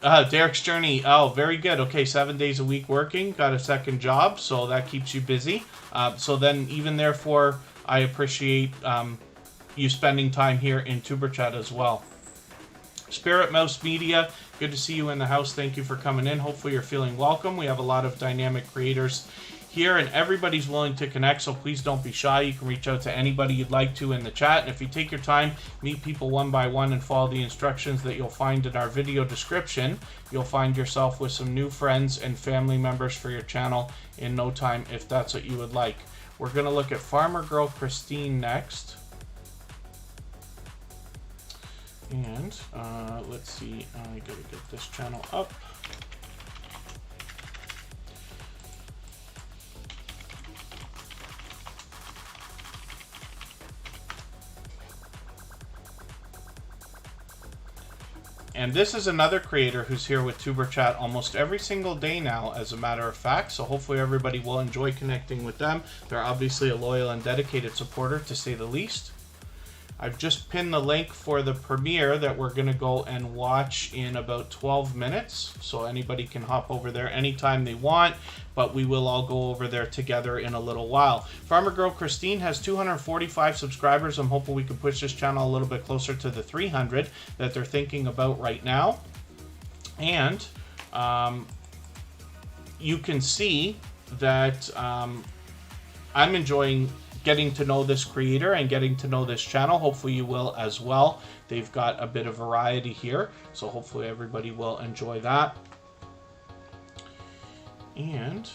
Derek's Journey, oh, very good. Okay, 7 days a week working, got a second job, so that keeps you busy. So then even therefore, I appreciate you spending time here in tuberchat as well. Spirit Mouse Media, good to see you in the house. Thank you for coming in. Hopefully you're feeling welcome. We have a lot of dynamic creators here, and everybody's willing to connect, so please don't be shy. You can reach out to anybody you'd like to in the chat, and if you take your time, meet people one by one and follow the instructions that you'll find in our video description, you'll find yourself with some new friends and family members for your channel in no time, if that's what you would like. We're going to look at Farmer Girl Christine next. And let's see, I gotta get this channel up. And this is another creator who's here with tuberchat almost every single day now, as a matter of fact. So hopefully everybody will enjoy connecting with them. They're obviously a loyal and dedicated supporter, to say the least. I've just pinned the link for the premiere that we're going to go and watch in about 12 minutes. So anybody can hop over there anytime they want, but we will all go over there together in a little while. Farmer Girl Christine has 245 subscribers. I'm hoping we can push this channel a little bit closer to the 300 that they're thinking about right now. And you can see that I'm enjoying getting to know this creator and getting to know this channel. Hopefully you will as well. They've got a bit of variety here, so hopefully everybody will enjoy that. And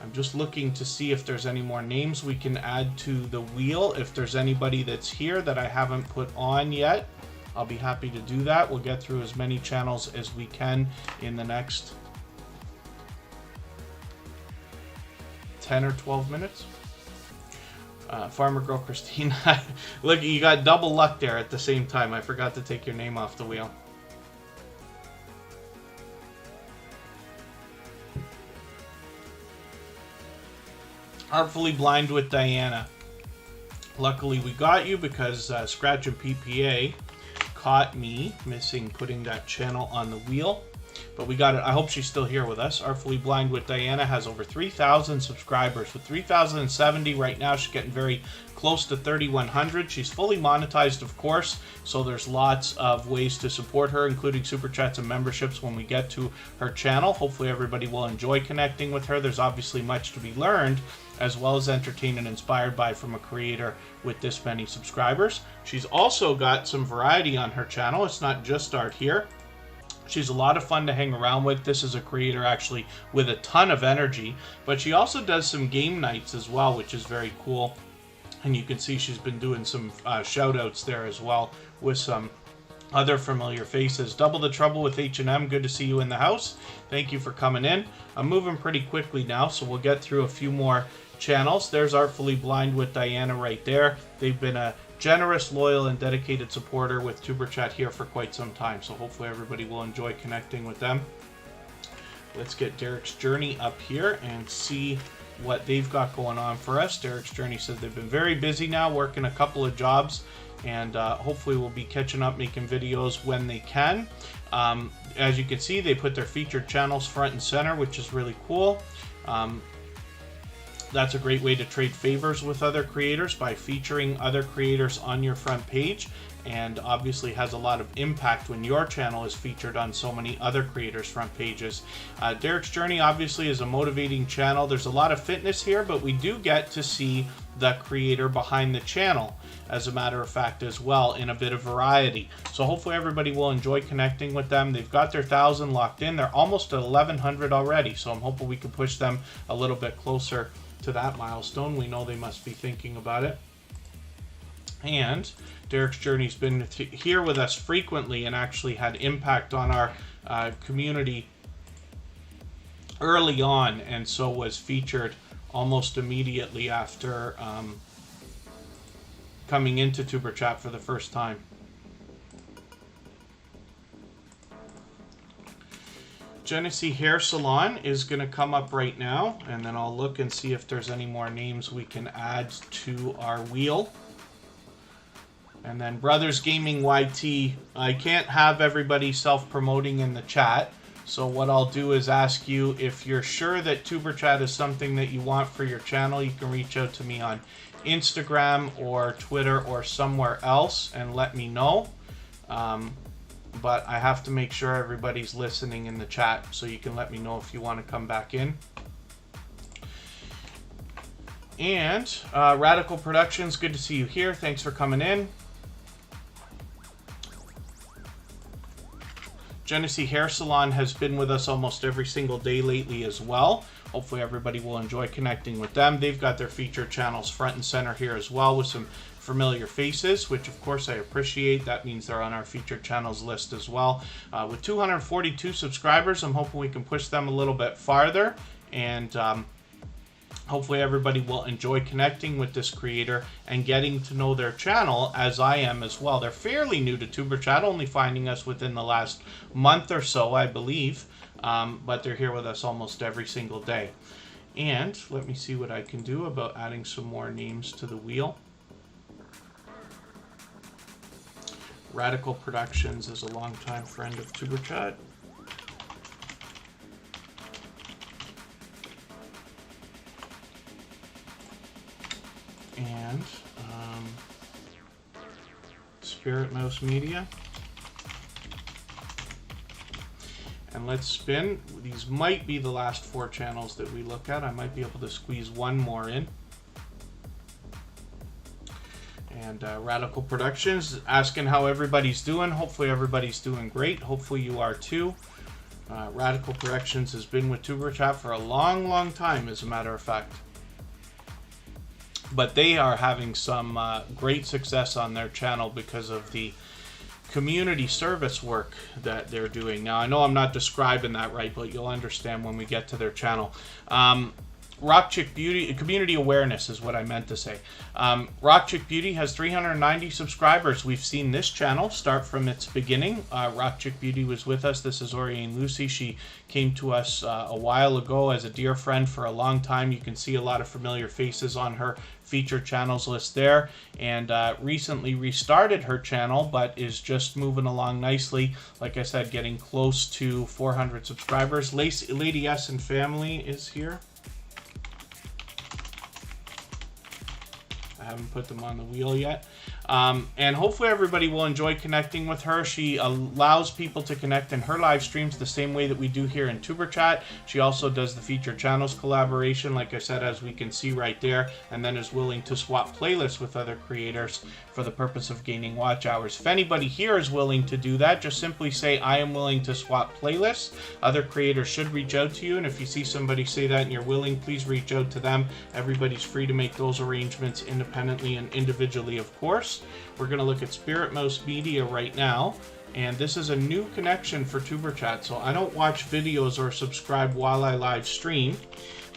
I'm just looking to see if there's any more names we can add to the wheel. If there's anybody that's here that I haven't put on yet, I'll be happy to do that. We'll get through as many channels as we can in the next 10 or 12 minutes. Farmer Girl Christine, look, you got double luck there at the same time. I forgot to take your name off the wheel. Artfully Blind with Diana. Luckily we got you because Scratch and PPA caught me missing putting that channel on the wheel. But we got it. I hope she's still here with us. Artfully Blind with Diana has over 3,000 subscribers. With 3,070 right now, she's getting very close to 3,100. She's fully monetized, of course, so there's lots of ways to support her, including super chats and memberships when we get to her channel. Hopefully everybody will enjoy connecting with her. There's obviously much to be learned, as well as entertained and inspired by from a creator with this many subscribers. She's also got some variety on her channel. It's not just art here. She's a lot of fun to hang around with. This is a creator actually with a ton of energy, but she also does some game nights as well, which is very cool. And you can see she's been doing some shout outs there as well with some other familiar faces. Double the Trouble with H&M, good to see you in the house. Thank you for coming in. I'm moving pretty quickly now, so we'll get through a few more channels. There's Artfully Blind with Diana right there. They've been a generous, loyal, and dedicated supporter with Tuberchat here for quite some time, so hopefully everybody will enjoy connecting with them. Let's get Derek's Journey up here and see what they've got going on for us. Derek's Journey says they've been very busy now, working a couple of jobs, and hopefully we'll be catching up, making videos when they can. As you can see, they put their featured channels front and center, which is really cool. That's a great way to trade favors with other creators by featuring other creators on your front page, and obviously has a lot of impact when your channel is featured on so many other creators' front pages. Derek's Journey obviously is a motivating channel. There's a lot of fitness here, but we do get to see the creator behind the channel, as a matter of fact, as well, in a bit of variety. So hopefully everybody will enjoy connecting with them. They've got their 1,000 locked in. They're almost at 1,100 already, so I'm hoping we can push them a little bit closer to that milestone. We know they must be thinking about it. And Derek's Journey's been here with us frequently and actually had impact on our community early on, and so was featured almost immediately after coming into Tuberchat for the first time. Genesee Hair Salon is going to come up right now, and then I'll look and see if there's any more names we can add to our wheel. And then Brothers Gaming YT, I can't have everybody self-promoting in the chat, so what I'll do is ask you if you're sure that Tuberchat is something that you want for your channel. You can reach out to me on Instagram or Twitter or somewhere else and let me know. But I have to make sure everybody's listening in the chat, so you can let me know if you want to come back in. And Radical Productions, good to see you here. Thanks for coming in. Genesee Hair Salon has been with us almost every single day lately as well. Hopefully everybody will enjoy connecting with them. They've got their featured channels front and center here as well, with some familiar faces, which of course I appreciate. That means they're on our featured channels list as well. With 242 subscribers, I'm hoping we can push them a little bit farther, and hopefully everybody will enjoy connecting with this creator and getting to know their channel, as I am as well. They're fairly new to Tuberchat, only finding us within the last month or so, I believe, but they're here with us almost every single day. And let me see what I can do about adding some more names to the wheel. Radical Productions is a longtime friend of Tuberchat. And Spirit Mouse Media. And let's spin. These might be the last 4 channels that we look at. I might be able to squeeze one more in. And Radical Productions, asking how everybody's doing. Hopefully everybody's doing great. Hopefully you are too. Radical Productions has been with Tuberchat for a long, long time, as a matter of fact. But they are having some great success on their channel because of the community service work that they're doing. Now, I know I'm not describing that right, but you'll understand when we get to their channel. Rock Chick Beauty, community awareness is what I meant to say. Rock Chick Beauty has 390 subscribers. We've seen this channel start from its beginning. Rock Chick Beauty was with us. This is Oriane Lucy. She came to us a while ago as a dear friend for a long time. You can see a lot of familiar faces on her featured channels list there, and recently restarted her channel, but is just moving along nicely. Like I said, getting close to 400 subscribers. Lady S and Family is here. I haven't put them on the wheel yet. And hopefully everybody will enjoy connecting with her. She allows people to connect in her live streams the same way that we do here in TuberChat. She also does the featured channels collaboration, like I said, as we can see right there, and then is willing to swap playlists with other creators for the purpose of gaining watch hours. If anybody here is willing to do that, just simply say, I am willing to swap playlists. Other creators should reach out to you, and if you see somebody say that and you're willing, please reach out to them. Everybody's free to make those arrangements independently and individually, of course. We're going to look at Spirit Mouse Media right now, and this is a new connection for TuberChat. So I don't watch videos or subscribe while I live stream,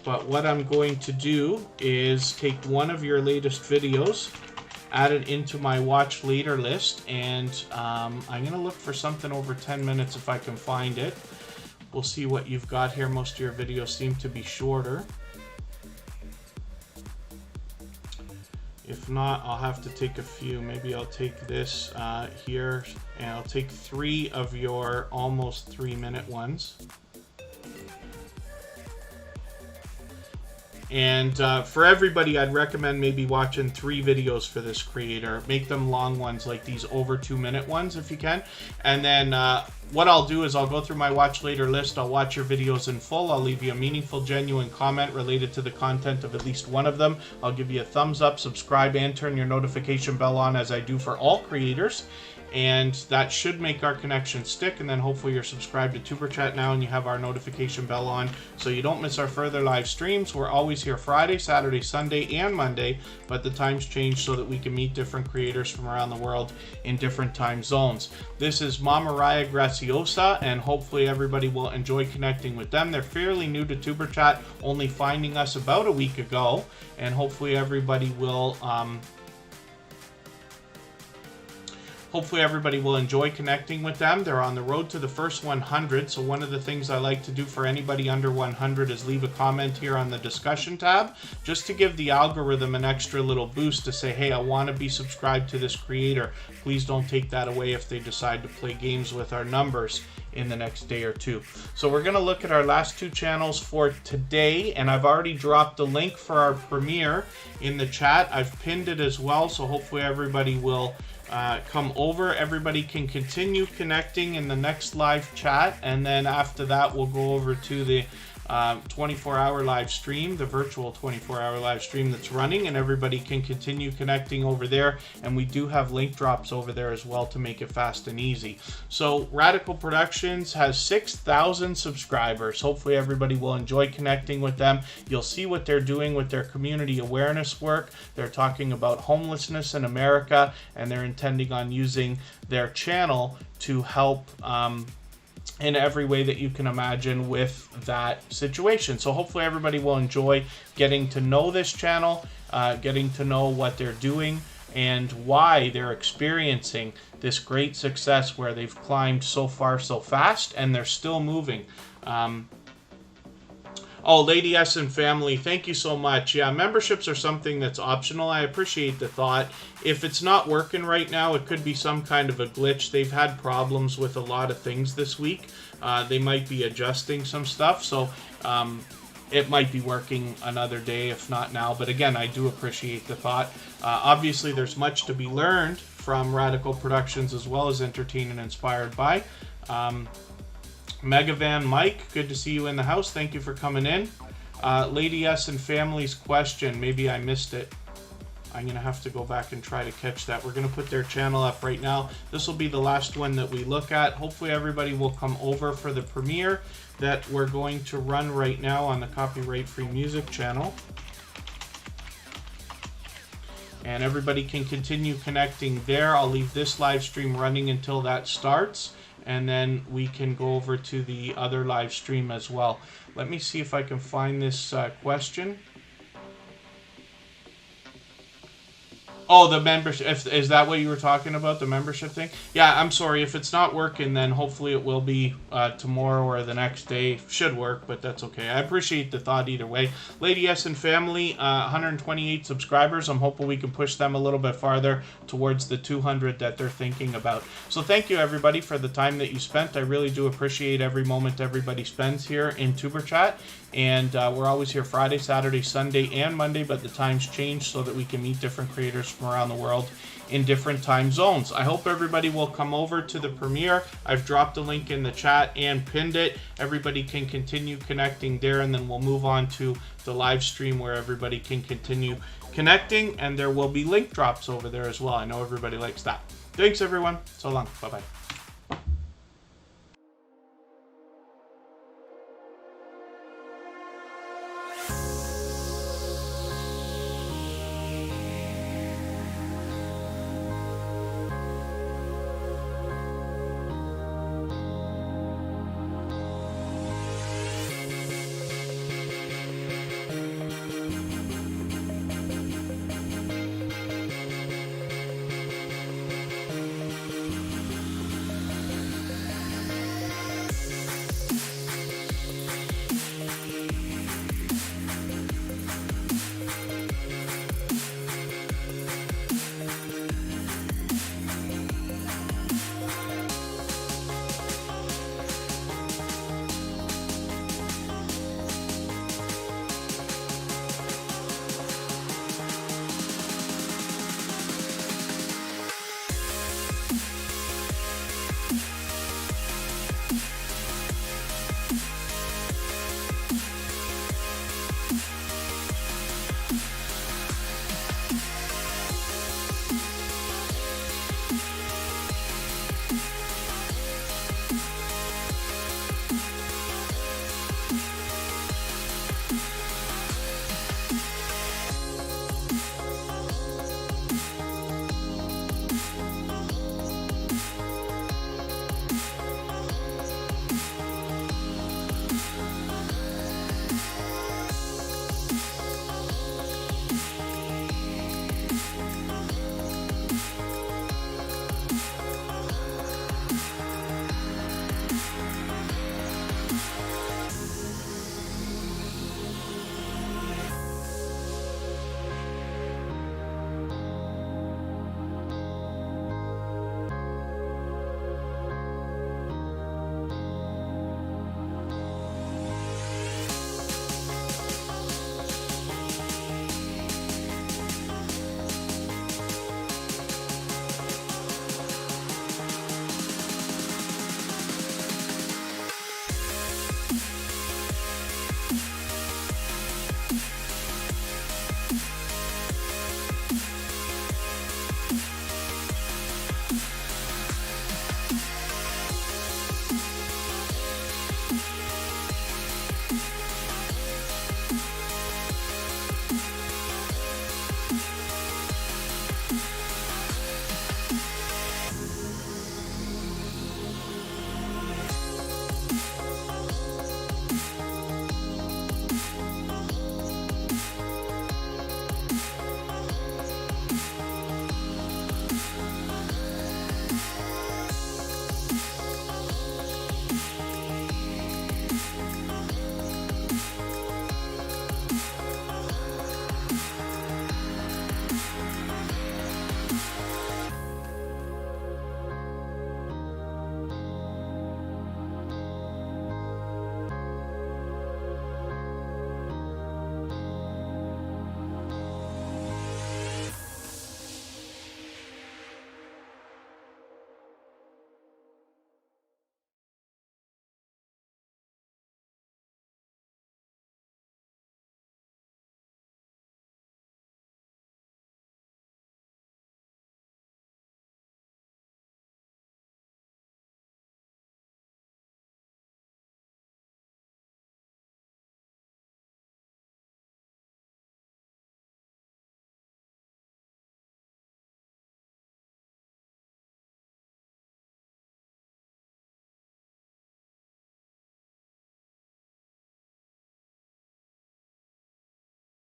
but what I'm going to do is take one of your latest videos, add it into my watch later list, and I'm going to look for something over 10 minutes if I can find it. We'll see what you've got here. Most of your videos seem to be shorter. If not, I'll have to take a few. Maybe I'll take this here, and I'll take 3 of your almost 3-minute ones. And for everybody, I'd recommend maybe watching 3 videos for this creator. Make them long ones, like these over 2-minute ones if you can. And then what I'll do is I'll go through my watch later list. I'll watch your videos in full. I'll leave you a meaningful, genuine comment related to the content of at least one of them. I'll give you a thumbs up, subscribe, and turn your notification bell on, as I do for all creators. And that should make our connection stick. And then hopefully you're subscribed to TuberChat now and you have our notification bell on so you don't miss our further live streams. We're always here Friday, Saturday, Sunday, and Monday, but the times change so that we can meet different creators from around the world in different time zones. This is Mama Raya Graciosa, and hopefully everybody will enjoy connecting with them. They're fairly new to TuberChat, only finding us about a week ago, and hopefully everybody will enjoy connecting with them. They're on the road to the first 100, so one of the things I like to do for anybody under 100 is leave a comment here on the discussion tab, just to give the algorithm an extra little boost to say, hey, I want to be subscribed to this creator. Please don't take that away if they decide to play games with our numbers in the next day or two. So we're going to look at our last 2 channels for today, and I've already dropped the link for our premiere in the chat. I've pinned it as well, so hopefully everybody will come over. Everybody can continue connecting in the next live chat, and then after that we'll go over to the 24-hour live stream, the virtual 24-hour live stream that's running, and everybody can continue connecting over there. And we do have link drops over there as well to make it fast and easy. So Radical Productions has 6,000 subscribers. Hopefully everybody will enjoy connecting with them. You'll see what they're doing with their community awareness work. They're talking about homelessness in America, and they're intending on using their channel to help in every way that you can imagine with that situation. So hopefully everybody will enjoy getting to know this channel, getting to know what they're doing and why they're experiencing this great success where they've climbed so far so fast and they're still moving. Oh, Lady S and Family, thank you so much. Yeah, memberships are something that's optional. I appreciate the thought. If it's not working right now, it could be some kind of a glitch. They've had problems with a lot of things this week. They might be adjusting some stuff, so it might be working another day, if not now. But again, I do appreciate the thought. Obviously, there's much to be learned from Radical Productions as well as entertained and inspired by. Megavan Mike, good to see you in the house. Thank you for coming in. Lady S and Family's question, maybe I missed it. I'm going to have to go back and try to catch that. We're going to put their channel up right now. This will be the last one that we look at. Hopefully everybody will come over for the premiere that we're going to run right now on the Copyright Free Music channel. And everybody can continue connecting there. I'll leave this live stream running until that starts. and then we can go over to the other live stream as well. Let me see if I can find this question. Oh, the membership. Is that what you were talking about, the membership thing? Yeah, I'm sorry. If it's not working, then hopefully it will be tomorrow or the next day. Should work, but that's okay. I appreciate the thought either way. Lady S and family, 128 subscribers. I'm hoping we can push them a little bit farther towards the 200 that they're thinking about. So thank you, everybody, for the time that you spent. I really do appreciate every moment everybody spends here in Tuberchat. And we're always here Friday, Saturday, Sunday, and Monday, but the times change so that we can meet different creators from around the world in different time zones. I hope everybody will come over to the premiere. I've dropped a link in the chat and pinned it. Everybody can continue connecting there, and then we'll move on to the live stream where everybody can continue connecting, and there will be link drops over there as well. I know everybody likes that. Thanks, everyone. So long. Bye-bye.